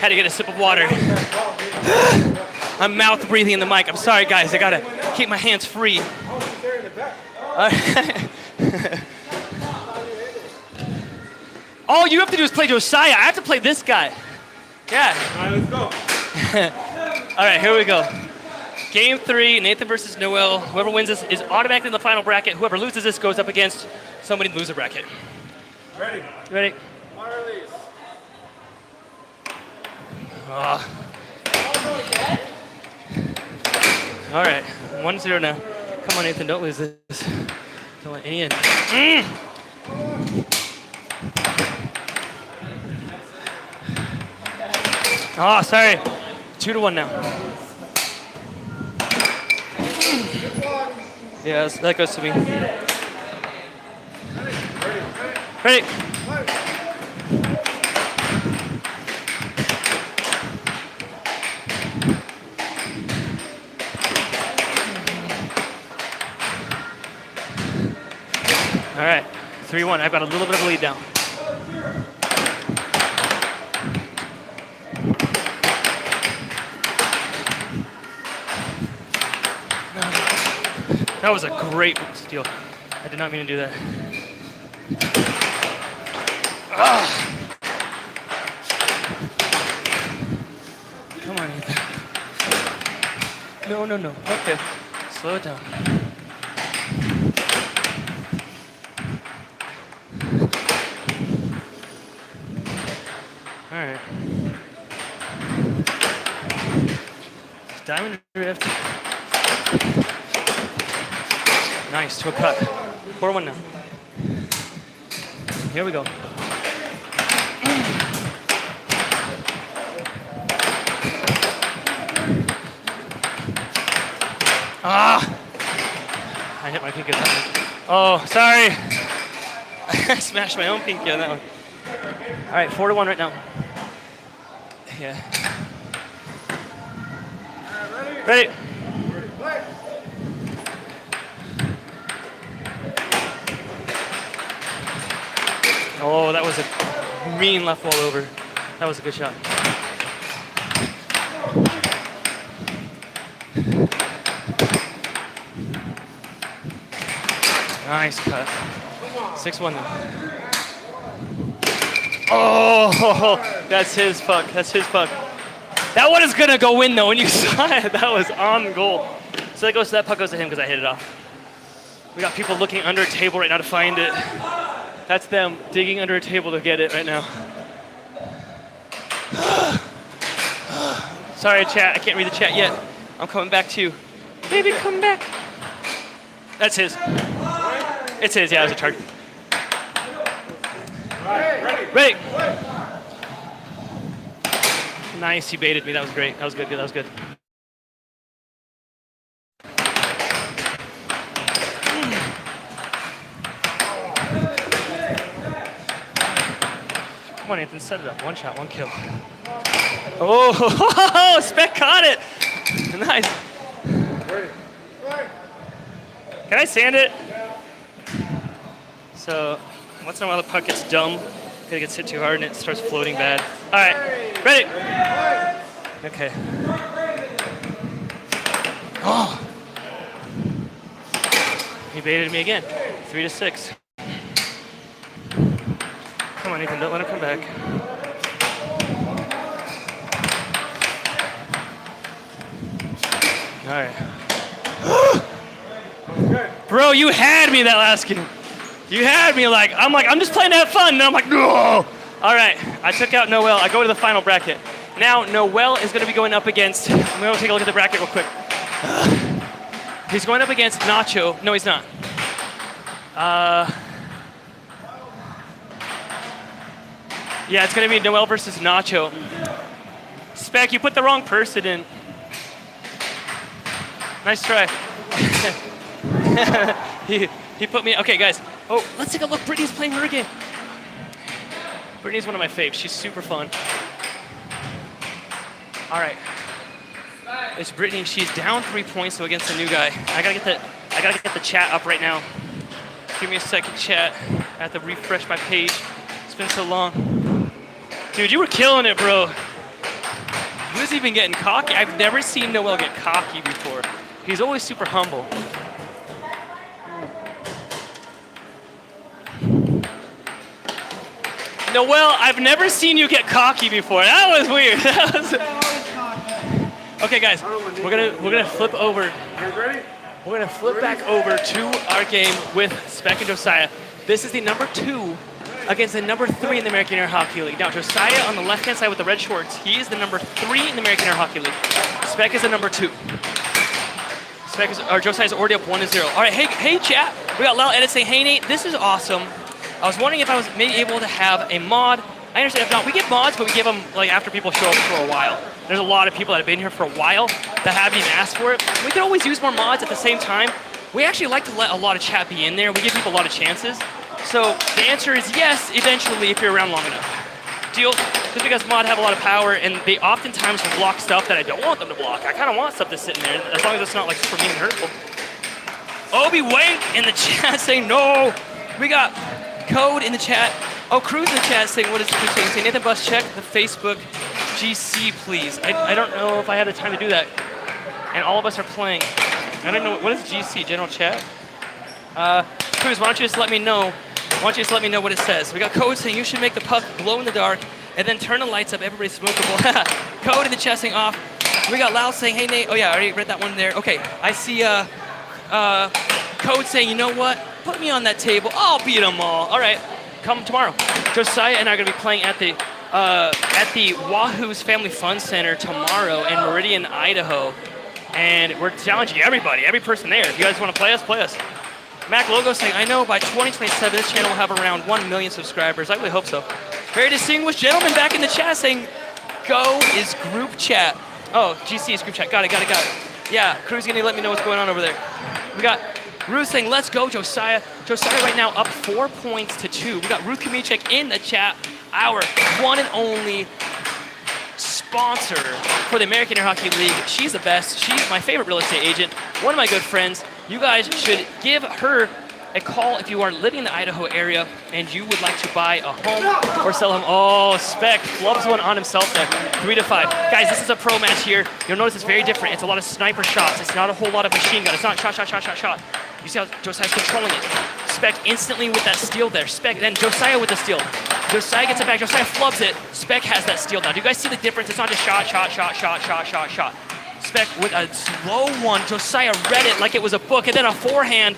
Had to get a sip of water. I'm mouth breathing in the mic. I'm sorry, guys. I gotta keep my hands free. All you have to do is play Josiah. I have to play this guy. Yeah. All right, let's go. All right, here we go. Game 3, Nathan versus Noel. Whoever wins this is automatically in the final bracket. Whoever loses this goes up against somebody in the loser bracket. Ready. You ready? My release. All right, 1-0 now. Come on, Nathan, don't lose this. Don't let any in. Oh, sorry. 2-1 now. Yeah, that goes to me. Ready? All right, 3-1. I've got a little bit of a lead now. That was a great steal. I did not mean to do that. Come on, Ethan. No. Okay. Slow it down. All right. Diamond drift. Nice, to a cut. 4-1 now. Here we go. I hit my pinky on that one. Oh, sorry. I smashed my own pinky on that one. All right, 4-1 right now. Yeah. Ready? Oh, that was a mean left wall over. That was a good shot. Nice cut. 6-1 now. Oh, that's his puck. That's his puck. That one is gonna go in though. When you saw it, that was on goal. So that puck goes to him because I hit it off. We got people looking under a table right now to find it. That's them digging under a table to get it right now. Sorry, chat. I can't read the chat yet. I'm coming back to you. Baby, come back. That's his. It's his. Yeah, it was a charge. Ready. Nice. He baited me. That was great. That was good. That was good. Come on, Nathan, set it up. One shot, one kill. Oh, Spec caught it. Nice. Can I sand it? So, once in a while the puck gets dumb, it gets hit too hard and it starts floating bad. All right, ready? Okay. Oh. He baited me again. 3-6. Come on, Nathan, don't let him come back. All right. Bro, you had me that last game. You had me I'm just playing to have fun. And I'm like, no. All right, I took out Noel. I go to the final bracket. Now, Noel is going to be going up against, I'm going to take a look at the bracket real quick. He's going up against Nacho. No, he's not. Yeah, it's going to be Noel versus Nacho. Spec, you put the wrong person in. Nice try. he put me, okay guys. Oh, let's take a look. Brittany's playing her game. Brittany's one of my faves. She's super fun. All right. It's Brittany. She's down 3 points so against the new guy. I gotta get the chat up right now. Give me a second, chat. I have to refresh my page. It's been so long. Dude, you were killing it, bro. Who's even getting cocky? I've never seen Noel get cocky before. He's always super humble. Noel, I've never seen you get cocky before. That was weird. Okay, guys, we're gonna flip over. We're gonna flip back over to our game with Spec and Josiah. This is the number 2 against the number 3 in the American Air Hockey League. Now, Josiah on the left-hand side with the red shorts, he is the number 3 in the American Air Hockey League. Spec is the number 2. Josiah's already up 1-0. All right, hey, chat. We got Lyle Edit saying, hey, Nate, this is awesome. I was wondering if I was maybe able to have a mod. I understand if not, we get mods, but we give them after people show up for a while. There's a lot of people that have been here for a while that haven't even asked for it. We could always use more mods at the same time. We actually like to let a lot of chat be in there. We give people a lot of chances. So the answer is yes, eventually, if you're around long enough. Deal? Just because mods have a lot of power, and they oftentimes will block stuff that I don't want them to block. I kind of want stuff to sit in there, as long as it's not super mean and hurtful. Obi Wank in the chat saying no. We got Code in the chat. Oh, Cruz in the chat saying, what is the saying? Saying, Nathan Bus, check the Facebook GC, please. I don't know if I had the time to do that. And all of us are playing. I don't know, what is GC, general chat? Cruz, why don't you just let me know? Why don't you just let me know what it says? We got Code saying you should make the puck glow in the dark and then turn the lights up, everybody's smokable. Code in the chat saying off. We got Lau saying, hey Nate, oh yeah, I already read that one there. Okay, I see Code saying, you know what? Put me on that table, I'll beat them all. All right, come tomorrow. Josiah and I are gonna be playing at the Wahoo's Family Fun Center tomorrow in Meridian, Idaho. And we're challenging everybody, every person there. If you guys wanna play us, play us. Mac Logo saying, I know by 2027 this channel will have around 1 million subscribers. I really hope so. Very distinguished gentleman back in the chat saying, go is group chat. Oh, GC is group chat. Got it. Yeah, Crew's gonna let me know what's going on over there. We got Ruth saying, let's go, Josiah. Josiah right now up 4 points to 2. We got Ruth Kamichek in the chat, our one and only sponsor for the American Air Hockey League. She's the best. She's my favorite real estate agent, one of my good friends. You guys should give her a call if you are living in the Idaho area and you would like to buy a home or sell home. Oh, Spec flubs one on himself there. 3-5. Guys, this is a pro match here. You'll notice it's very different. It's a lot of sniper shots. It's not a whole lot of machine gun. It's not shot. You see how Josiah's controlling it. Spec instantly with that steal there. Spec, then Josiah with the steal. Josiah gets it back. Josiah flubs it. Spec has that steal now. Do you guys see the difference? It's not just shot. Spec with a slow one. Josiah read it like it was a book, and then a forehand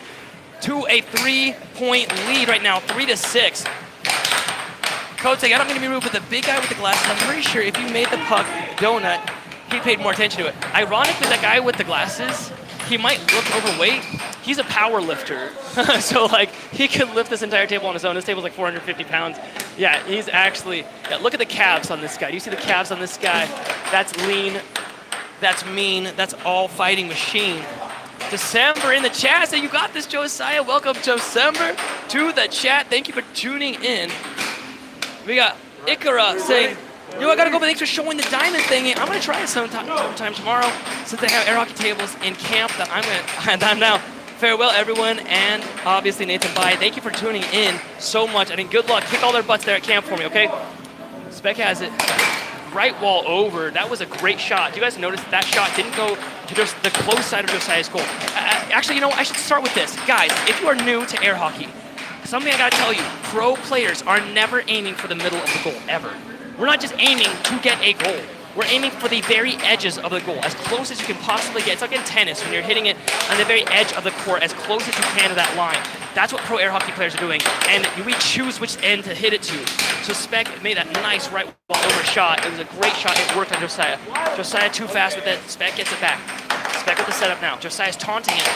to a 3-point lead right now, 3-6. Code saying, I don't mean to be rude, but the big guy with the glasses, I'm pretty sure if you made the puck donut, he paid more attention to it. Ironically, that guy with the glasses, he might look overweight. He's a power lifter. So he could lift this entire table on his own. This table's like 450 pounds. Yeah, he's actually, look at the calves on this guy. Do you see the calves on this guy? That's lean. That's mean. That's all fighting machine. December in the chat. So you got this, Josiah. Welcome, December, to the chat. Thank you for tuning in. We got Ikara saying, I gotta go, but thanks for showing the diamond thing. I'm gonna try it sometime tomorrow, since they have air hockey tables in camp that I'm now. Farewell, everyone, and obviously Nathan Bai. Thank you for tuning in so much. Good luck. Kick all their butts there at camp for me, okay? Spec has it. Right wall over. That was a great shot. Do you guys notice that shot didn't go to just the close side of Josiah's goal. Actually, you know what? I should start with this. Guys, if you are new to air hockey, something I gotta tell you, pro players are never aiming for the middle of the goal, ever. We're not just aiming to get a goal. We're aiming for the very edges of the goal, as close as you can possibly get. It's like in tennis, when you're hitting it on the very edge of the court, as close as you can to that line. That's what pro air hockey players are doing, and we choose which end to hit it to. So Spec made that nice right wall over shot. It was a great shot. It worked on Josiah. Josiah too fast with it. Spec gets it back. Spec with the setup now. Josiah's taunting him.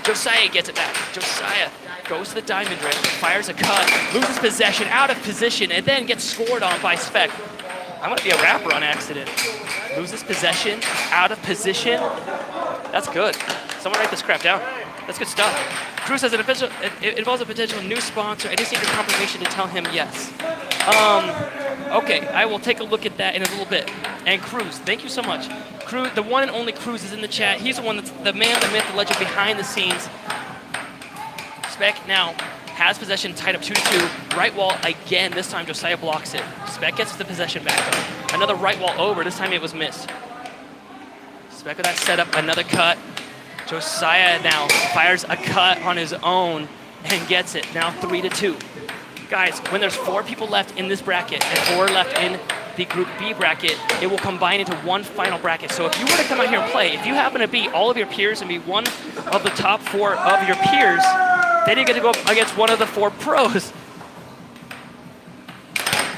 Josiah gets it back. Josiah goes to the diamond ring, fires a cut, loses possession, out of position, and then gets scored on by Spec. I'm gonna be a rapper on accident. Loses possession, out of position. That's good. Someone write this crap down. That's good stuff. Cruz says it involves a potential new sponsor. I just need your confirmation to tell him yes. Okay, I will take a look at that in a little bit. And Cruz, thank you so much. Cruz, the one and only Cruz is in the chat. He's the one that's the man, the myth, the legend behind the scenes. Spec now has possession, tied up 2-2. Right wall again. This time Josiah blocks it. Spec gets the possession back up. Another right wall over. This time it was missed. Spec with that setup. Another cut. Josiah now fires a cut on his own and gets it. Now 3-2. Guys, when there's 4 people left in this bracket and 4 left in the Group B bracket, it will combine into one final bracket. So if you were to come out here and play, if you happen to beat all of your peers and be one of the top 4 of your peers, then you get to go up against one of the 4 pros.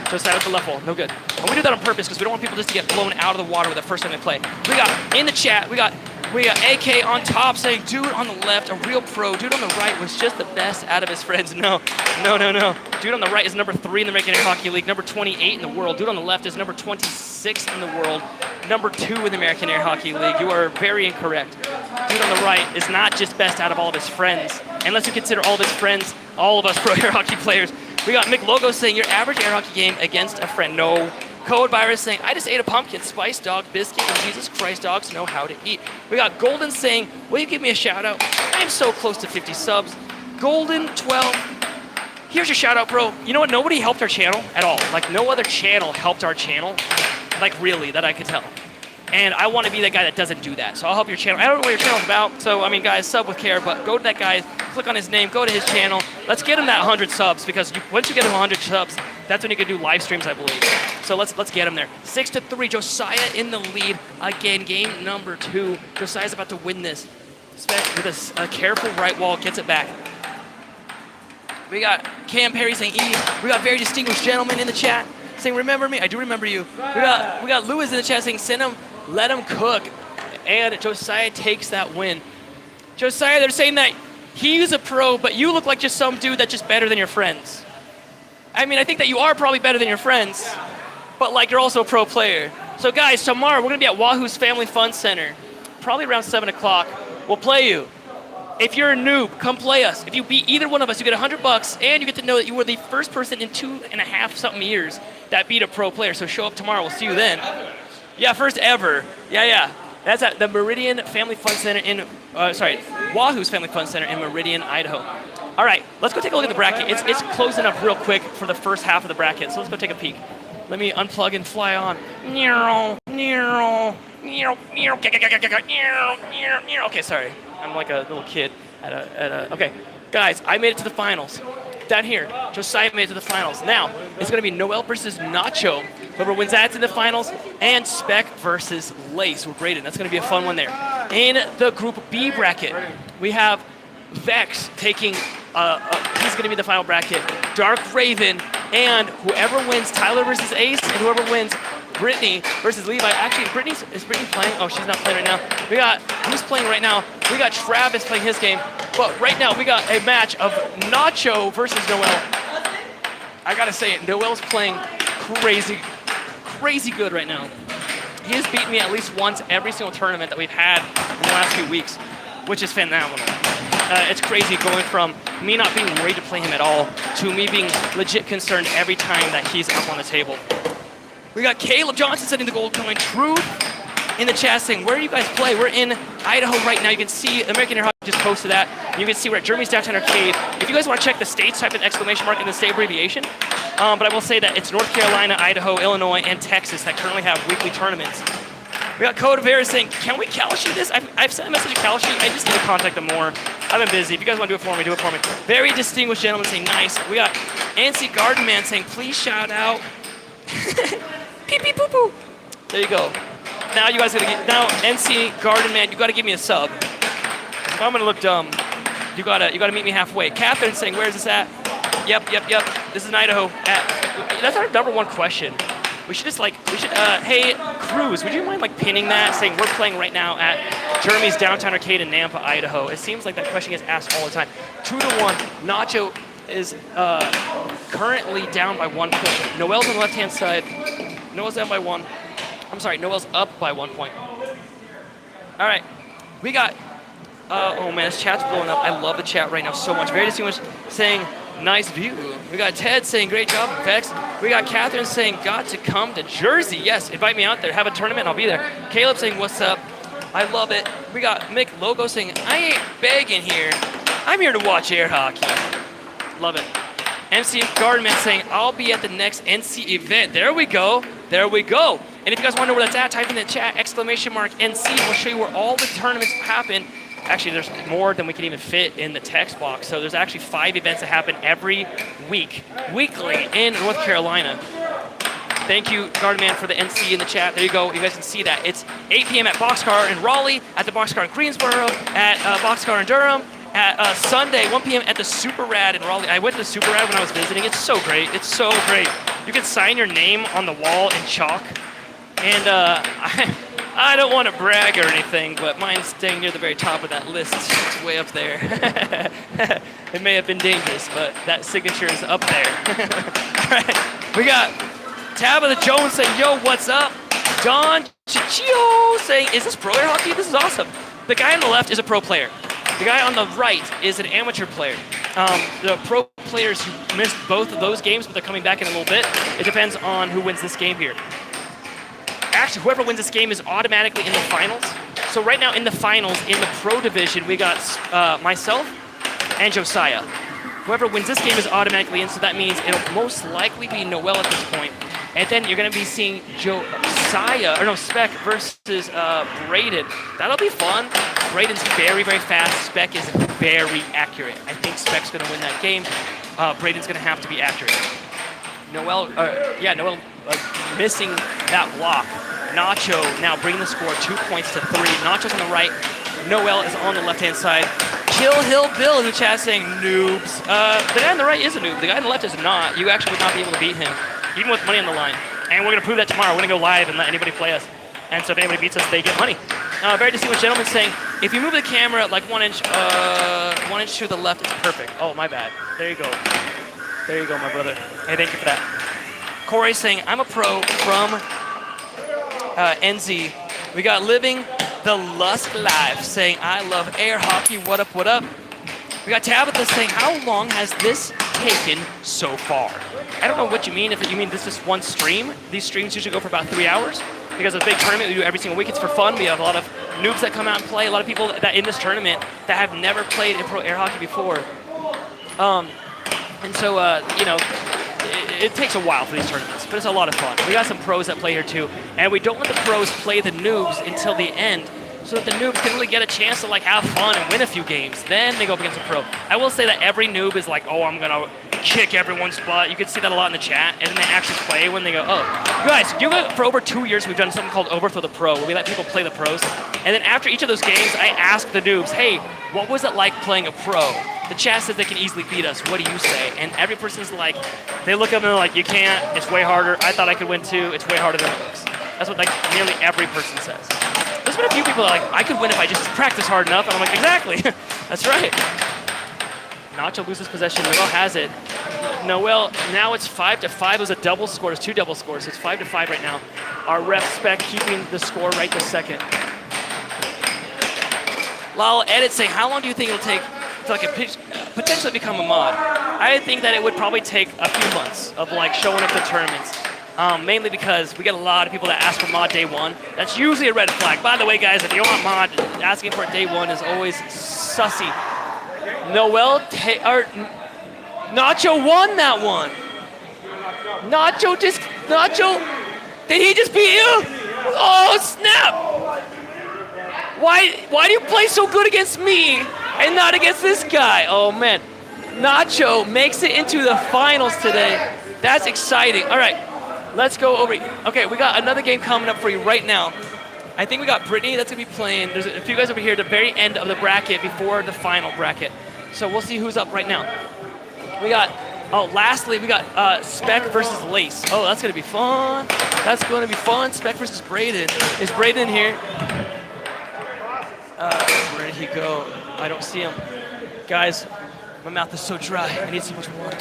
Just out of the left wall, no good. And we do that on purpose because we don't want people just to get blown out of the water with the first time they play. We got in the chat, we got AK on top saying, dude on the left, a real pro. Dude on the right was just the best out of his friends. No. Dude on the right is number 3 in the American Air Hockey League, number 28 in the world. Dude on the left is number 26 in the world, number 2 in the American Air Hockey League. You are very incorrect. Dude on the right is not just best out of all of his friends. Unless you consider all of his friends, all of us pro air hockey players. We got Mick Logo saying, your average air hockey game against a friend. No. Code Virus saying, I just ate a pumpkin spice dog biscuit and Jesus Christ, dogs know how to eat. We got Golden saying, will you give me a shout out? I'm so close to 50 subs. Golden 12. Here's your shout out, bro. You know what? Nobody helped our channel at all. Like no other channel helped our channel. Like really, that I could tell. And I want to be that guy that doesn't do that. So I'll help your channel. I don't know what your channel's about. So, I mean, guys, sub with care, but go to that guy, click on his name, go to his channel. Let's get him that 100 subs because once you get him 100 subs, that's when you can do live streams, I believe. So let's get him there. 6-3, Josiah in the lead. Again, game number 2. Josiah's about to win this. Spec with a careful right wall, gets it back. We got Cam Perry saying, we got very distinguished gentlemen in the chat saying, remember me? I do remember you. We got Lewis in the chat saying, send him, let him cook. And Josiah takes that win. Josiah, they're saying that he's a pro, but you look like just some dude that's just better than your friends. I mean, I think that you are probably better than your friends, but like you're also a pro player. So guys, tomorrow we're gonna be at Wahoo's Family Fun Center, probably around 7 o'clock. We'll play you. If you're a noob, come play us. If you beat either one of us, you get $100, and you get to know that you were the first person in 2.5 something years that beat a pro player. So show up tomorrow. We'll see you then. Yeah, first ever. Yeah. That's at the Meridian Family Fun Center in, Wahoo's Family Fun Center in Meridian, Idaho. All right, let's go take a look at the bracket. It's closing up real quick for the first half of the bracket, so let's go take a peek. Let me unplug and fly on. Okay, sorry. I'm like a little kid okay. Guys, I made it to the finals. Down here, Josiah made it to the finals. Now, it's gonna be Noel versus Nacho. Whoever wins that's in the finals, and Spec versus Lace with Braden. That's gonna be a fun one there. In the Group B bracket, we have Vex taking, he's gonna be the final bracket, Dark Raven, and whoever wins Tyler versus Ace, and whoever wins Brittany versus Levi. Actually, is Brittany playing? Oh, she's not playing right now. We got, who's playing right now? We got Travis playing his game. But right now, we got a match of Nacho versus Noel. I gotta say it, Noel's playing crazy good right now. He has beaten me at least once every single tournament that we've had in the last few weeks, which is phenomenal. It's crazy going from me not being worried to play him at all to me being legit concerned every time that he's up on the table. We got Caleb Johnson setting the goal going. Truth in the chat saying, where do you guys play? We're in Idaho right now. You can see American Air Hockey just posted that. You can see we're at Jeremy's Downtown Arcade. If you guys want to check the states, type an exclamation mark in the state abbreviation. But I will say that it's North Carolina, Idaho, Illinois, and Texas that currently have weekly tournaments. We got Code of Air saying, can we Kalshi this? I've sent a message to Kalshi. I just need to contact them more. I've been busy. If you guys want to do it for me, do it for me. Very distinguished gentleman saying, nice. We got NC Garden Man saying, please shout out. Pee pee poo poo. There you go. Now you guys gotta get, now NC Garden Man, you gotta give me a sub. If I'm gonna look dumb, you gotta meet me halfway. Catherine saying, where's this at? Yep. This is in Idaho. That's our #1 question. We should hey, Cruz, would you mind like pinning that, saying we're playing right now at Jeremy's Downtown Arcade in Nampa, Idaho? It seems like that question gets asked all the time. 2-1, Nacho is currently down by 1 point. Noel's on the left-hand side. Noel's down by 1. I'm sorry, Noel's up by 1 point. All right, we got, oh man, this chat's blowing up. I love the chat right now so much. Very distinguished saying, nice view. We got Ted saying, great job, Vex. We got Catherine saying, got to come to Jersey. Yes, invite me out there. Have a tournament, I'll be there. Caleb saying, what's up? I love it. We got Mick Logo saying, I ain't begging here. I'm here to watch air hockey. Love it. MC Gardenman saying, I'll be at the next NC event. There we go. There we go. And if you guys want to know where that's at, type in the chat, !NC. We'll show you where all the tournaments happen. Actually, there's more than we can even fit in the text box. So there's actually 5 events that happen every week, weekly in North Carolina. Thank you, Gardenman, for the NC in the chat. There you go. You guys can see that. It's 8 p.m. at Boxcar in Raleigh, at the Boxcar in Greensboro, at Boxcar in Durham, at Sunday, 1 p.m. at the Super Rad in Raleigh. I went to the Super Rad when I was visiting. It's so great. It's so great. You can sign your name on the wall in chalk. And I don't want to brag or anything, but mine's staying near the very top of that list. It's way up there. It may have been dangerous, but that signature is up there. All right, we got Tabitha Jones saying, yo, what's up? Don Chichio saying, is this pro air hockey? This is awesome. The guy on the left is a pro player. The guy on the right is an amateur player. The pro players who missed both of those games, but they're coming back in a little bit. It depends on who wins this game here. Actually, whoever wins this game is automatically in the finals. So right now in the finals, in the pro division, we got myself and Josiah. Whoever wins this game is automatically in, so that means it'll most likely be Noel at this point. And then you're going to be seeing Spec versus Braden. That'll be fun. Braden's very, very fast. Spec is very accurate. I think Spec's going to win that game. Braden's going to have to be accurate. Noel missing that block. Nacho now bringing the score 2 points to 3. Nacho's on the right. Noel is on the left-hand side. Kill Hill Bill in the chat saying noobs. The guy on the right is a noob. The guy on the left is not. You actually would not be able to beat him, even with money on the line. And we're going to prove that tomorrow. We're going to go live and let anybody play us. And so if anybody beats us, they get money. Very distinguished gentleman saying, if you move the camera like 1 inch, 1 inch to the left, it's perfect. Oh, my bad. There you go. There you go, my brother. Hey, thank you for that. Corey saying, I'm a pro from NZ. We got Living the Lusk Life saying, I love air hockey. What up, what up? We got Tabitha saying, how long has this taken so far? I don't know what you mean. If you mean this is one stream, these streams usually go for about 3 hours because it's a big tournament we do every single week. It's for fun. We have a lot of noobs that come out and play, a lot of people that in this tournament that have never played in pro air hockey before. And so, it takes a while for these tournaments, but it's a lot of fun. We got some pros that play here too, and we don't let the pros play the noobs until the end so that the noobs can really get a chance to like have fun and win a few games. Then they go up against a pro. I will say that every noob is like, oh, I'm going to kick everyone's butt. You can see that a lot in the chat, and then they actually play when they go, oh. Guys, for over 2 years, we've done something called Overthrow the Pro, where we let people play the pros. And then after each of those games, I ask the noobs, hey, what was it like playing a pro? The chat says they can easily beat us. What do you say? And every person's like, they look up and they're like, you can't. It's way harder. I thought I could win too. It's way harder than it looks. That's what like nearly every person says. There's been a few people that are like, I could win if I just practice hard enough. And I'm like, exactly. That's right. Nacho loses possession. Noel has it. Noel, now it's 5-5. It was a double score. It's 2 double scores. So it's 5-5 right now. Our ref Spec keeping the score right this second. Lal Edit saying, how long do you think it'll take to like potentially become a mod? I think that it would probably take a few months of like showing up to tournaments. Mainly because we get a lot of people that ask for mod day 1. That's usually a red flag. By the way, guys, if you want mod, asking for it day 1 is always sussy. Nacho won that one. Nacho, did he just beat you? Oh, snap! Why do you play so good against me and not against this guy? Oh man. Nacho makes it into the finals today. That's exciting. All right, let's go over. Okay, we got another game coming up for you right now. I think we got Brittany that's gonna be playing. There's a few guys over here at the very end of the bracket before the final bracket. So we'll see who's up right now. We got, lastly, we got Spec versus Lace. Oh, that's gonna be fun. That's gonna be fun. Spec versus Braden. Is Braden here? Where did he go? I don't see him. Guys, my mouth is so dry. I need so much water.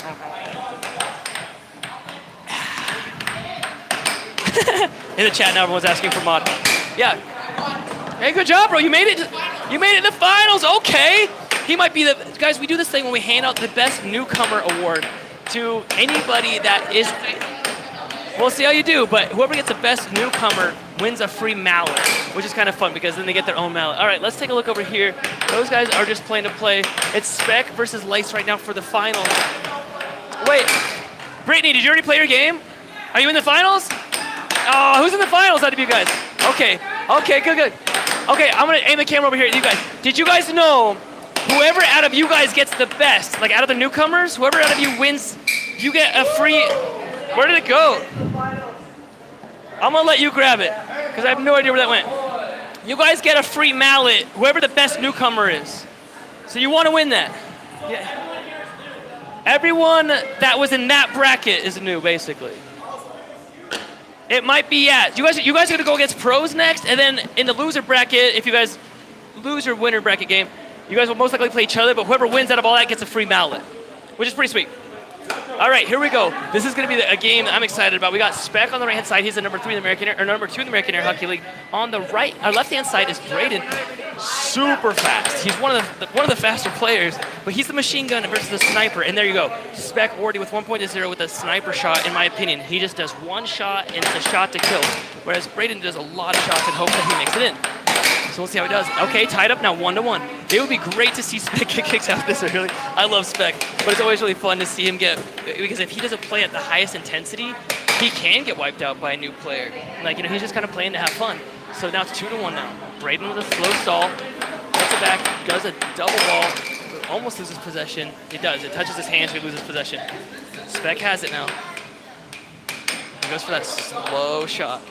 In the chat now, everyone's asking for mod. Yeah. Hey, good job, bro. You made it. You made it in the finals. Okay. He might be the guys. We do this thing when we hand out the best newcomer award to anybody that is. We'll see how you do, but whoever gets the best newcomer wins a free mallet, which is kind of fun because then they get their own mallet. All right, let's take a look over here. Those guys are just playing to play. It's Spec versus Lace right now for the finals. Wait, Brittany, did you already play your game? Are you in the finals? Oh, who's in the finals out of you guys? Okay, good. Okay, I'm gonna aim the camera over here at you guys. Did you guys know whoever out of you guys gets the best, like out of the newcomers, whoever out of you wins, you get a free, where did it go? I'm gonna let you grab it, because I have no idea where that went. You guys get a free mallet, whoever the best newcomer is. So you wanna win that. Yeah. Everyone that was in that bracket is new, basically. It might be, yeah. You guys are gonna go against pros next, and then in the loser bracket, if you guys lose your winner bracket game, you guys will most likely play each other, but whoever wins out of all that gets a free mallet, which is pretty sweet. All right, here we go. This is gonna be a game I'm excited about. We got Spec on the right-hand side. He's the number 3 in the American Air, or number 2 in the American Air Hockey League. On the right, our left-hand side is Braden. Super fast. He's one of the faster players, but he's the machine gun versus the sniper. And there you go. Spec already with 1.0 with a sniper shot, in my opinion. He just does one shot and it's a shot to kill. Whereas Braden does a lot of shots and hopes that he makes it in. So we'll see how he does. Okay, tied up now 1-1. It would be great to see Spec get kicks out this early. I love Spec, but it's always really fun to see him get, because if he doesn't play at the highest intensity, he can get wiped out by a new player. Like, you know, he's just kind of playing to have fun. So now it's 2-1 now. Braden with a slow stall, gets it back, does a double ball, almost loses possession. It does, it touches his hands, he loses possession. Spec has it now. He goes for that slow shot.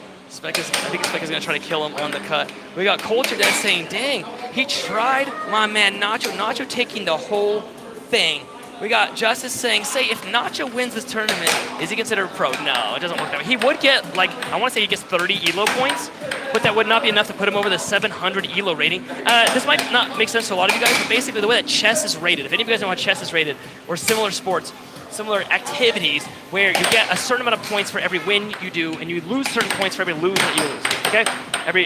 I think Spec is gonna try to kill him on the cut. We got Culture that's saying, dang, he tried my man Nacho. Nacho taking the whole thing. We got Justice saying, say if Nacho wins this tournament, is he considered a pro? No, it doesn't work that way. He would get, like, I want to say he gets 30 ELO points, but that would not be enough to put him over the 700 ELO rating. This might not make sense to a lot of you guys, but basically the way that chess is rated, if any of you guys know how chess is rated, or similar sports, similar activities, where you get a certain amount of points for every win you do, and you lose certain points for every lose that you lose, okay?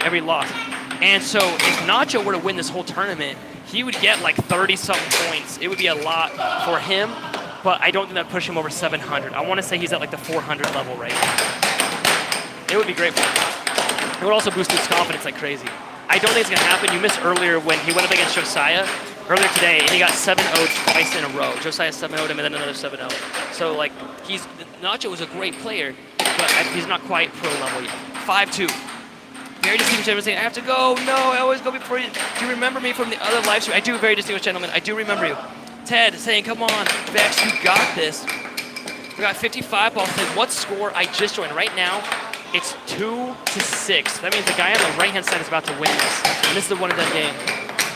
Every loss. And so if Nacho were to win this whole tournament, he would get like 30-something points. It would be a lot for him, but I don't think that'd push him over 700. I want to say he's at like the 400 level right now. It would be great for him. It would also boost his confidence like crazy. I don't think it's going to happen. You missed earlier when he went up against Josiah earlier today, and he got 7-0 twice in a row. Josiah 7-0'd him, and then another 7-0. So, like, Nacho is a great player, but he's not quite pro level yet. 5-2. Very distinguished gentleman saying, I have to go. No, I always go before you. Do you remember me from the other live stream? I do, very distinguished gentleman. I do remember you. Ted saying, come on, Vex, you got this. We got 55 balls. Said, what score? I just joined. Right now, it's 2-6. That means the guy on the right-hand side is about to win this. And this is a one-and-done game.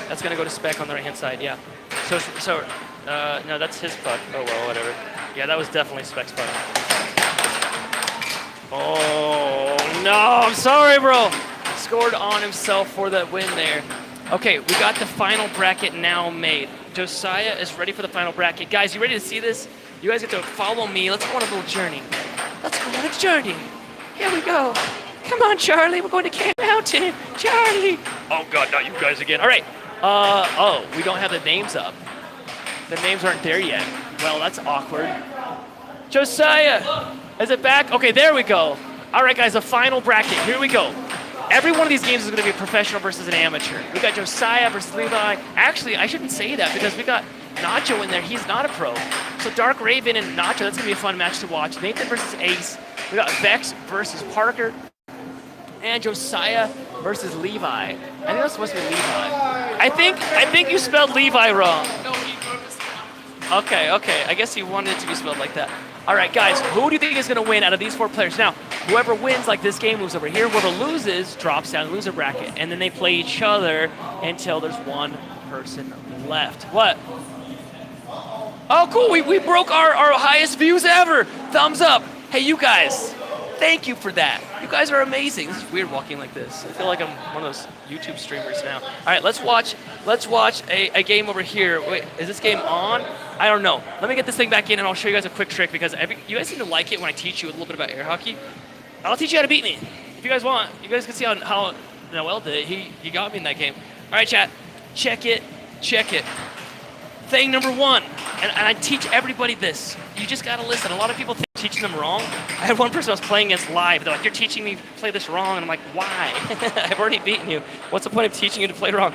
That's going to go to Spec on the right-hand side, yeah. No, that's his puck. Oh, well, whatever. Yeah, that was definitely Spec's puck. Oh, no, I'm sorry, bro. Scored on himself for the win there. Okay, we got the final bracket now made. Josiah is ready for the final bracket. Guys, you ready to see this? You guys get to follow me. Let's go on a little journey. Let's go on a journey. Here we go. Come on, Charlie. We're going to Camp Mountain. Charlie. Oh, God, not you guys again. All right. We don't have the names up. The names aren't there yet. Well, that's awkward. Josiah, is it back? Okay, there we go. All right, guys, the final bracket. Here we go. Every one of these games is going to be a professional versus an amateur. We got Josiah versus Levi. Actually, I shouldn't say that because we got Nacho in there. He's not a pro. So Dark Raven and Nacho, that's going to be a fun match to watch. Nathan versus Ace. We got Vex versus Parker. And Josiah versus Levi. I think that's supposed to be Levi. I think you spelled Levi wrong. No, he purposely. Okay. I guess he wanted it to be spelled like that. All right, guys, who do you think is going to win out of these 4 players? Now, whoever wins, like this game, moves over here. Whoever loses drops down the loser bracket, and then they play each other until there's one person left. What? Oh, cool. We broke our highest views ever. Thumbs up. Hey, you guys. Thank you for that. You guys are amazing. This is weird walking like this. I feel like I'm one of those YouTube streamers now. All right, let's watch a game over here. Wait, is this game on? I don't know. Let me get this thing back in and I'll show you guys a quick trick because you guys seem to like it when I teach you a little bit about air hockey. I'll teach you how to beat me. If you guys want, you guys can see how Noel did it. He got me in that game. All right, chat. Check it. Thing number 1, and I teach everybody this. You just gotta listen. A lot of people think I'm teaching them wrong. I had one person I was playing against live. They're like, "You're teaching me to play this wrong," and I'm like, "Why? I've already beaten you. What's the point of teaching you to play wrong?"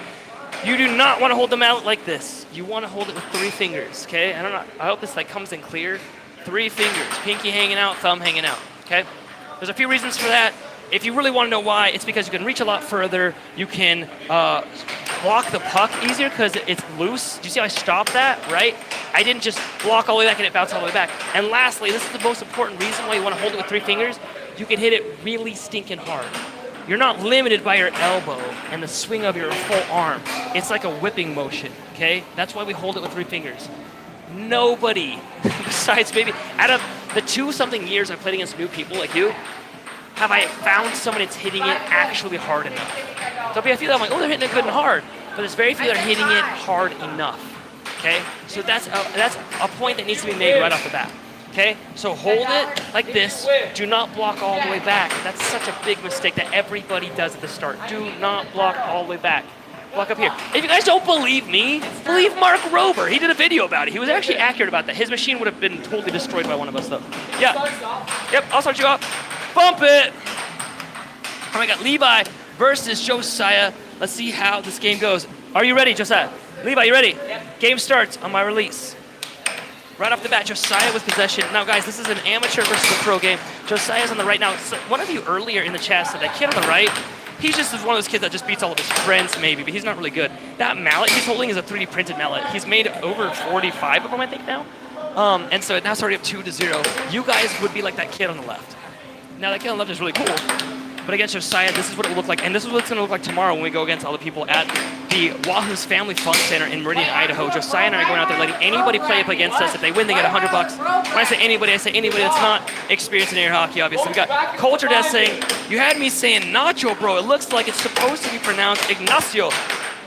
You do not want to hold them out like this. You want to hold it with 3 fingers. Okay? I don't know. I hope this comes in clear. 3 fingers. Pinky hanging out, thumb hanging out. Okay? There's a few reasons for that. If you really want to know why, it's because you can reach a lot further. You can block the puck easier because it's loose. Do you see how I stopped that, right? I didn't just block all the way back and it bounced all the way back. And lastly, this is the most important reason why you want to hold it with 3 fingers. You can hit it really stinking hard. You're not limited by your elbow and the swing of your full arm. It's like a whipping motion, okay? That's why we hold it with 3 fingers. Nobody, besides maybe, out of the 2-something years I've played against new people like you, have I found someone that's hitting it actually hard enough. There'll be a few that I'm like, oh, they're hitting it good and hard, but there's very few that are hitting it hard enough, okay? So that's a point that needs to be made right off the bat, okay? So hold it like this. Do not block all the way back. That's such a big mistake that everybody does at the start. Do not block all the way back. Block up here. If you guys don't believe me, believe Mark Rober. He did a video about it. He was actually accurate about that. His machine would have been totally destroyed by one of us, though. Yeah. Yep, I'll start you off. Bump it. All right, we got Levi versus Josiah. Let's see how this game goes. Are you ready, Josiah? Levi, you ready? Yep. Game starts on my release. Right off the bat, Josiah with possession. Now, guys, this is an amateur versus a pro game. Josiah's on the right now. So one of you earlier in the chat said that kid on the right, he's just one of those kids that just beats all of his friends, maybe, but he's not really good. That mallet he's holding is a 3D printed mallet. He's made over 45 of them, I think, now. And so now it's already up 2-0. You guys would be like that kid on the left. Now, that kid on the left is really cool. But against Josiah, this is what it will look like. And this is what it's going to look like tomorrow when we go against all the people at the Wahoo's Family Fun Center in Meridian, Idaho. Josiah and I are going out there letting anybody play up against us. If they win, they get $100. When I say anybody that's not experienced in air hockey, obviously. We got Culture Death saying, you had me saying Nacho, bro. It looks like it's supposed to be pronounced Ignacio.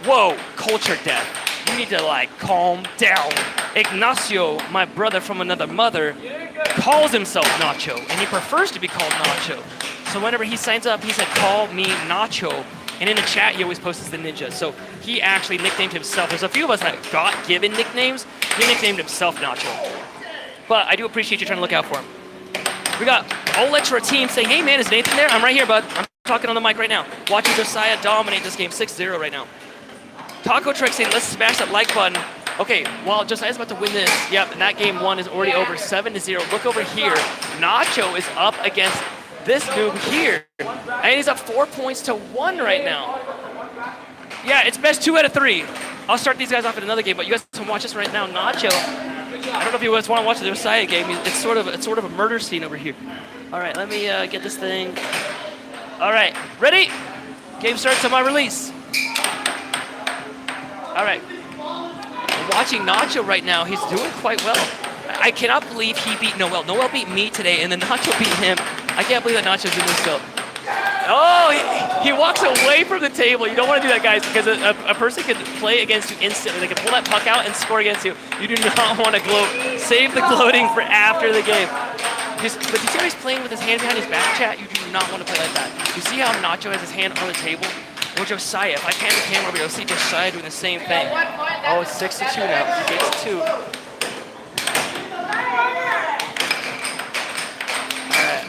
Whoa, Culture Death. You need to, calm down. Ignacio, my brother from another mother, calls himself Nacho, and he prefers to be called Nacho. So whenever he signs up, he said, call me Nacho. And in the chat, he always posts the ninja. So he actually nicknamed himself. There's a few of us that got given nicknames. He nicknamed himself Nacho. But I do appreciate you trying to look out for him. We got Olex team saying, hey man, is Nathan there? I'm right here, bud. I'm talking on the mic right now. Watching Josiah dominate this game 6-0 right now. Taco Trick saying, let's smash that like button. Okay, while Josiah's about to win this, yep, and that game 1 is already over 7-0. Look over here. Nacho is up against this noob here. And he's up 4 points to 1 right now. Yeah, it's best 2 out of 3. I'll start these guys off in another game, but you guys can watch this right now. Nacho, I don't know if you guys want to watch the Josiah game. It's sort of a murder scene over here. All right, let me get this thing. All right, ready? Game starts on my release. All right. Watching Nacho right now, he's doing quite well. I cannot believe he beat Noel. Noel beat me today, and then Nacho beat him. I can't believe that Nacho's doing this still. Oh, he walks away from the table. You don't want to do that, guys, because a person can play against you instantly. They can pull that puck out and score against you. You do not want to gloat. Save the gloating for after the game. But you see how he's playing with his hand behind his back, chat? You do not want to play like that. You see how Nacho has his hand on the table? Or Josiah, if I pan the camera over, you'll see Josiah doing the same thing. Oh, it's 6-2 now. He gets 2. Alright.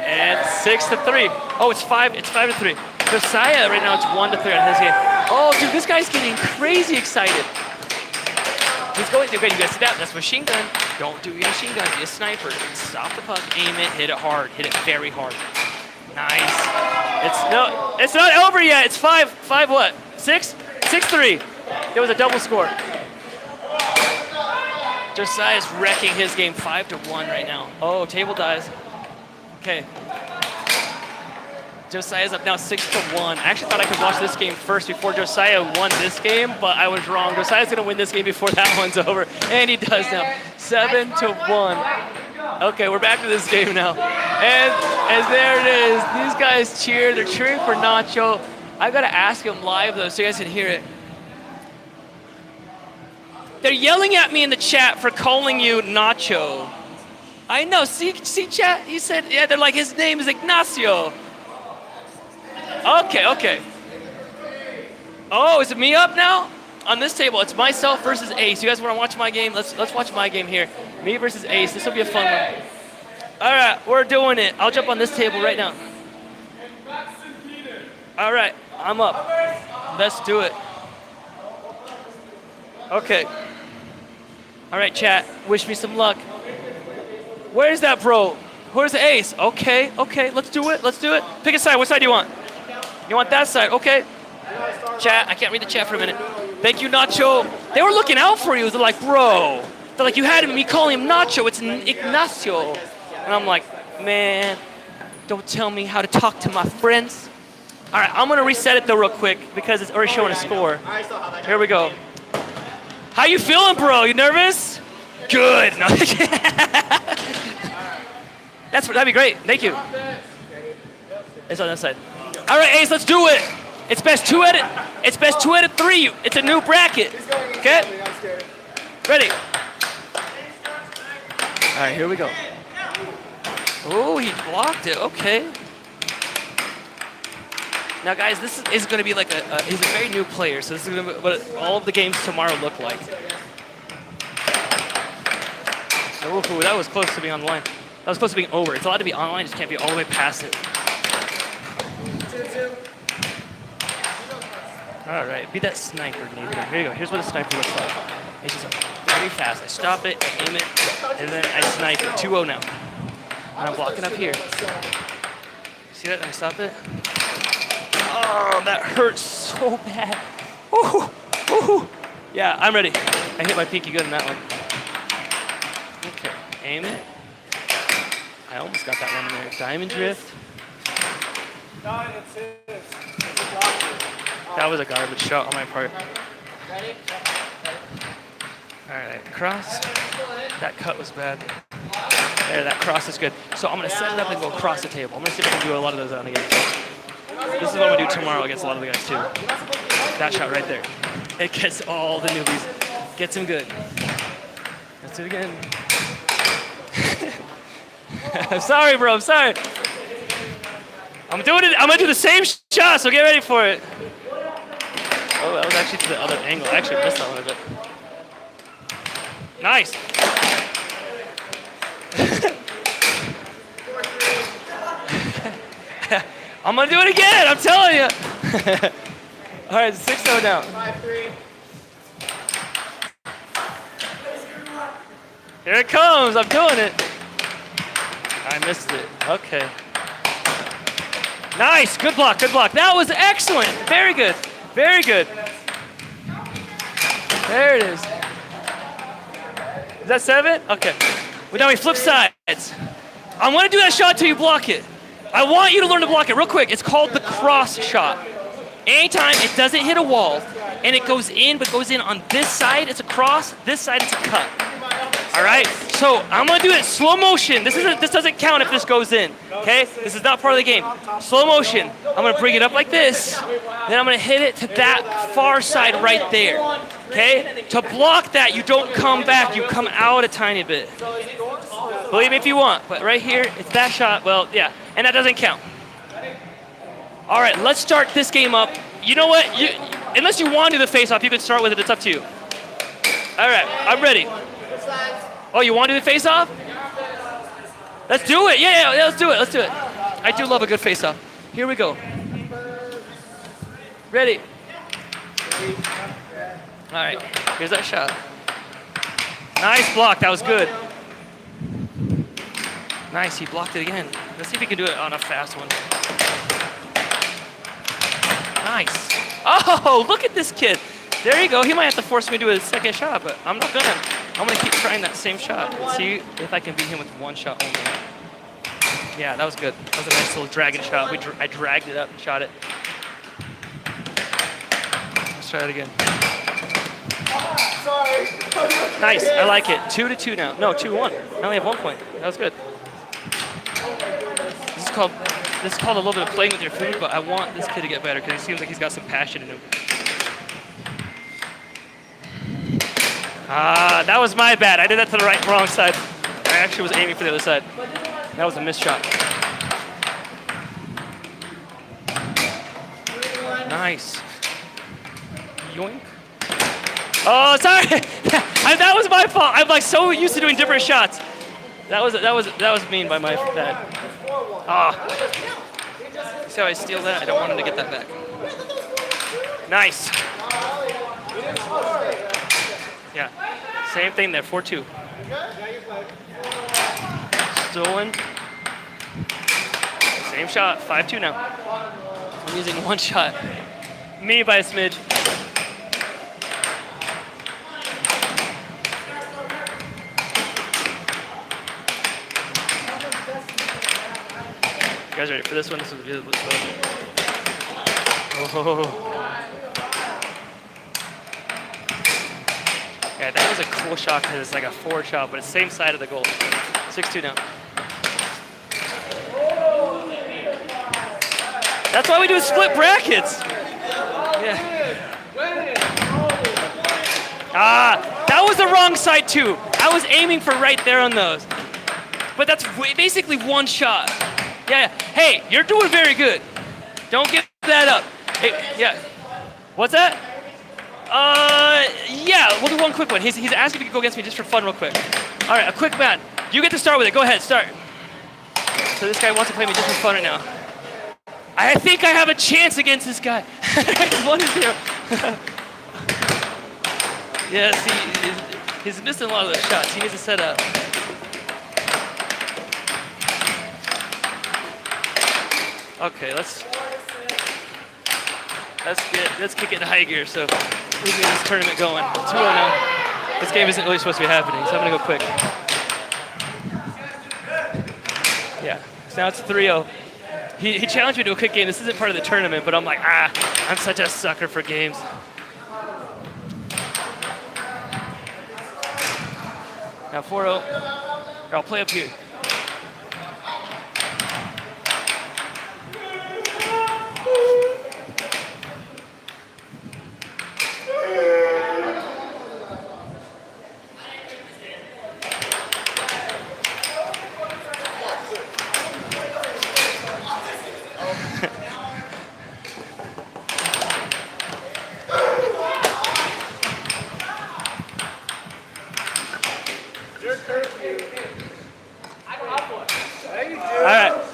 And 6-3. Oh, it's 5-3. Josiah right now it's 1-3 on his game. Oh, dude, this guy's getting crazy excited. He's going. Okay, you guys see that? That's machine gun. Don't do your machine gun. Be a sniper. Stop the puck. Aim it. Hit it hard. Hit it very hard. Nice. It's not over yet. It's 5 what? 6? 6-3. It was a double score. Josiah's wrecking his game 5-1 right now. Oh, table dies. Okay. Josiah's up now 6-1. I actually thought I could watch this game first before Josiah won this game, but I was wrong. Josiah's gonna win this game before that one's over, and he does now. 7-1. Okay, we're back to this game now. And there it is. These guys cheer. They're cheering for Nacho. I gotta ask him live though, so you guys can hear it. They're yelling at me in the chat for calling you Nacho. I know. See, chat. He said, yeah. They're like, his name is Ignacio. Okay. Oh, is it me up now? On this table, it's myself versus Ace. You guys want to watch my game? Let's watch my game here. Me versus Ace. This will be a fun one. All right, we're doing it. I'll jump on this table right now. All right, I'm up. Let's do it. Okay. All right, chat. Wish me some luck. Where's that bro? Where's the Ace? Okay. Let's do it. Pick a side. What side do you want? You want that side? Okay. Chat. I can't read the chat for a minute. Thank you, Nacho. They were looking out for you. They're like, bro. They're like, you had me calling him Nacho. It's Ignacio. And I'm like, man, don't tell me how to talk to my friends. All right, I'm gonna reset it though real quick because it's already showing a score. Here we go. How you feeling, bro? You nervous? Good. No. That'd be great. Thank you. It's on that side. All right, Ace, let's do it. It's best two out of 3. It's a new bracket. Okay? Ready? All right, here we go. Oh, he blocked it. Okay. Now, guys, this is going to be like he's a very new player, so this is going to be what all of the games tomorrow look like. Ooh, that was close to being online. That was close to being over. It's allowed to be online, just can't be all the way past it. All right, be that sniper, Nathan. Here you go. Here's what a sniper looks like. It's just very fast. I stop it, I aim it, and then I snipe it. 2-0 now. And I'm blocking up here. See that? I stop it. Oh, that hurts so bad. Ooh. Yeah, I'm ready. I hit my pinky good in that one. Okay, aim it. I almost got that one in there. Diamond drift. That was a garbage shot on my part. All right, cross. That cut was bad. There, that cross is good. So I'm gonna set it up and go across the table. I'm gonna see if I can do a lot of those on the game. This is what I'm gonna do tomorrow against a lot of the guys too. That shot right there. It gets all the newbies. Gets them good. Let's do it again. I'm sorry, bro. I'm sorry. I'm gonna do the same shot, so get ready for it. Oh, that was actually to the other angle. I actually missed that one a bit. Nice. I'm gonna do it again. I'm telling you. All right, 6-0 down. 5-3. Here it comes. I'm doing it. I missed it. Okay. Nice. Good block. That was excellent. Very good. There it is. Is that 7? Okay. Well, now we flip sides. I'm gonna do that shot till you block it. I want you to learn to block it real quick. It's called the cross shot. Anytime it doesn't hit a wall and it goes in, but goes in on this side, it's a cross. This side, it's a cut. All right. So I'm gonna do it slow motion. This doesn't count if this goes in. Okay. This is not part of the game. Slow motion. I'm gonna bring it up like this. Then I'm gonna hit it to that far side right there. Okay. To block that, you don't come back. You come out a tiny bit. Believe me if you want, but right here, it's that shot. Well, yeah, and that doesn't count. All right, let's start this game up. You know what? Unless you want to do the face-off, you can start with it. It's up to you. All right, I'm ready. Oh, you want to do the face-off? Let's do it. Yeah, let's do it. I do love a good face-off. Here we go. Ready. All right, here's that shot. Nice block. That was good. Nice, he blocked it again. Let's see if he can do it on a fast one. Nice. Oh, look at this kid. There you go. He might have to force me to do a second shot, but I'm not gonna. I'm gonna keep trying that same shot. See if I can beat him with one shot only. Yeah, that was good. That was a nice little dragon shot. I dragged it up and shot it. Let's try it again. Nice. I like it. 2-2 now. No, 2-1. I only have 1 point. That was good. This is called a little bit of playing with your food, but I want this kid to get better because he seems like he's got some passion in him. Ah, that was my bad. I did that to the wrong side. I actually was aiming for the other side. That was a missed shot. Nice. Yoink. Oh, sorry. That was my fault. I'm like so used to doing different shots. That was mean by my bad. Ah. See how I steal that? I don't want him to get that back. Nice. Yeah. Same thing there. 4-2. Stolen. Same shot. 5-2 now. I'm using one shot. Me by a smidge. You guys ready for this one? This is really slow. Oh. Yeah, that was a cool shot because it's like a forward shot, but it's same side of the goal. 6-2 now. That's why we do split brackets. Yeah. Ah, that was the wrong side too. I was aiming for right there on those. But that's basically one shot. Yeah. Hey, you're doing very good. Don't give that up. Hey, yeah. What's that? Yeah, we'll do one quick one. He's asking if he can go against me just for fun real quick. All right, a quick man. You get to start with it. Go ahead, start. So this guy wants to play me just for fun right now. I think I have a chance against this guy. 1-0. Yes, he's missing a lot of those shots. He needs to set up. Okay, let's kick it in high gear. So we get this tournament going. 2-0 now. This game isn't really supposed to be happening, so I'm gonna go quick. Yeah. So now it's 3-0. He challenged me to a quick game. This isn't part of the tournament, but I'm like, I'm such a sucker for games. Now 4-0. I'll play up here.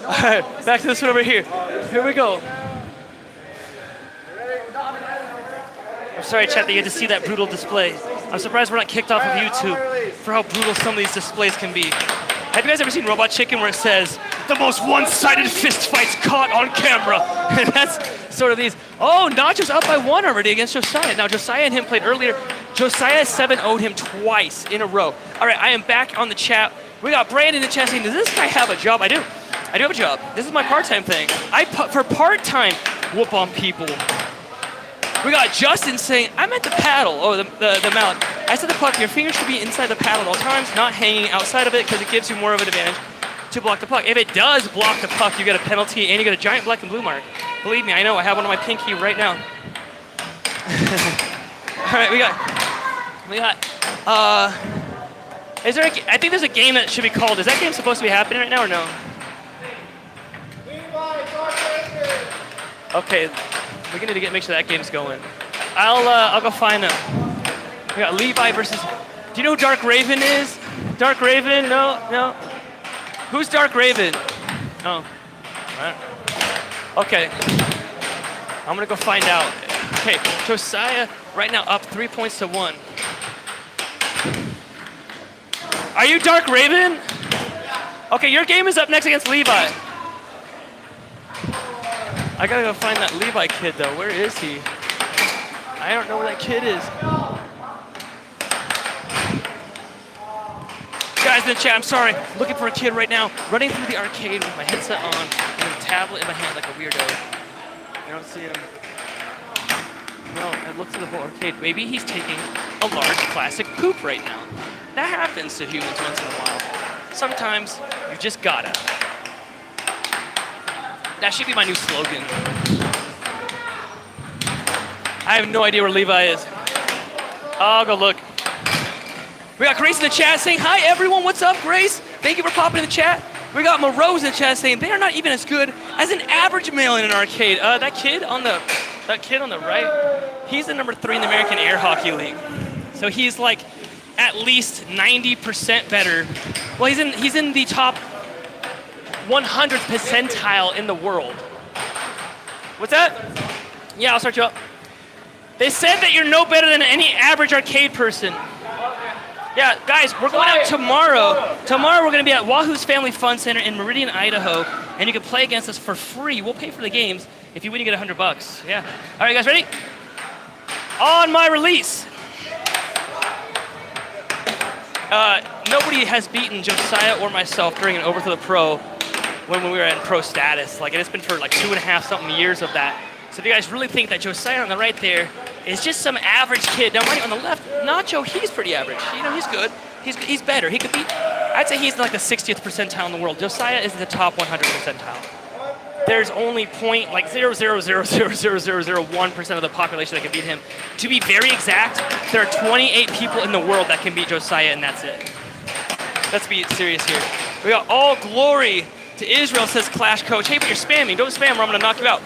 All right, back to this one over here. Here we go. I'm sorry, chat, that you had to see that brutal display. I'm surprised we're not kicked off of YouTube for how brutal some of these displays can be. Have you guys ever seen Robot Chicken where it says, the most one-sided fist fights caught on camera? And that's sort of these. Oh, Nacho's up by 1 already against Josiah. Now, Josiah and him played earlier. Josiah 7-0'd him twice in a row. All right, I am back on the chat. We got Brandon in the chat saying, does this guy have a job? I do. I do have a job. This is my part-time thing. For part-time, whoop on people. We got Justin saying, I'm at the paddle. Oh, the mallet. I said the puck, your fingers should be inside the paddle at all times, not hanging outside of it because it gives you more of an advantage to block the puck. If it does block the puck, you get a penalty and you get a giant black and blue mark. Believe me, I know. I have one on my pinky right now. All right, we got, I think there's a game that should be called. Is that game supposed to be happening right now or no? Okay, we're gonna need to make sure that game's going. I'll go find them. We got Levi versus. Do you know who Dark Raven is? Dark Raven? No. Who's Dark Raven? Oh. Okay. I'm gonna go find out. Okay, Josiah right now up 3 points to 1. Are you Dark Raven? Okay, your game is up next against Levi. I gotta go find that Levi kid though. Where is he? I don't know where that kid is. Guys in the chat, I'm sorry. I'm looking for a kid right now. Running through the arcade with my headset on and a tablet in my hand like a weirdo. I don't see him. No, I looked through the whole arcade. Maybe he's taking a large classic poop right now. That happens to humans once in a while. Sometimes you just gotta. That should be my new slogan. I have no idea where Levi is. I'll go look. We got Grace in the chat saying, hi everyone, what's up, Grace? Thank you for popping in the chat. We got Morose in the chat saying, they are not even as good as an average male in an arcade. That kid on the right, he's the number 3 in the American Air Hockey League. So he's like at least 90% better. Well, he's in the top 100th percentile in the world. What's that? Yeah, I'll start you up. They said that you're no better than any average arcade person. Yeah, guys, we're going out tomorrow. Tomorrow we're going to be at Wahoo's Family Fun Center in Meridian, Idaho, and you can play against us for free. We'll pay for the games. If you win, you get $100. Yeah. All right, guys, ready? On my release. Nobody has beaten Josiah or myself during an Overthrow the Pro when we were in pro status. Like, it's been for like 2.5 something years of that. So if you guys really think that Josiah on the right there is just some average kid, now right on the left, Nacho, he's pretty average. You know, he's good. He's better. He could be, I'd say he's like the 60th percentile in the world. Josiah is the top 100 percentile. There's only 0.0000001% of the population that can beat him. To be very exact, there are 28 people in the world that can beat Josiah, and that's it. Let's be serious here. We got all glory to Israel, says Clash Coach. Hey, but you're spamming. Don't spam or I'm going to knock you out.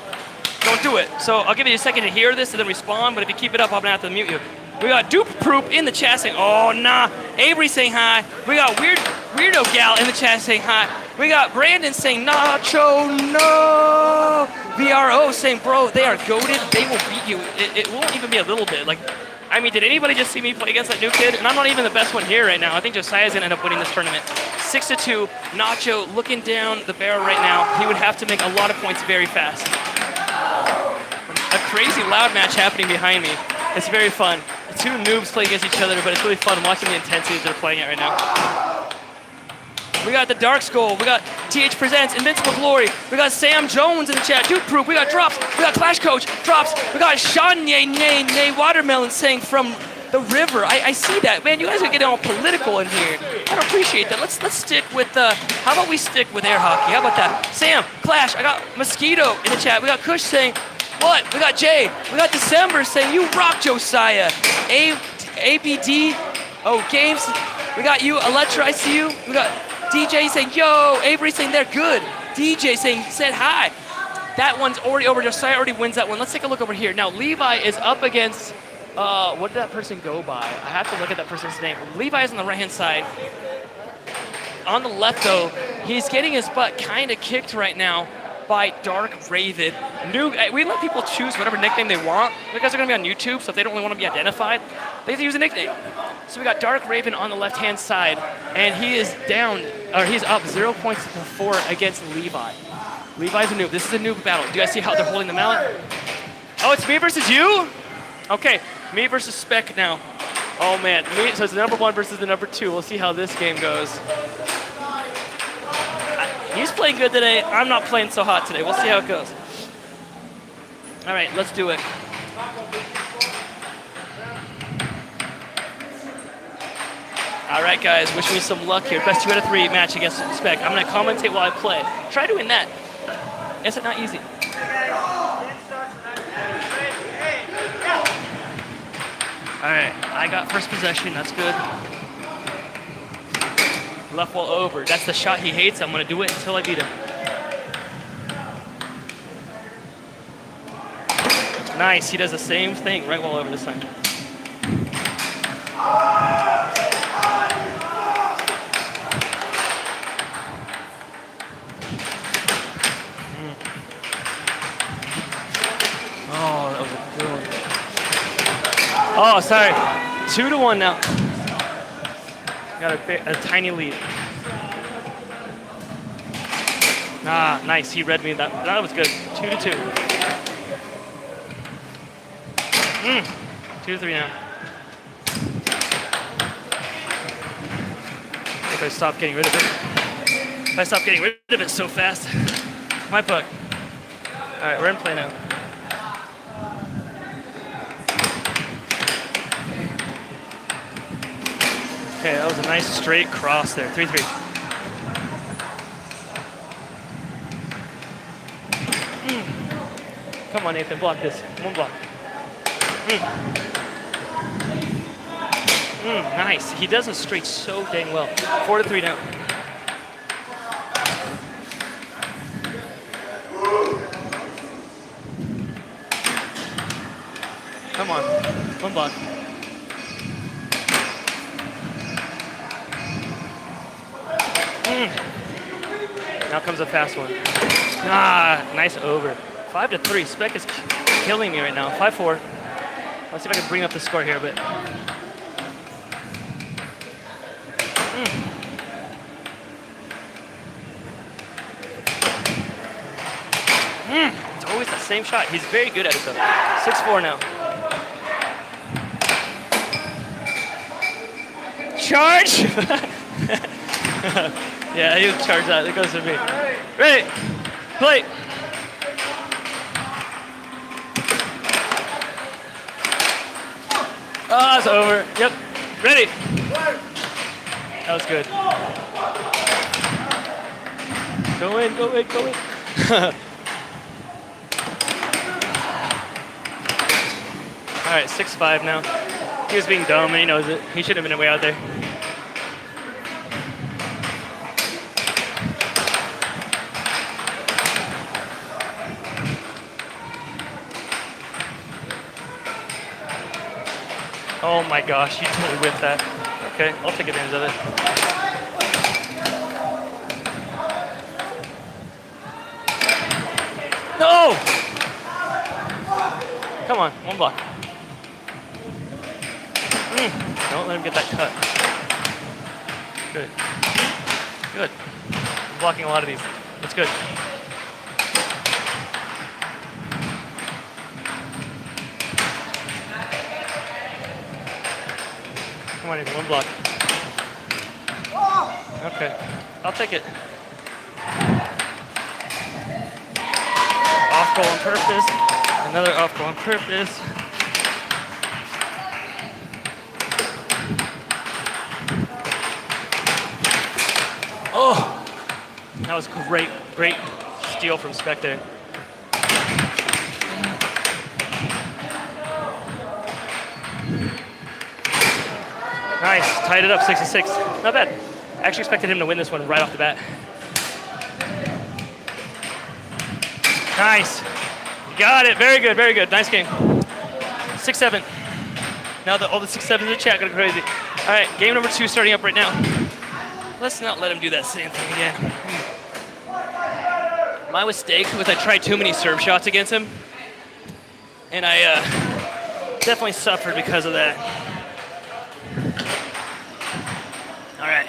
Don't do it. So I'll give you a second to hear this and then respond, but if you keep it up, I'm going to have to mute you. We got Dupe Proop in the chat saying, oh, nah. Avery saying hi. We got Weirdo Gal in the chat saying hi. We got Brandon saying, Nacho, no. VRO saying, bro, they are goated. They will beat you. It won't even be a little bit. Like, I mean, did anybody just see me play against that new kid? And I'm not even the best one here right now. I think Josiah's going to end up winning this tournament. 6-2. Nacho looking down the barrel right now. He would have to make a lot of points very fast. A crazy loud match happening behind me. It's very fun. The two noobs play against each other, but it's really fun watching the intensity they're playing at right now. We got the Dark Skull. We got TH Presents, Invincible Glory. We got Sam Jones in the chat, Duke Proof. We got Drops. We got Clash Coach, Drops. We got Shanye Nay Watermelon saying from the river. I see that. Man, you guys are getting all political in here. I don't appreciate that. Let's stick with, how about we stick with air hockey? How about that? Sam, Clash, I got Mosquito in the chat. We got Kush saying, what? We got Jay. We got December saying, you rock, Josiah. ABD. Oh, Games. We got you, Electra, I see you. We got DJ saying, yo. Avery saying they're good. DJ saying, said hi. That one's already over. Josiah already wins that one. Let's take a look over here. Now, Levi is up against, what did that person go by? I have to look at that person's name. Levi is on the right-hand side. On the left, though, he's getting his butt kind of kicked right now by Dark Raven. We let people choose whatever nickname they want because they're going to be on YouTube, so if they don't really want to be identified, they have to use a nickname. So we got Dark Raven on the left-hand side, and he is down, or he's up 0 points to 4 against Levi. Levi's a noob. This is a noob battle. Do you guys see how they're holding them out? Oh, it's me versus you? Okay, me versus Spec now. Oh, man. So it's the number 1 versus the number 2. We'll see how this game goes. He's playing good today. I'm not playing so hot today. We'll see how it goes. All right, let's do it. All right, guys, wish me some luck here. Best 2 out of 3 match against Spec. I'm going to commentate while I play. Try doing that. It's not easy. All right, I got first possession. That's good. Left wall over. That's the shot he hates. I'm going to do it until I beat him. Nice. He does the same thing. Right wall over this time. Oh, that was a good one. Oh, sorry. 2-1 now. Got a tiny lead. Ah, nice. He read me. That was good. 2-2. 2-3 now. If I stop getting rid of it. If I stop getting rid of it so fast. My puck. All right, we're in play now. Okay, that was a nice straight cross there. 3-3. Come on, Nathan, block this. One block. Nice. He does a straight so dang well. 4-3 now. Come on. One block. Now comes a fast one. Ah, nice over. 5-3. Spec is killing me right now. 5-4. Let's see if I can bring up the score here a bit. It's always the same shot. He's very good at it though. 6-4 now. Charge! Yeah, he'll charge that. It goes to me. Ready. Play. Oh, it's over. Yep. Ready. That was good. Go in, go in, go in. All right, 6-5 now. He was being dumb and he knows it. He should have been way out there. Oh my gosh, you totally whipped that. Okay, I'll take advantage of it. No! Come on, one block. Don't let him get that cut. Good. Good. I'm blocking a lot of these. That's good. Come on, one block. Okay, I'll take it. Off goal on purpose. Another off goal on purpose. Oh, that was great, great steal from Spec there. Nice, tied it up 6-6. Not bad. I actually expected him to win this one right off the bat. Nice. Got it. Very good, very good. Nice game. 6-7. Now that all the 6-7s in the chat go crazy. All right, game number 2 starting up right now. Let's not let him do that same thing again. My mistake was I tried too many serve shots against him. And I definitely suffered because of that. All right,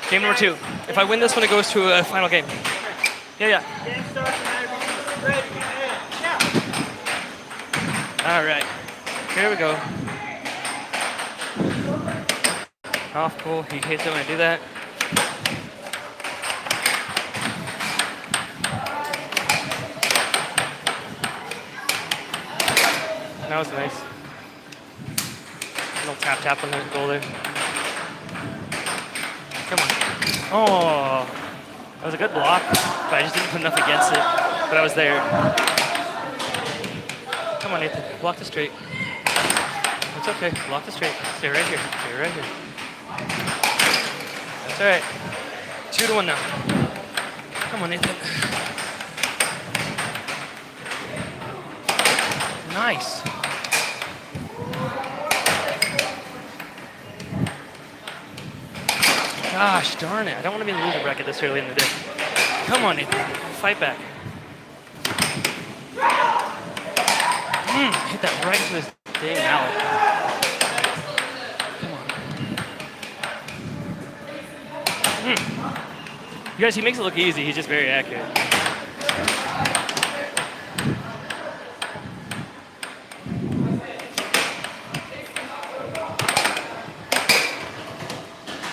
game number 2. If I win this one, it goes to a final game. Yeah. All right, here we go. Off goal, he hates it when I do that. That was nice. A little tap on the goal there. Come on. Oh, that was a good block, but I just didn't put enough against it. But I was there. Come on, Nathan. Block the straight. It's okay. Block the straight. Stay right here. Stay right here. That's all right. 2-1 now. Come on, Nathan. Nice. Gosh darn it. I don't want to be in the loser bracket this early in the day. Come on, Nathan. Fight back. Hit that right to his dang mallet. Come You guys, he makes it look easy. He's just very accurate.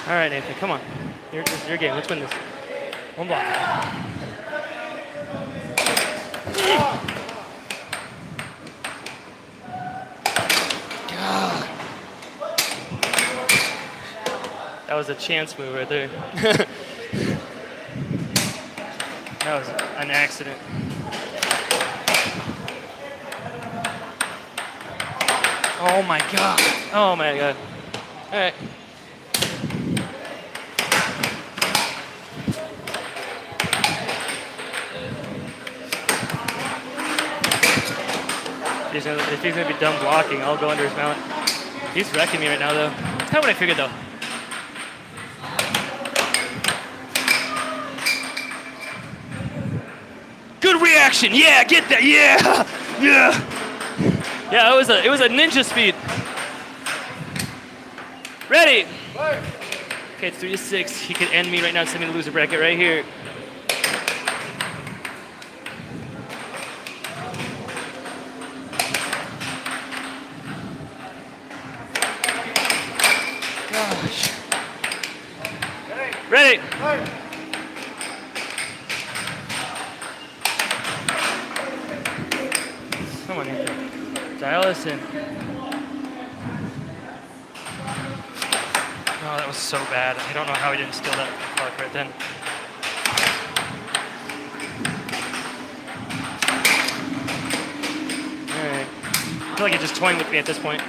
All right, Nathan, come on. This is your game. Let's win this. One block. God. That was a chance move right there. That was an accident. Oh my God. Oh my God. All right. If he's gonna be done blocking, I'll go under his mount. He's wrecking me right now, though. That's kind of what I figured, though. Good reaction. Yeah, get that. Yeah, yeah, yeah. It was a ninja speed. Ready? Okay, it's 3-6. He could end me right now, send me to loser bracket right here. Gosh. Ready? Come on, Nathan. Dial this in. Oh, that was so bad. I don't know how he didn't steal that block right then. All right. I feel like he's just toying with me at this point.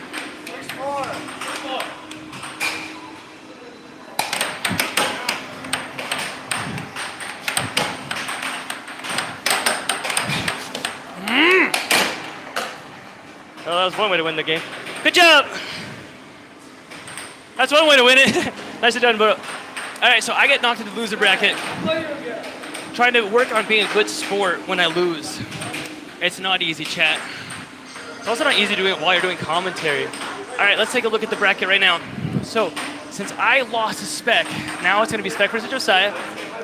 Well, that was one way to win the game. Good job! That's one way to win it. Nicely done, bro. All right, so I get knocked into the loser bracket. Trying to work on being a good sport when I lose. It's not easy, chat. It's also not easy doing it while you're doing commentary. All right, let's take a look at the bracket right now. So, since I lost to Spec, now it's gonna be Spec versus Josiah.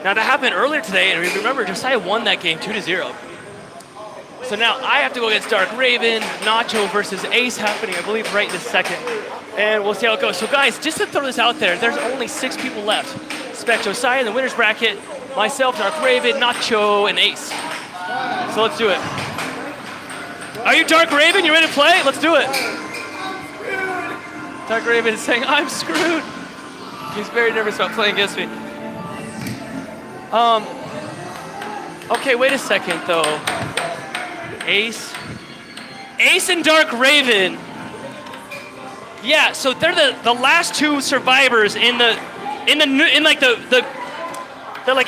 Now that happened earlier today, and remember, Josiah won that game 2-0. So now I have to go against Dark Raven, Nacho versus Ace happening, I believe, right this second. And we'll see how it goes. So guys, just to throw this out there, there's only 6 people left. Spec, Josiah in the winner's bracket, myself, Dark Raven, Nacho, and Ace. So let's do it. Are you Dark Raven? You ready to play? Let's do it. Dark Raven is saying, I'm screwed. He's very nervous about playing against me. Okay, wait a second though. Ace and Dark Raven. Yeah, so they're the last 2 survivors in the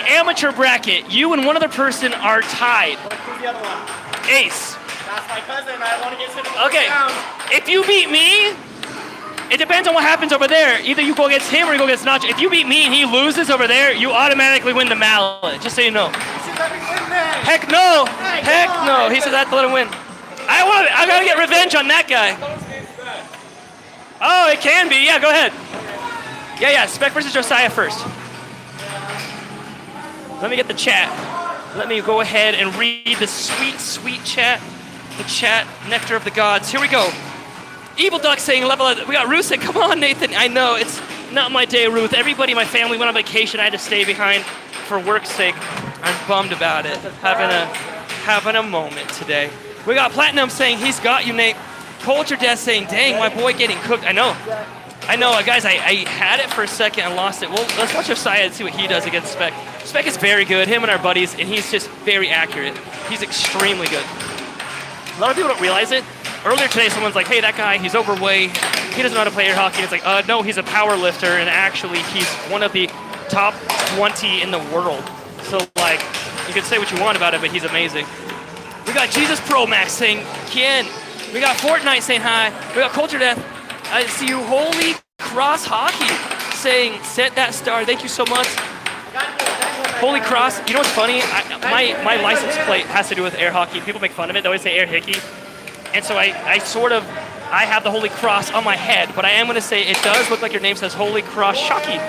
amateur bracket. You and one other person are tied. Who's the other one? Ace. That's my cousin. I want to get sent to the Okay. round. If you beat me, it depends on what happens over there. Either you go against him or you go against Nacho. If you beat me and he loses over there, you automatically win the mallet. Just so you know. You should let me win then. Heck no! Hey, Heck come on, no! man. He said I have to let him win. I gotta get revenge on that guy. Oh, it can be. Yeah, go ahead. Yeah. Spec versus Josiah first. Let me get the chat. Let me go ahead and read the sweet, sweet chat. The chat, nectar of the gods. Here we go. Evil Duck saying level up. We got Ruth saying, come on, Nathan. I know, it's not my day, Ruth. Everybody in my family went on vacation. I had to stay behind for work's sake. I'm bummed about it. Having a moment today. We got Platinum saying, he's got you, Nate. Culture Death saying, dang, my boy getting cooked. I know, guys, I had it for a second and lost it. Well, let's watch Josiah and see what he does against Spec. Spec is very good, him and our buddies, and he's just very accurate. He's extremely good. A lot of people don't realize it. Earlier today, someone's like, hey, that guy, he's overweight. He doesn't know how to play air hockey. And it's like, no, he's a power lifter, and actually, he's one of the top 20 in the world. So, like, you can say what you want about it, but he's amazing. We got Jesus Pro Max saying, Ken. We got Fortnite saying hi. We got Culture Death. I see you. Holy Cross Hockey saying, set that star. Thank you so much. Holy Cross. You know what's funny? My license plate has to do with air hockey. People make fun of it. They always say air hickey. And so I have the Holy Cross on my head, but I am going to say it does look like your name says Holy Cross Shocky.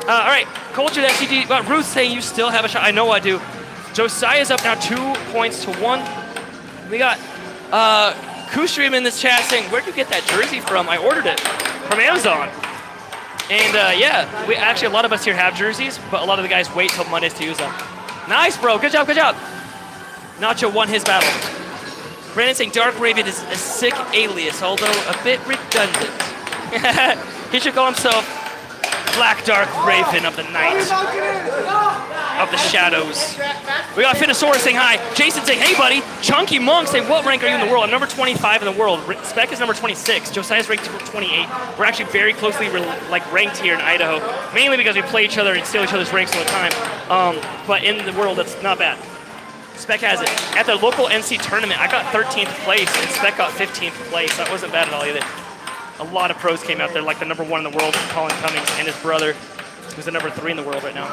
All right, Culture FCG. Ruth saying you still have a shot. I know I do. Josiah's up now 2 points to 1. We got Kustream in this chat saying, where'd you get that jersey from? I ordered it from Amazon. And yeah, we actually, a lot of us here have jerseys, but a lot of the guys wait till Mondays to use them. Nice, bro. Good job, good job. Nacho won his battle. Brandon saying Dark Raven is a sick alias, although a bit redundant. He should call himself Black Dark Raven of the night, of the shadows. We got Finosaurus saying hi. Jason saying, hey buddy. Chunky Monk saying, what rank are you in the world? I'm number 25 in the world. Spec is number 26. Josiah's ranked 28. We're actually very closely ranked here in Idaho, mainly because we play each other and steal each other's ranks all the time. But in the world, that's not bad. Spec has it. At the local NC tournament, I got 13th place, and Spec got 15th place. That wasn't bad at all either. A lot of pros came out there, like the number 1 in the world, Colin Cummings, and his brother, who's the number 3 in the world right now.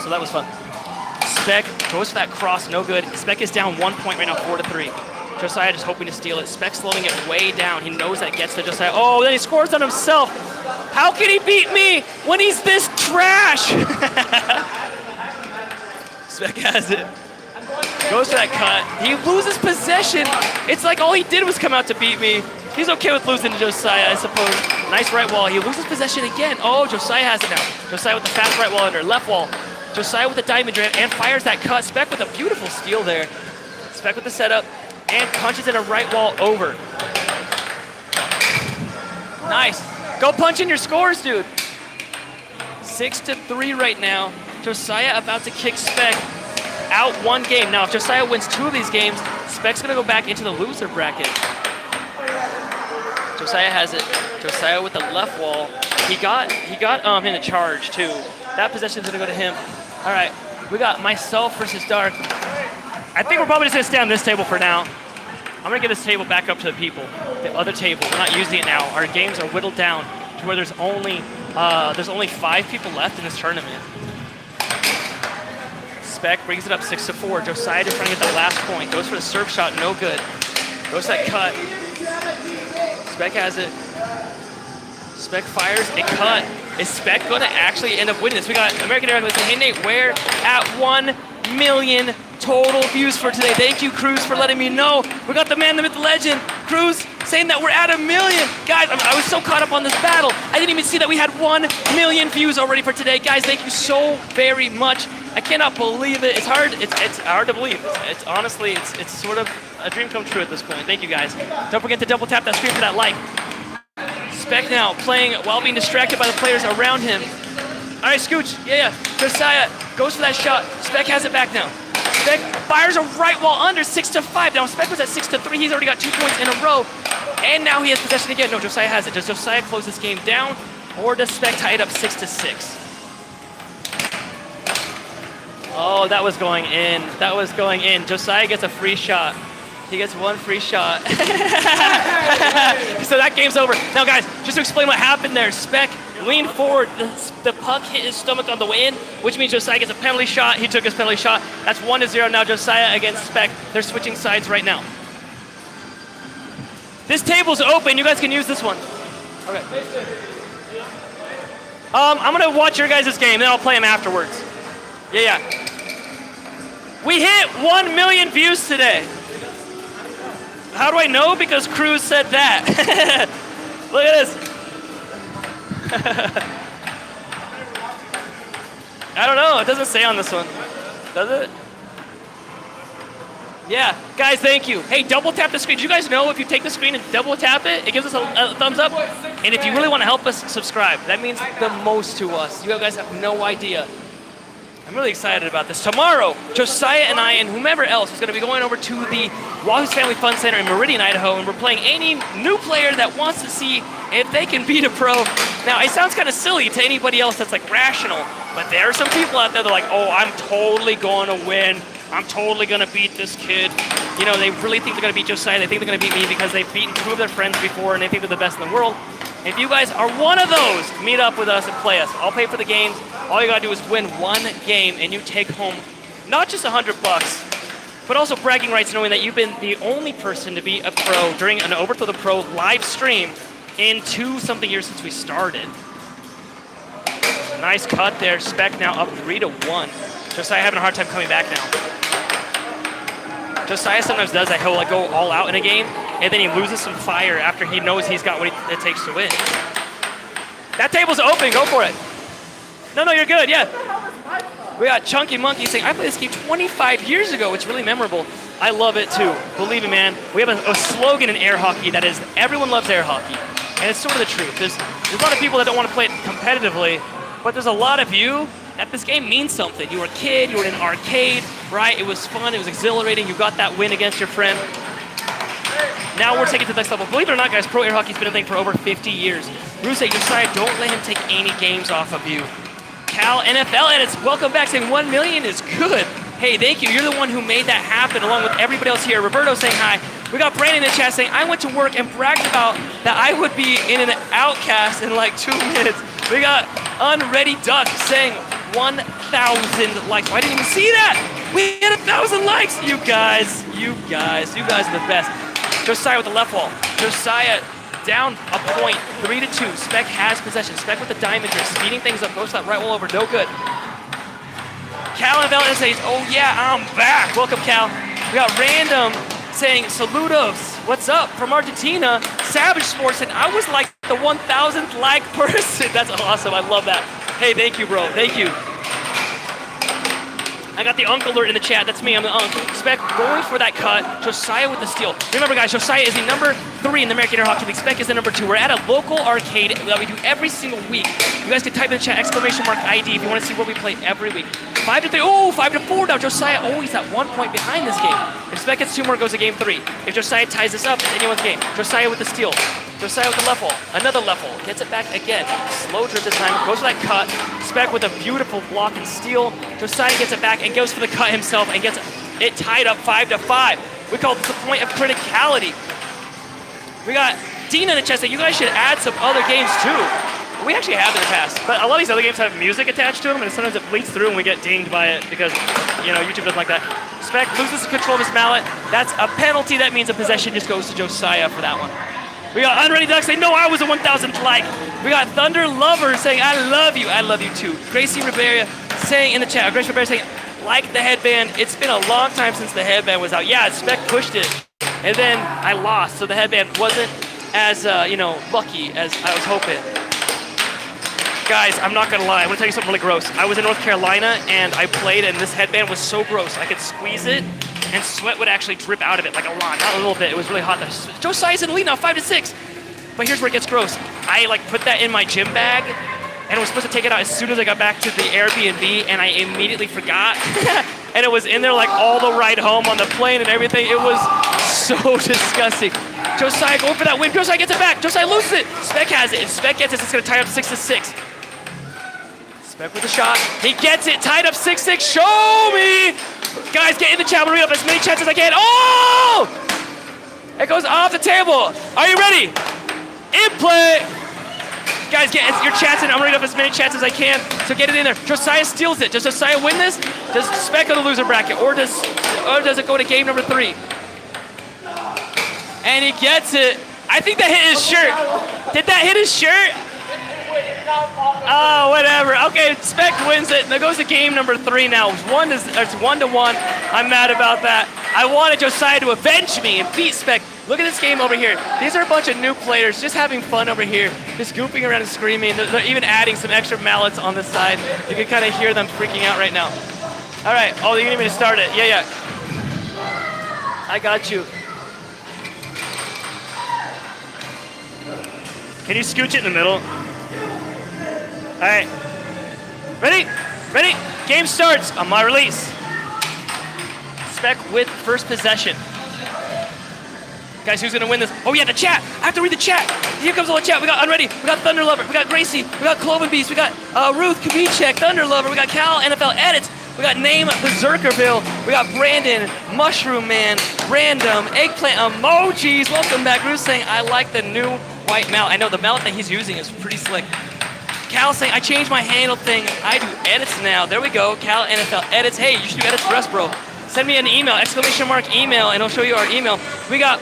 So that was fun. Spec goes for that cross, no good. Spec is down 1 point right now, 4-3. Josiah just hoping to steal it. Spec slowing it way down. He knows that gets to Josiah. Oh, then he scores on himself. How can he beat me when he's this trash? Spec has it. Goes for that cut. He loses possession. It's like all he did was come out to beat me. He's okay with losing to Josiah, I suppose. Nice right wall. He loses possession again. Oh, Josiah has it now. Josiah with the fast right wall under. Left wall. Josiah with the diamond drift and fires that cut. Spec with a beautiful steal there. Spec with the setup and punches in a right wall over. Nice. Go punch in your scores, dude. 6-3 right now. Josiah about to kick Spec out 1 game. Now, if Josiah wins 2 of these games, Spec's gonna go back into the loser bracket. Josiah has it. Josiah with the left wall. He got him in a charge too. That possession's gonna go to him. All right, we got myself versus Dark. I think we're probably just gonna stay on this table for now. I'm gonna get this table back up to the people. The other table, we're not using it now. Our games are whittled down to where there's only 5 people left in this tournament. Spec brings it up 6-4. Josiah just trying to get that last point. Goes for the serve shot, no good. Goes that cut. Spec has it. Spec fires a cut. Is Spec going to actually end up winning this? We got American Airlines saying, hey Nate, we're at 1 million total views for today. Thank you, Cruz, for letting me know. We got the man, the myth, the legend. Cruz saying that we're at 1 million. Guys, I was so caught up on this battle. I didn't even see that we had 1 million views already for today. Guys, thank you so very much. I cannot believe it. It's hard. It's hard to believe. It's honestly, it's sort of a dream come true at this point. Thank you, guys. Don't forget to double tap that screen for that like. Spec now playing while being distracted by the players around him. All right, Scooch. Yeah. Josiah goes for that shot. Spec has it back now. Spec fires a right wall under 6-5. Now Spec was at 6-3. He's already got 2 points in a row. And now he has possession again. No, Josiah has it. Does Josiah close this game down? Or does Spec tie it up 6-6? Oh, that was going in. That was going in. Josiah gets a free shot. He gets 1 free shot. So that game's over. Now, guys, just to explain what happened there, Spec leaned forward. The puck hit his stomach on the way in, which means Josiah gets a penalty shot. He took his penalty shot. That's 1-0 now. Josiah against Spec. They're switching sides right now. This table's open. You guys can use this one. Okay. I'm going to watch your guys' game, then I'll play them afterwards. Yeah. We hit 1 million views today. How do I know? Because Cruz said that. Look at this. I don't know. It doesn't say on this one. Does it? Yeah. Guys, thank you. Hey, double tap the screen. Do you guys know if you take the screen and double tap it, it gives us a thumbs up? And if you really want to help us, subscribe. That means the most to us. You guys have no idea. I'm really excited about this. Tomorrow, Josiah and I and whomever else is going to be going over to the Wahoo's Family Fun Center in Meridian, Idaho, and we're playing any new player that wants to see if they can beat a pro. Now, it sounds kind of silly to anybody else that's like rational, but there are some people out there that are like, oh, I'm totally going to win. I'm totally going to beat this kid. You know, they really think they're going to beat Josiah. They think they're going to beat me because they've beaten 2 of their friends before and they think they're the best in the world. If you guys are one of those, meet up with us and play us. I'll pay for the games. All you gotta do is win 1 game and you take home not just $100, but also bragging rights knowing that you've been the only person to be a pro during an Overthrow the Pro live stream in 2-something years since we started. Nice cut there. Spec now up 3-1. Josiah having a hard time coming back now. Josiah sometimes does that. He'll like go all out in a game, and then he loses some fire after he knows he's got what it takes to win. That table's open. Go for it. No, you're good. Yeah. We got Chunky Monkey saying, I played this game 25 years ago. It's really memorable. I love it too. Believe me, man. We have a slogan in air hockey that is, everyone loves air hockey. And it's sort of the truth. There's a lot of people that don't want to play it competitively, but there's a lot of you that this game means something. You were a kid, you were in an arcade, right? It was fun, it was exhilarating. You got that win against your friend. Now we're taking it to the next level. Believe it or not, guys, pro air hockey's been a thing for over 50 years. Ruse, Josiah, don't let him take any games off of you. Cal NFL Edits, welcome back, saying 1 million is good. Hey, thank you. You're the one who made that happen along with everybody else here. Roberto saying hi. We got Brandon in the chat saying, I went to work and bragged about that I would be in an outcast in like 2 minutes. We got Unready Duck saying 1,000 likes. I didn't even see that. We had 1,000 likes. You guys are the best. Josiah with the left wall. Josiah down a point, 3-2. Spec has possession. Spec with the diamond here, speeding things up. Goes to that right wall over, no good. Cal and Valentine says, oh yeah, I'm back. Welcome, Cal. We got Random saying, saludos, what's up, from Argentina. Savage Sports, and I was like the 1,000th like person. That's awesome, I love that. Hey, thank you, bro, thank you. I got the Uncle alert in the chat. That's me, I'm the Uncle. Spec going for that cut. Josiah with the steal. Remember, guys, Josiah is the number 3 in the American Air Hockey League. Spec is the number 2. We're at a local arcade that we do every single week. You guys can type in the chat, !ID, if you want to see what we play every week. 5-3, oh, 5-4 now. Josiah always at 1 point behind this game. If Spec gets 2 more, it goes to game 3. If Josiah ties this up, it's anyone's game. Josiah with the steal. Josiah with the level, another level, gets it back again. Slow drip this time, goes for that cut. Spec with a beautiful block and steal. Josiah gets it back and goes for the cut himself and gets it tied up 5-5. We call this the point of criticality. We got Dean in the chat saying, you guys should add some other games too. We actually have in the past, but a lot of these other games have music attached to them, and sometimes it bleeds through and we get dinged by it because, YouTube doesn't like that. Spec loses control of his mallet. That's a penalty. That means a possession just goes to Josiah for that one. We got Unready Duck saying, no, I was a 1,000th like. We got Thunder Lover saying, I love you too. Gracie Rivera saying in the chat, Gracie Rivera saying, like the headband, it's been a long time since the headband was out. Yeah, Spec pushed it, and then I lost, so the headband wasn't as, lucky as I was hoping. Guys, I'm not gonna lie, I'm gonna tell you something really gross. I was in North Carolina, and I played, and this headband was so gross. I could squeeze it, and sweat would actually drip out of it, like a lot, not a little bit. It was really hot. Josiah's in the lead now, 5-6. But here's where it gets gross. I put that in my gym bag, and I was supposed to take it out as soon as I got back to the Airbnb, and I immediately forgot. And it was in there all the ride home on the plane and everything. It was so disgusting. Josiah going for that win. Josiah gets it back. Josiah loses it. Spec has it. If Spec gets it, it's gonna tie up 6-6. Spec with the shot. He gets it. Tied up 6-6. Show me! Guys, get in the chat. I'm gonna read up as many chats as I can. Oh! It goes off the table. Are you ready? In play! Guys, get your chats in. I'm gonna read up as many chats as I can. So get it in there. Josiah steals it. Does Josiah win this? Does Spec go to the loser bracket? Or does it go to game number 3? And he gets it. I think that hit his shirt. Did that hit his shirt? Oh, whatever. Okay, Spec wins it. That goes to game number 3 now. It's 1-1. I'm mad about that. I wanted Josiah to avenge me and beat Spec. Look at this game over here. These are a bunch of new players just having fun over here, just goofing around and screaming. They're even adding some extra mallets on the side. You can kind of hear them freaking out right now. All right. Oh, you need me to start it? Yeah. I got you. Can you scooch it in the middle? All right. Ready? Game starts on my release. Spec with first possession. Guys, who's gonna win this? Oh yeah, the chat. I have to read the chat. Here comes all the chat. We got Unready. We got Thunder Lover. We got Gracie. We got Cloven Beast. We got Ruth Kubicek, Thunder Lover. We got Cal NFL Edits. We got Name Berserkerville. We got Brandon, Mushroom Man, Random, Eggplant Emojis. Welcome back. Ruth saying, I like the new white mallet. I know the mallet that he's using is pretty slick. Cal saying, I changed my handle thing. I do edits now. There we go. Cal NFL Edits. Hey, you should do edits for us, bro. Send me an email, !email, and I'll show you our email. We got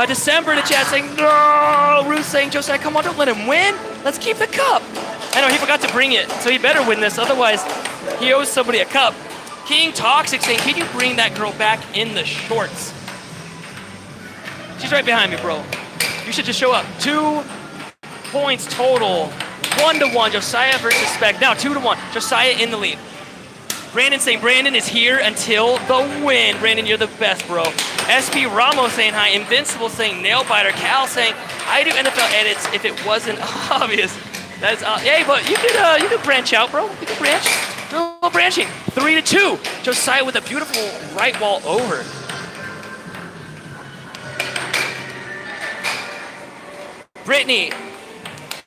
December in the chat saying, no! Ruth saying, Josiah, come on, don't let him win. Let's keep the cup. I know, he forgot to bring it, so he better win this, otherwise he owes somebody a cup. King Toxic saying, can you bring that girl back in the shorts? She's right behind me, bro. You should just show up. 2 points total. 1-1, Josiah versus Spec. Now 2-1, Josiah in the lead. Brandon saying Brandon is here until the win. Brandon, you're the best, bro. SP Ramos saying hi. Invincible saying Nailbiter. Cal saying I do NFL edits if it wasn't obvious. That's hey, but you could branch out, bro. You could branch. Do a little branching. 3-2. Josiah with a beautiful right wall over. Brittany,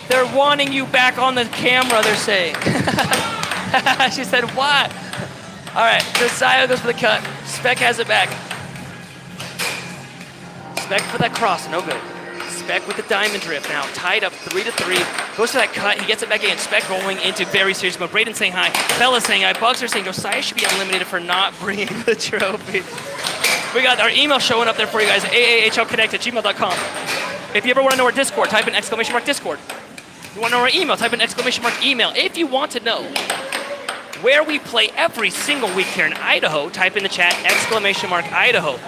they're wanting you back on the camera, they're saying. She said, what? All right, Josiah goes for the cut. Spec has it back. Spec for that cross, no good. Spec with the diamond drift now, tied up 3-3. Goes for that cut, he gets it back in. Spec going into very serious mode. Braden saying hi. Bella saying hi. Bugs are saying Josiah should be eliminated for not bringing the trophy. We got our email showing up there for you guys, aahlconnect@gmail.com. If you ever want to know our Discord, type in !Discord. If you want to know our email, type in !Email. If you want to know where we play every single week here in Idaho, type in the chat !Idaho.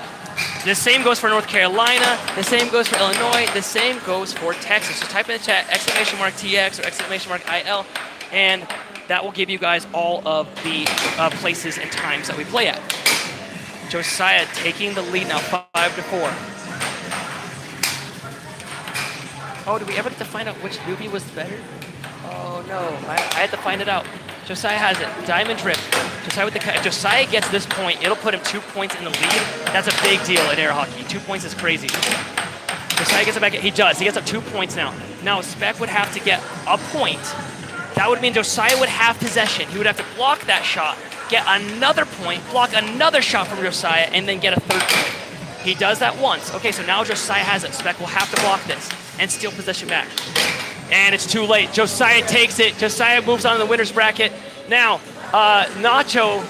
The same goes for North Carolina, the same goes for Illinois, the same goes for Texas. So type in the chat !TX or !IL, and that will give you guys all of the places and times that we play at. Josiah taking the lead now, 5-4. Oh, did we ever get to find out which newbie was better? Oh no, I had to find it out. Josiah has it. Diamond drift. Josiah with the cut. If Josiah gets this point, it'll put him 2 points in the lead. That's a big deal in air hockey. 2 points is crazy. Josiah gets it back. He does. He gets up 2 points now. Now Spec would have to get a point. That would mean Josiah would have possession. He would have to block that shot, get another point, block another shot from Josiah, and then get a third point. He does that once. Okay, so now Josiah has it. Spec will have to block this and steal possession back. And it's too late. Josiah takes it. Josiah moves on to the winner's bracket. Now, Nacho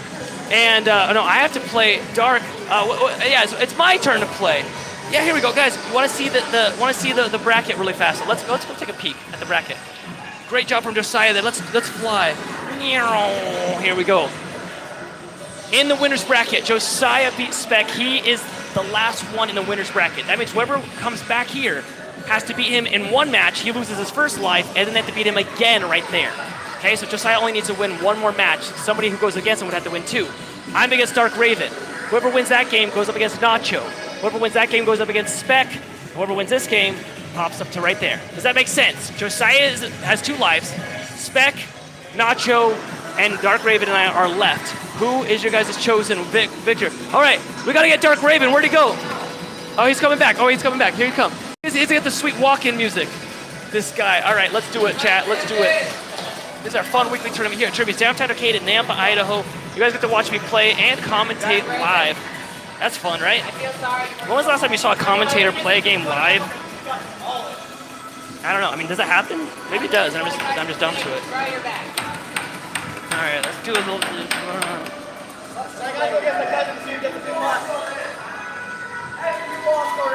and, no, I have to play Dark. Yeah, it's my turn to play. Yeah, here we go, guys. Want to see the bracket really fast? Let's go take a peek at the bracket. Great job from Josiah there. Let's fly. Here we go. In the winner's bracket, Josiah beats Spec. He is the last one in the winner's bracket. That means whoever comes back here has to beat him in one match. He loses his first life, and then they have to beat him again right there. Okay, so Josiah only needs to win one more match. Somebody who goes against him would have to win 2. I'm against Dark Raven. Whoever wins that game goes up against Nacho. Whoever wins that game goes up against Spec. Whoever wins this game pops up to right there. Does that make sense? Josiah has 2 lives. Spec, Nacho, and Dark Raven and I are left. Who is your guys' chosen victor? All right, we gotta get Dark Raven. Where'd he go? Oh, he's coming back. Here he comes. He's got the sweet walk-in music. This guy. All right, let's do it, chat. Let's do it. This is our fun weekly tournament here at Tributes Downtown Arcade in Nampa, Idaho. You guys get to watch me play and commentate live. That's fun, right? When was the last time you saw a commentator play a game live? I don't know. I mean, does that happen? Maybe it does. I'm just dumb to it. All right, let's do a little.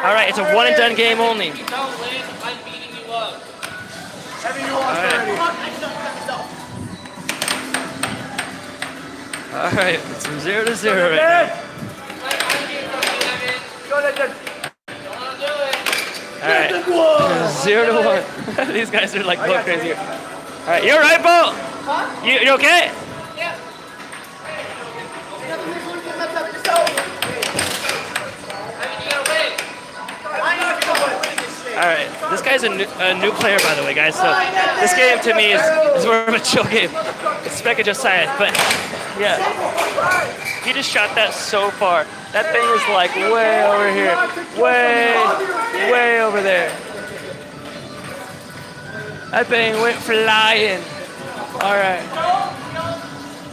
All right, it's a one and done game only. I'm beating you up. All right, it's 0-0 right now. All right, 0-1. These guys are like going crazy. All right, you all right, Bo? Huh? You okay? Yeah. All right, this guy's a new player, by the way, guys. So this game to me is more of a chill game. It's Spec and Josiah, but yeah, he just shot that so far. That thing was like way over here, way over there. That thing went flying. All right,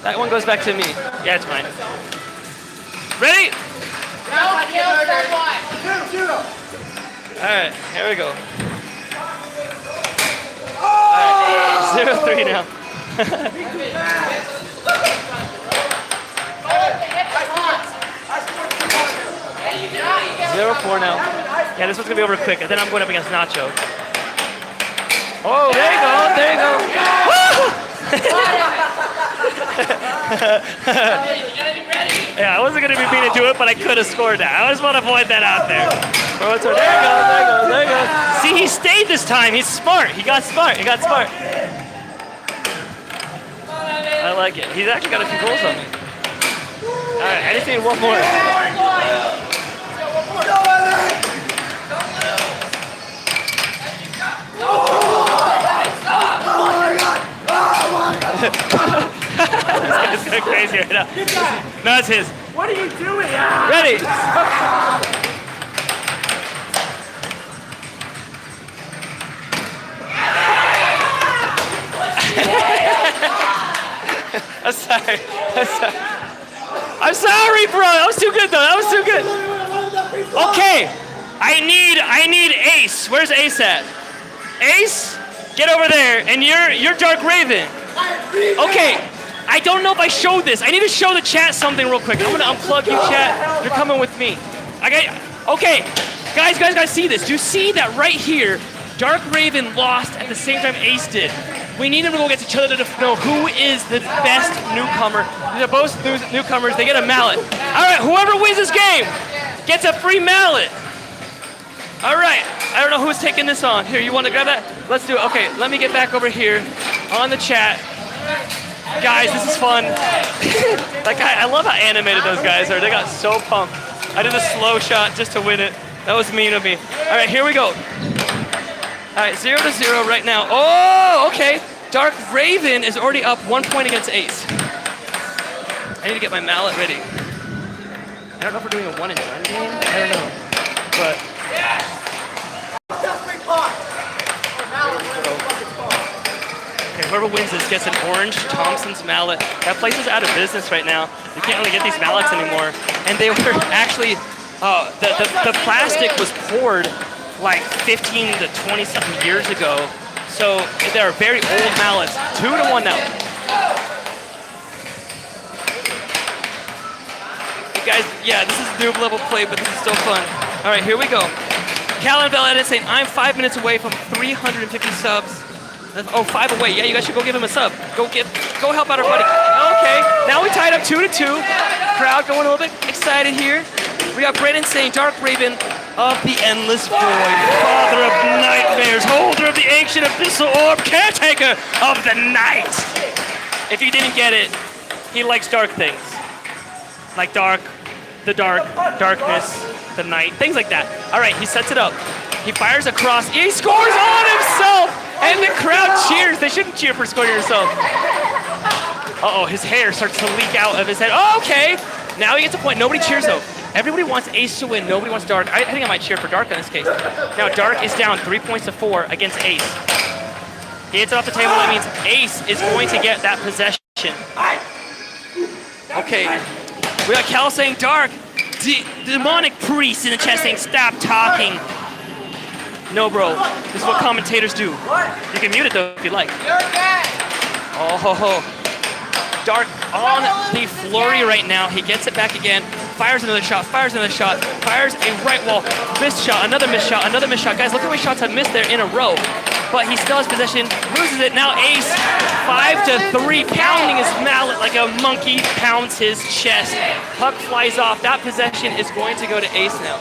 that one goes back to me. Yeah, it's mine. Ready? All right, here we go. All right, 0-3 now. 0-4 now. Yeah, this one's gonna be over quick, and then I'm going up against Nacho. Oh, there you go, there you go. Woo! Yeah, I wasn't gonna be mean to do it, but I could have scored that. I just want to point that out there. There he goes, there he goes. See, he stayed this time. He's smart. He got smart. I like it. He's actually got a few goals on me. All right, I just need one more. It's going crazy right now. No, it's his. What are you doing? Ready? I'm sorry. I'm sorry, bro. That was too good, though. That was too good. Okay. I need Ace. Where's Ace at? Ace, get over there. And you're Dark Raven. Okay. I don't know if I showed this. I need to show the chat something real quick. I'm gonna unplug you, chat. You're coming with me. Okay. Guys, see this. Do you see that right here? Dark Raven lost at the same time Ace did. We need them to go against each other to know who is the best newcomer. They're both newcomers. They get a mallet. All right, whoever wins this game gets a free mallet. All right, I don't know who's taking this on. Here, you want to grab that? Let's do it. Okay, let me get back over here on the chat. Guys, this is fun. I love how animated those guys are. They got so pumped. I did a slow shot just to win it. That was mean of me. All right, here we go. All right, 0-0 right now. Oh, okay. Dark Raven is already up 1 point against Ace. I need to get my mallet ready. I don't know if we're doing a one and done game. I don't know. But okay, whoever wins this gets an orange Thompson's mallet. That place is out of business right now. You can't really get these mallets anymore. And they were actually, the plastic was poured like 15 to 20 something years ago. So they're very old mallets. 2-1 now. Hey guys, yeah, this is noob level play, but this is still fun. All right, here we go. Callan Valletta saying, I'm 5 minutes away from 350 subs. Oh, 5 away. Yeah, you guys should go give him a sub. Go help out our buddy. Okay, now we tied up 2-2. Crowd going a little bit excited here. We got Brennan saying, Dark Raven of the Endless Void, Father of Nightmares, Holder of the Ancient Abyssal Orb, Caretaker of the Night. If you didn't get it, he likes dark things. Like dark, the dark, darkness, the night, things like that. All right, he sets it up. He fires across. He scores on himself, and the crowd cheers. They shouldn't cheer for scoring yourself. Uh-oh, his hair starts to leak out of his head. Oh, okay. Now he gets a point. Nobody cheers, though. Everybody wants Ace to win. Nobody wants Dark. I think I might cheer for Dark in this case. Now, Dark is down 3 points to 4 against Ace. He hits it off the table. That means Ace is going to get that possession. Okay. We got Cal saying, Dark, demonic priest in the chat saying, stop talking. No, bro. This is what commentators do. You can mute it, though, if you like. Oh, ho, ho. Dark on the flurry right now. He gets it back again. Fires another shot. Fires a right wall. Missed shot. Another missed shot. Guys, look how many shots I've missed there in a row. But he still has possession. Loses it. Now Ace, 5-3, pounding his mallet like a monkey pounds his chest. Puck flies off. That possession is going to go to Ace now.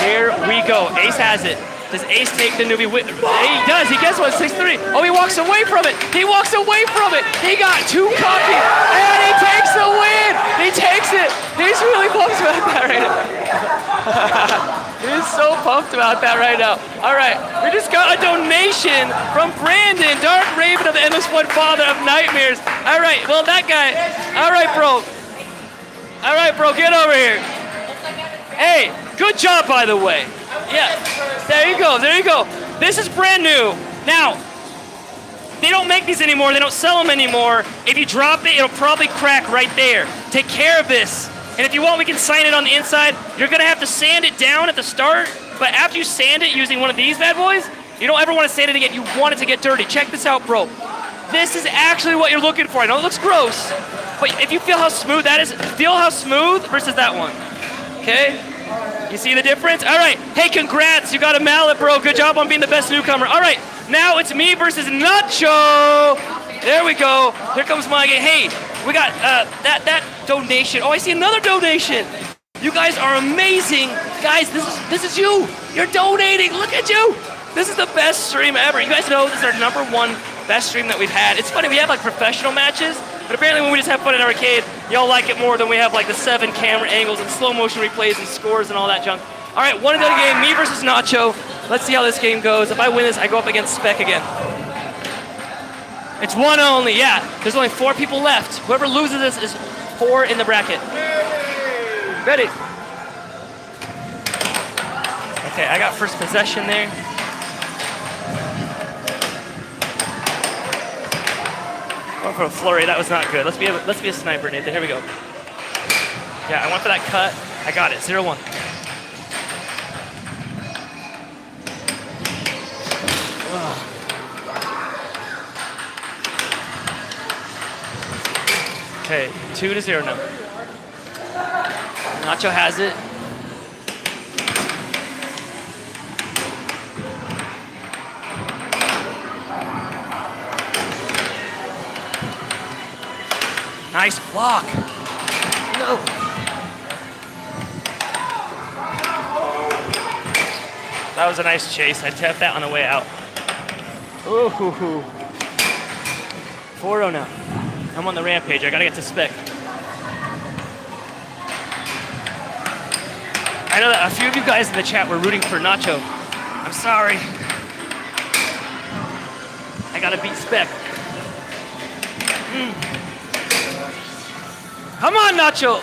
Here we go. Ace has it. Does Ace take the newbie with? He does. He gets one. 6-3. Oh, he walks away from it. He got 2 copies, and he takes the win. He takes it. He's really pumped about that right now. He's so pumped about that right now. All right, we just got a donation from Brandon, Dark Raven of the Endless Void, Father of Nightmares. All right, well that guy. All right, bro, get over here. Hey, good job, by the way. Yeah, there you go. This is brand new. Now, they don't make these anymore. They don't sell them anymore. If you drop it, it'll probably crack right there. Take care of this. And if you want, we can sign it on the inside. You're gonna have to sand it down at the start, but after you sand it using one of these bad boys, you don't ever want to sand it again. You want it to get dirty. Check this out, bro. This is actually what you're looking for. I know it looks gross, but if you feel how smooth that is, feel how smooth versus that one, okay? You see the difference? All right, hey, congrats, you got a mallet, bro. Good job on being the best newcomer. All right, Now it's me versus Nacho. There we go. Here comes my game. Hey, we got that donation. Oh, I see another donation. You guys are amazing. Guys, this is you. You're donating. Look at you. This is the best stream ever. You guys know this is our #1 best stream that we've had. It's funny, we have like professional matches, but apparently when we just have fun in arcade, y'all like it more than we have like the 7 camera angles and slow motion replays and scores and all that junk. All right, one another game, me versus Nacho. Let's see how this game goes. If I win this, I go up against Spec again. It's one only, yeah. There's only 4 people left. Whoever loses this is 4 in the bracket. Ready? Okay, I got first possession there. Going for a flurry, that was not good. Let's be a sniper, Nathan. Here we go. Yeah, I went for that cut. I got it. 0-1. Okay, 2-0 now. Nacho has it. Nice block. No. That was a nice chase. I tapped that on the way out. Ooh. 4-0 now. I'm on the rampage. I gotta get to Spec. I know that a few of you guys in the chat were rooting for Nacho. I'm sorry. I gotta beat Spec. Come on, Nacho!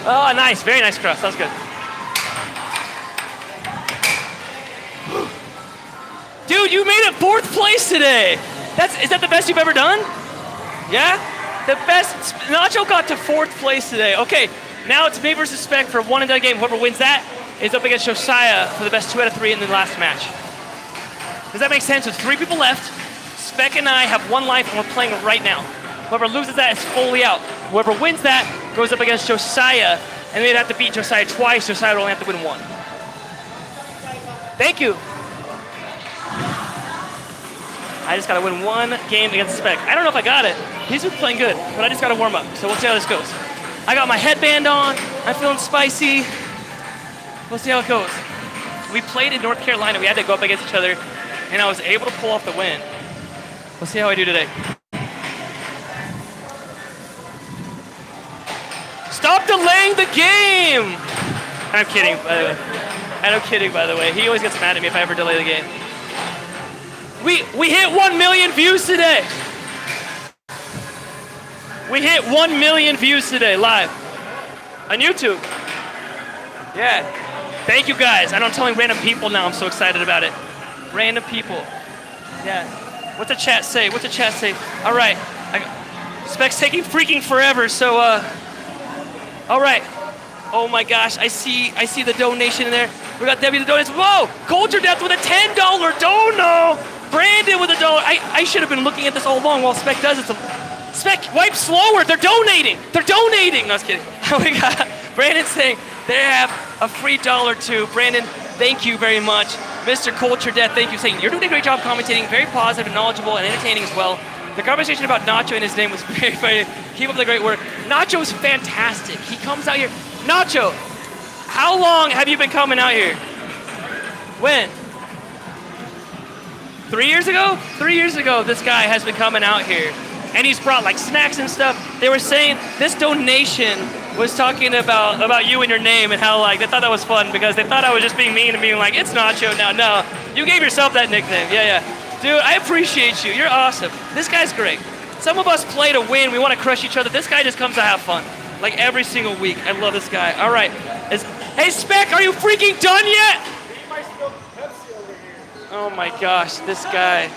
Oh, nice. Very nice cross. That was good. Dude, you made it 4th place today! Is that the best you've ever done? Yeah? The best. Nacho got to 4th place today. Okay, now it's me versus Spec for one another game. Whoever wins that is up against Josiah for the best 2 out of 3 in the last match. Does that make sense? With 3 people left, Spec and I have 1 life and we're playing right now. Whoever loses that is fully out. Whoever wins that goes up against Josiah, and they'd have to beat Josiah twice. Josiah would only have to win 1. Thank you. I just gotta win 1 game against Spec. I don't know if I got it. He's been playing good, but I just gotta warm up. So we'll see how this goes. I got my headband on. I'm feeling spicy. We'll see how it goes. We played in North Carolina. We had to go up against each other, and I was able to pull off the win. We'll see how I do today. Stop delaying the game! I'm kidding, by the way. I'm kidding, by the way. He always gets mad at me if I ever delay the game. We hit 1 million views today. We hit 1 million views today, live. On YouTube. Yeah. Thank you guys. I know I'm telling random people now. I'm so excited about it. Random people. Yeah. What's the chat say? What's the chat say? All right. Spec's taking freaking forever, so, all right. Oh my gosh, I see the donation in there. We got Debbie the donation. Whoa! Culture Death with a $10 dono! Brandon with $1. I should have been looking at this all along while Spec does it. Spec, wipe slower. They're donating. They're donating. No, I was kidding. We got Brandon saying they have a free $1 too. Brandon, thank you very much. Mr. Culture Death, thank you. Saying you're doing a great job commentating. Very positive and knowledgeable and entertaining as well. The conversation about Nacho and his name was very funny. Keep up the great work. Nacho's fantastic. He comes out here. Nacho, how long have you been coming out here? When? 3 years ago? 3 years ago, this guy has been coming out here. And he's brought like snacks and stuff. They were saying this donation was talking about you and your name and how like they thought that was fun because they thought I was just being mean and being like, it's Nacho now. No, you gave yourself that nickname. Yeah. Dude, I appreciate you. You're awesome. This guy's great. Some of us play to win. We want to crush each other. This guy just comes to have fun. Like every single week. I love this guy. All right. Hey, Spec, are you freaking done yet? Oh my gosh, this guy.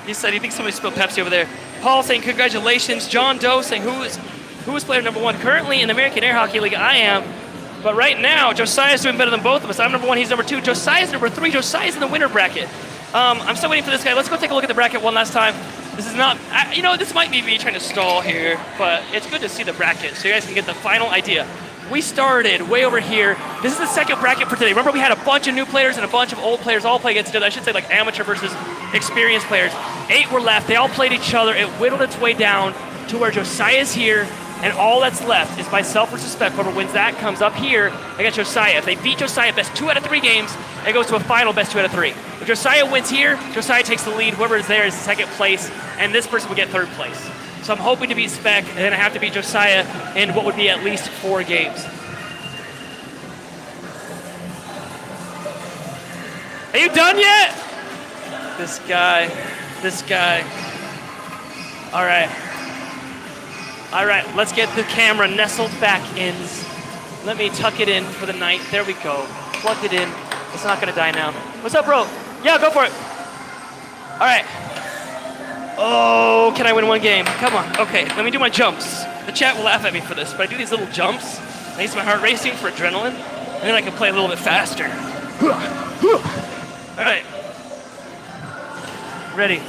He said he thinks somebody spilled Pepsi over there. Paul saying congratulations. John Doe saying who is player #1 currently in the American Air Hockey League? I am. But right now, Josiah's doing better than both of us. I'm #1, he's #2. Josiah's #3. Josiah's in the winner bracket. I'm still waiting for this guy. Let's go take a look at the bracket one last time. This is not, this might be me trying to stall here, but it's good to see the bracket so you guys can get the final idea. we started way over here. This is the second bracket for today. Remember, we had a bunch of new players and a bunch of old players all play against each other. I should say like amateur versus experienced players. 8 were left. They all played each other. It whittled its way down to where Josiah's here, and all that's left is myself versus Spec. Whoever wins that comes up here against Josiah. If they beat Josiah best 2 out of 3 games, it goes to a final best 2 out of 3. If Josiah wins here, Josiah takes the lead. Whoever is there is second place, and this person will get third place. So I'm hoping to beat Spec, and then I have to beat Josiah in what would be at least 4 games. Are you done yet? This guy. All right, let's get the camera nestled back in. Let me tuck it in for the night. There we go. Plugged it in. It's not gonna die now. What's up, bro? Yeah, go for it. All right. Oh, can I win 1 game? Come on. Okay, let me do my jumps. The chat will laugh at me for this, but I do these little jumps. I use my heart racing for adrenaline, and then I can play a little bit faster. All right. Ready.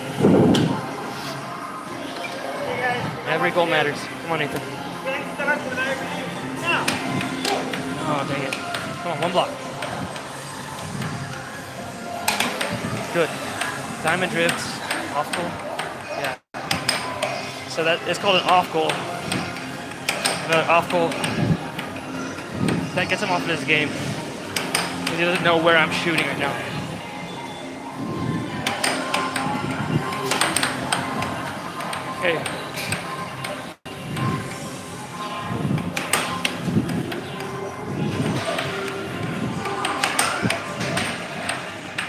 Every goal matters. Come on, Nathan. Oh, dang it. Come on, 1 block. Good. Diamond drifts. Off goal. Yeah. So that it's called an off goal. Another off goal. That gets him off of his game. He doesn't know where I'm shooting right now. Okay.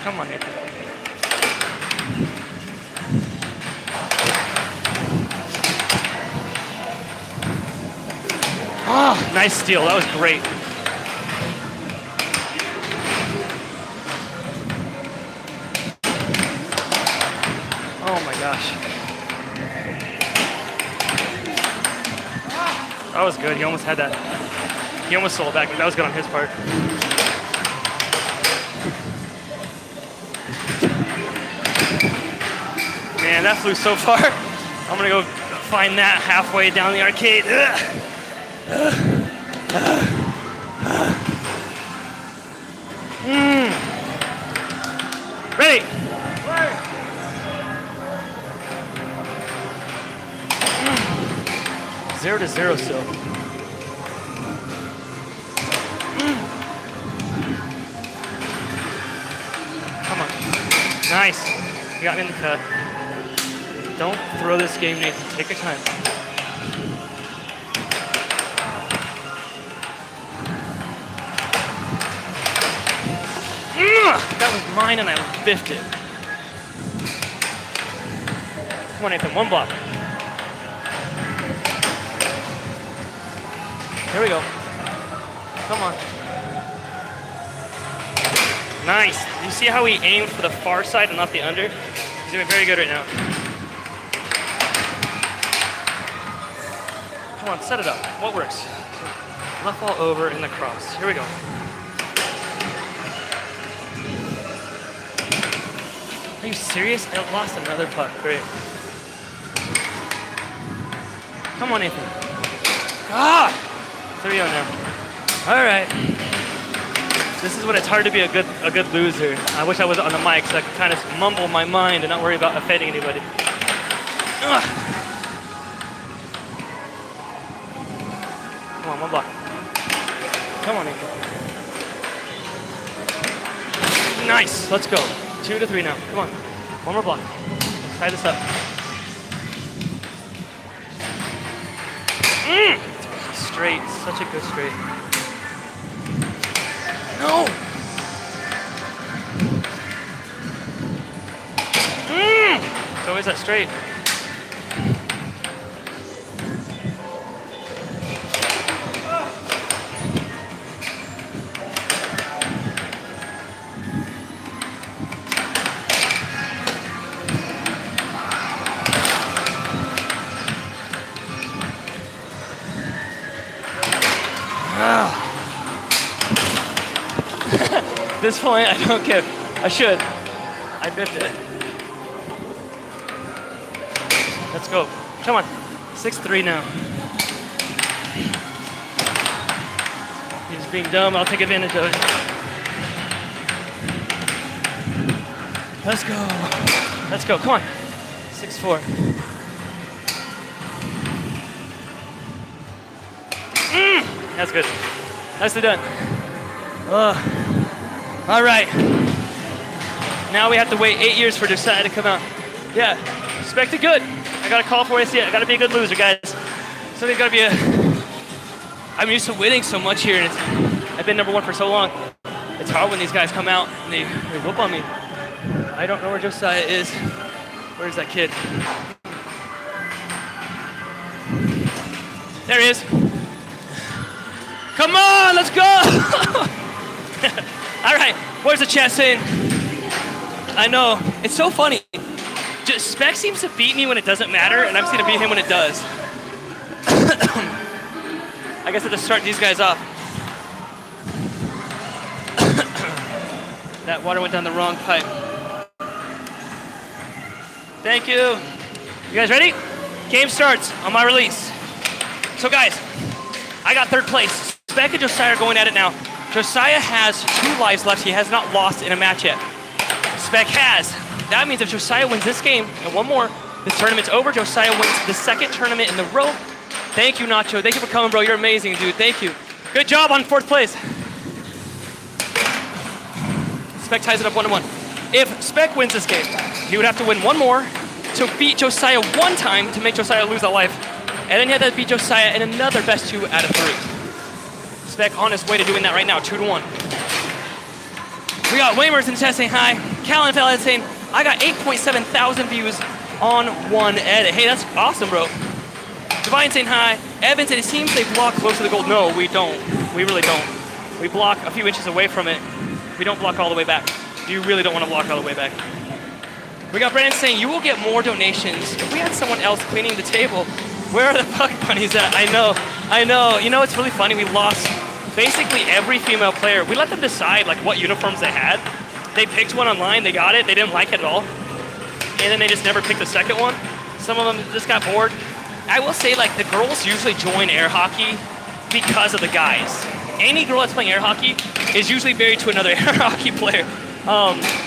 Come on, Nathan. Ah, nice steal. That was great. Oh my gosh. That was good. He almost had that. He almost sold back. That was good on his part. Man, that flew so far. I'm gonna go find that halfway down the arcade. Ready? 0-0 still. Come on. Nice. You got me in the cut. Don't throw this game, Nathan. Take your time. That was mine and I biffed it. Come on, Nathan. 1 block. Here we go. Come on. Nice. You see how he aimed for the far side and not the under? He's doing very good right now. Come on, set it up. What works? Left ball over in the cross. Here we go. Are you serious? I lost another puck. Great. Come on, Nathan. Ah! 3-0 now. All right. This is when it's hard to be a good loser. I wish I was on the mic so I could kind of mumble my mind and not worry about offending anybody. Ugh. Come on, 1 block. Come on, Nathan. Nice. Let's go. 2-3 now. Come on. 1 more block. Tie this up. Straight. Such a good straight. No! It's always that straight. At this point, I don't care. I should. I biffed it. Let's go. Come on. 6-3 now. being dumb. I'll take advantage of it. Let's go. Let's go. Come on. 6-4. That's good. Nicely done. All right. Now we have to wait 8 years for Josiah to come out. Yeah, expect it good. I got a call for it. I got to be a good loser, guys. Something's got to be a... I'm used to winning so much here, and I've been number one for so long. It's hard when these guys come out and they whoop on me. I don't know where Josiah is. Where's that kid? There he is. Come on, let's go! All right, where's the chat saying? I know, it's so funny. Spec seems to beat me when it doesn't matter, and I'm seem to beat him when it does. I guess I have to start these guys off. That water went down the wrong pipe. Thank you. You guys ready? Game starts on my release. So guys, I got third place. Spec and Josiah are going at it now. Josiah has 2 lives left. He has not lost in a match yet. Spec has. That means if Josiah wins this game and one more, this tournament's over. Josiah wins the second tournament in the row. Thank you, Nacho. Thank you for coming, bro. You're amazing, dude. Thank you. Good job on 4th place. Spec ties it up 1-1. If Spec wins this game, he would have to win one more to beat Josiah 1 time to make Josiah lose a life. And then he had to beat Josiah in another best 2 out of 3. Spec on his way to doing that right now, 2-1. We got Waymers in chat saying hi. Callan Fell saying, I got 8.7 thousand views on one edit. Hey, that's awesome, bro. Divine saying hi. Evan said, it seems they block close to the goal. No, we don't. We really don't. We block a few inches away from it. We don't block all the way back. You really don't want to block all the way back. We got Brandon saying, you will get more donations if we had someone else cleaning the table. Where are the Puck Bunnies at? I know. You know, it's really funny. We lost basically every female player. We let them decide like what uniforms they had. They picked one online, they got it, they didn't like it at all. And then they just never picked the second one. Some of them just got bored. I will say like the girls usually join air hockey because of the guys. Any girl that's playing air hockey is usually married to another air hockey player.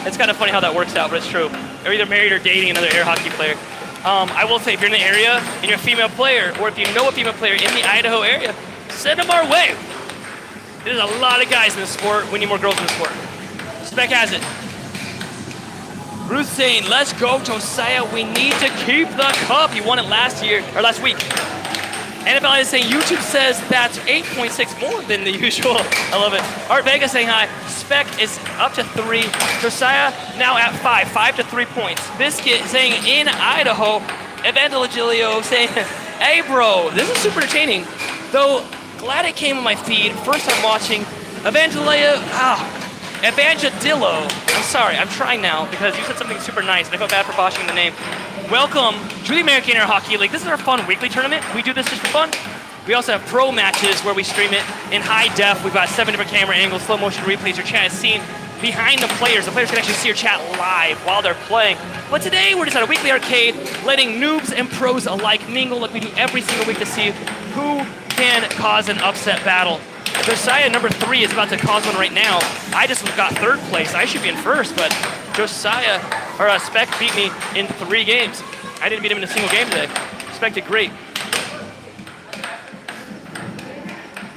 It's kind of funny how that works out, but it's true. They're either married or dating another air hockey player. I will say if you're in the area and you're a female player, or if you know a female player in the Idaho area, send them our way. There's a lot of guys in the sport. We need more girls in the sport. Spec has it. Ruth saying, let's go, Josiah. We need to keep the cup. He won it last week. NFL is saying, YouTube says that's 8.6 more than the usual. I love it. Art Vega saying hi. Spec is up to 3. Josiah now at 5. 5 to 3 points. Biscuit saying, in Idaho. Evangelilio saying, hey, bro, this is super entertaining. Though, glad it came on my feed. First time watching. Evangelilio. I'm sorry, I'm trying now because you said something super nice and I felt bad for botching the name. Welcome to the American Air Hockey League. This is our fun weekly tournament. We do this just for fun. We also have pro matches where we stream it in high def. We've got 7 different camera angles, slow motion replays. Your chat is seen behind the players. The players can actually see your chat live while they're playing. But today we're just at a weekly arcade, letting noobs and pros alike mingle like we do every single week to see who can cause an upset battle. Josiah, number 3, is about to cause one right now. I just got 3rd place. I should be in 1st, but Spec beat me in 3 games. I didn't beat him in a single game today. Spec did great.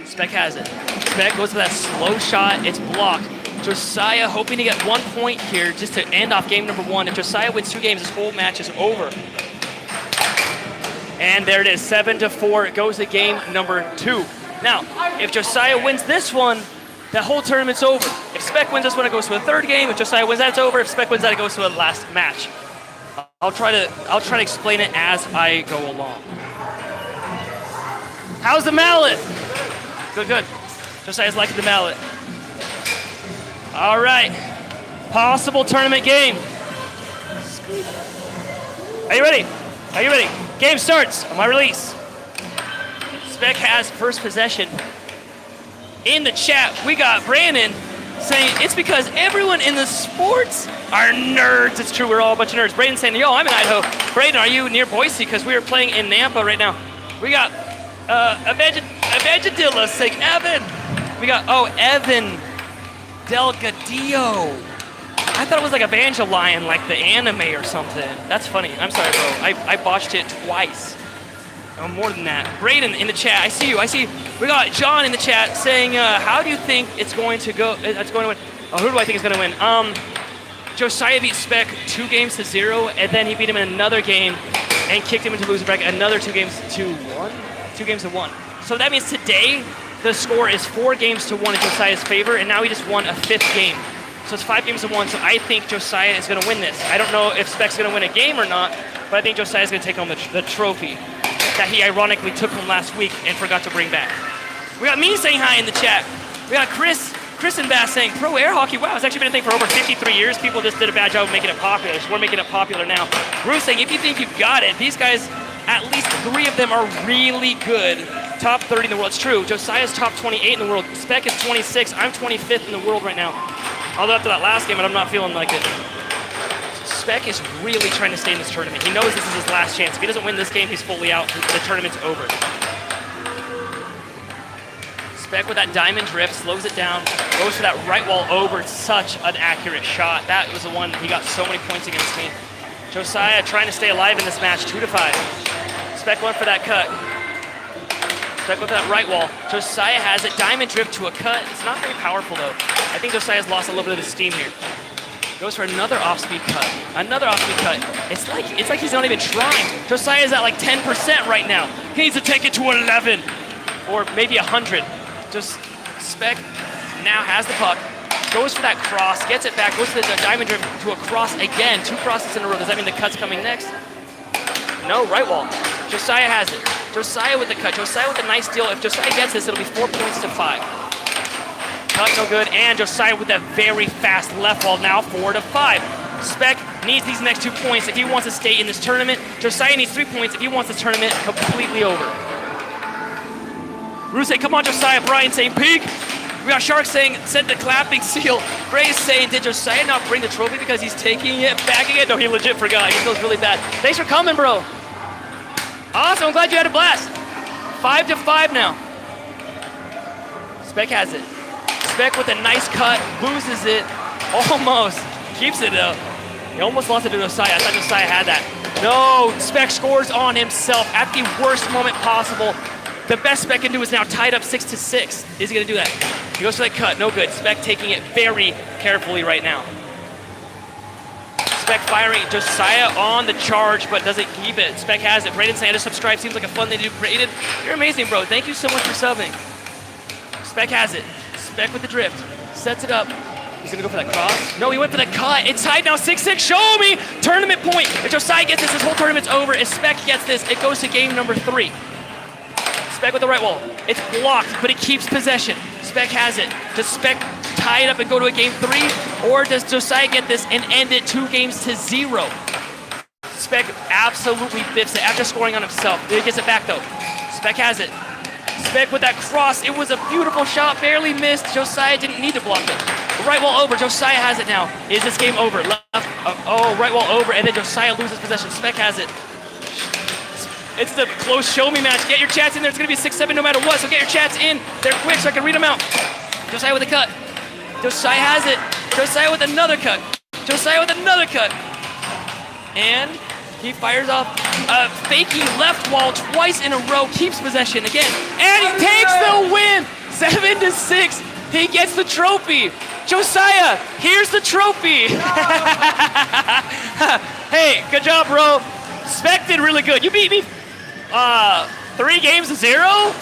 Spec has it. Spec goes for that slow shot. It's blocked. Josiah hoping to get 1 point here just to end off game number 1. If Josiah wins 2 games, this whole match is over. And there it is, 7-4. It goes to game number 2. Now, if Josiah wins this one, the whole tournament's over. If Spec wins this one, it goes to a 3rd game. If Josiah wins that, it's over. If Spec wins that, it goes to a last match. I'll try to explain it as I go along. How's the mallet? Good. Josiah's liking the mallet. All right. Possible tournament game. Are you ready? Game starts on my release. Spec has first possession. In the chat, we got Brandon saying it's because everyone in the sports are nerds. It's true, we're all a bunch of nerds. Brandon saying, yo, I'm in Idaho. Brandon, are you near Boise? Because we are playing in Nampa right now. We got Evangelilla saying, Evan, We got, Evan Delgadillo. I thought it was like Evangelion, like the anime or something. That's funny. I'm sorry, bro. I botched it twice. Oh, more than that. Braden in the chat. I see you. We got John in the chat saying, how do you think it's going to go? It's going to win. Oh, who do I think is going to win? Josiah beat Spec 2-0, and then he beat him in another game and kicked him into loser bracket. Another 2-1. So that means today the score is 4-1 in Josiah's favor, and now he just won a 5th game. So it's 5-1. So I think Josiah is going to win this. I don't know if Spec's going to win a game or not, but I think Josiah is going to take home the trophy that he ironically took from last week and forgot to bring back. We got me saying hi in the chat. We got Chris and Bass saying, pro air hockey, wow, it's actually been a thing for over 53 years. People just did a bad job of making it popular, so we're making it popular now. Ruth saying, if you think you've got it, these guys, at least 3 of them are really good. Top 30 in the world. It's true. Josiah's top 28 in the world. Spec is 26. I'm 25th in the world right now. Although after that last game, but I'm not feeling like it. Spec is really trying to stay in this tournament. He knows this is his last chance. If he doesn't win this game, he's fully out. The tournament's over. Spec with that diamond drift, slows it down, goes for that right wall over. Such an accurate shot. That was the one he got so many points against me. Josiah trying to stay alive in this match, 2-5. Spec went for that cut. Spec with that right wall. Josiah has it, diamond drift to a cut. It's not very powerful though. I think Josiah's lost a little bit of the steam here. Goes for another off-speed cut. Another off-speed cut. It's like he's not even trying. Josiah's at like 10% right now. He needs to take it to 11 or maybe 100. Just Spec now has the puck. Goes for that cross, gets it back, goes for the diamond drift to a cross again. 2 crosses in a row. Does that mean the cut's coming next? No, right wall. Josiah has it. Josiah with the cut. Josiah with a nice deal. If Josiah gets this, it'll be 4 points to 5. Cut no good, and Josiah with that very fast left wall now, 4-5. Spec needs these next 2 points if he wants to stay in this tournament. Josiah needs 3 points if he wants the tournament completely over. Ruse, come on, Josiah. Brian saying peak. We got Shark saying send the clapping seal. Grace saying, did Josiah not bring the trophy because he's taking it back again? No, he legit forgot. He feels really bad. Thanks for coming, bro. Awesome, I'm glad you had a blast. 5-5 now. Spec has it. Spec with a nice cut, loses it, almost. Keeps it though. He almost lost it to Josiah. I thought Josiah had that. No, Spec scores on himself at the worst moment possible. The best Spec can do is now tied up 6-6. Is he gonna do that? He goes for that cut, no good. Spec taking it very carefully right now. Spec firing, Josiah on the charge, but doesn't keep it. Spec has it. Braden saying to subscribe, seems like a fun thing to do. Braden, you're amazing, bro. Thank you so much for subbing. Spec has it. Spec with the drift, sets it up. He's gonna go for that cross. No, he went for the cut. It's tied now, 6-6. Show me! Tournament point. If Josiah gets this whole tournament's over. If Spec gets this, it goes to game number 3. Spec with the right wall. It's blocked, but he keeps possession. Spec has it. Does Spec tie it up and go to a game 3? Or does Josiah get this and end it 2-0? Spec absolutely biffs it after scoring on himself. He gets it back though. Spec has it. Spec with that cross. It was a beautiful shot, barely missed. Josiah didn't need to block it. Right wall over. Josiah has it now. Is this game over? Left. Right wall over, and then Josiah loses possession. Spec has it. It's the close show me match. Get your chats in there. It's going to be 6-7 no matter what, so get your chats in. They're quick so I can read them out. Josiah with a cut. Josiah has it. Josiah with another cut. Josiah with another cut. And he fires off a fakie left wall twice in a row. Keeps possession again. And he takes the win. 7-6. He gets the trophy. Josiah, here's the trophy. Hey, good job, bro. Spec did really good. You beat me 3-0?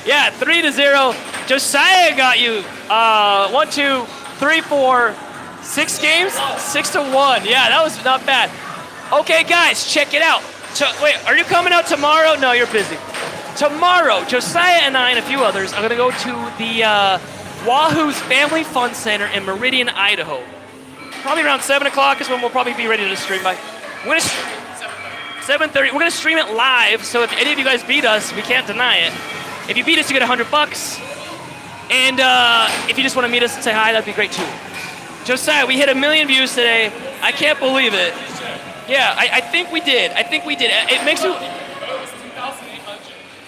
Yeah, 3-0. Josiah got you 1, 2, 3, 4, 6 games? 6-1. Yeah, that was not bad. Okay, guys, check it out. Wait, are you coming out tomorrow? No, you're busy. Tomorrow, Josiah and I and a few others are going to go to the Wahoo's Family Fun Center in Meridian, Idaho. Probably around 7 o'clock is when we'll probably be ready to stream by. 7:30. We're going to stream it live, so if any of you guys beat us, we can't deny it. If you beat us, you get $100. And if you just want to meet us and say hi, that'd be great too. Josiah, we hit 1 million views today. I can't believe it. Yeah, I think we did. I think we did. It makes you...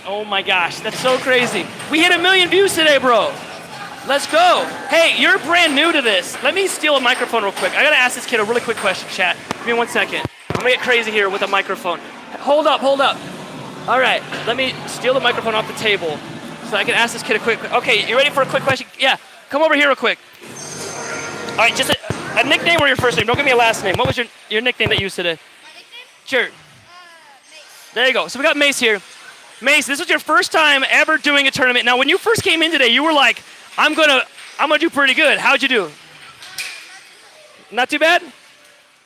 Oh my gosh, that's so crazy. We hit 1 million views today, bro. Let's go. Hey, you're brand new to this. Let me steal a microphone real quick. I gotta ask this kid a really quick question, chat. Give me 1 second. I'm gonna get crazy here with a microphone. Hold up. All right, let me steal the microphone off the table so I can ask this kid a quick. Okay, you ready for a quick question? Yeah, come over here real quick. All right, just a nickname or your first name. Don't give me a last name. What was your nickname that you used today? My nickname? Sure. Mace. There you go. So we got Mace here. Mace, this was your first time ever doing a tournament. Now, when you first came in today, you were like, I'm gonna do pretty good. How'd you do? Not too bad?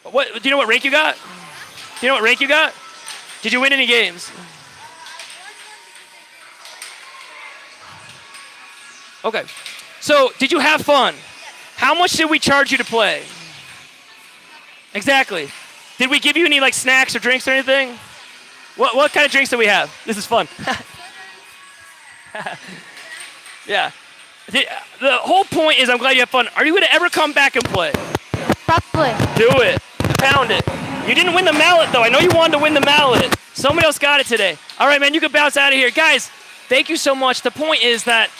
What? Do you know what rank you got? Did you win any games? Okay. So, did you have fun? How much did we charge you to play? Exactly. Did we give you any like snacks or drinks or anything? What kind of drinks do we have? This is fun. Yeah. The whole point is I'm glad you have fun. Are you going to ever come back and play? Probably. Do it. Pound it. You didn't win the mallet, though. I know you wanted to win the mallet. Somebody else got it today. All right, man, you can bounce out of here. Guys, thank you so much. The point is that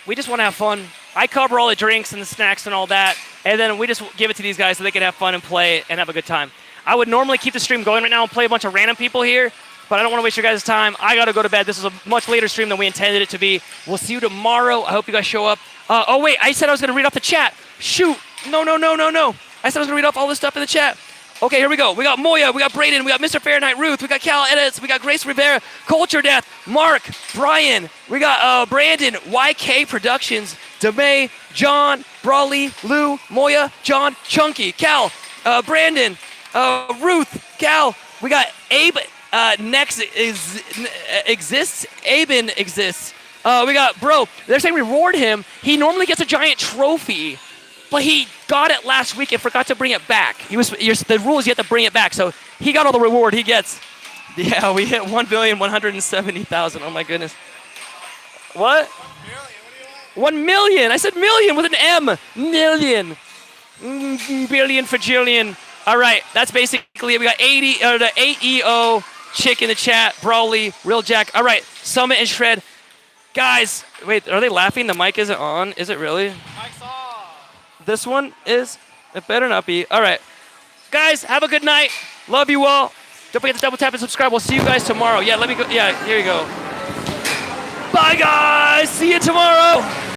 we just want to have fun. I cover all the drinks and the snacks and all that, and then we just give it to these guys so they can have fun and play and have a good time. I would normally keep the stream going right now and play a bunch of random people here, but I don't want to waste your guys' time. I got to go to bed. This is a much later stream than we intended it to be. We'll see you tomorrow. I hope you guys show up. Oh, wait, I said I was going to read off the chat. Shoot. No. I said I was going to read off all this stuff in the chat. Okay, here we go. We got Moya, we got Brayden, we got Mr. Fahrenheit, Ruth, we got Cal Edits, we got Grace Rivera, Culture Death, Mark, Brian, we got Brandon, YK Productions, DeMay, John, Brawley, Lou, Moya, John, Chunky, Cal, Brandon, Ruth, Cal, we got Abe, exists, Aben exists. We got Bro, they're saying reward him. He normally gets a giant trophy, but he got it last week and forgot to bring it back. The rule is you have to bring it back, so he got all the reward he gets. Yeah, we hit 1,170,000. Oh my goodness. What? 1 million. I said million with an M. Million. Billion for Jillian. All right, that's basically it. We got the AEO chick in the chat, Brawley, Real Jack. All right, Summit and Shred. Guys, wait, are they laughing? The mic isn't on. Is it really? Mike's off. This one is? It better not be. All right. Guys, have a good night. Love you all. Don't forget to double tap and subscribe. We'll see you guys tomorrow. Yeah, let me go. Yeah, here you go. Bye, guys. See you tomorrow.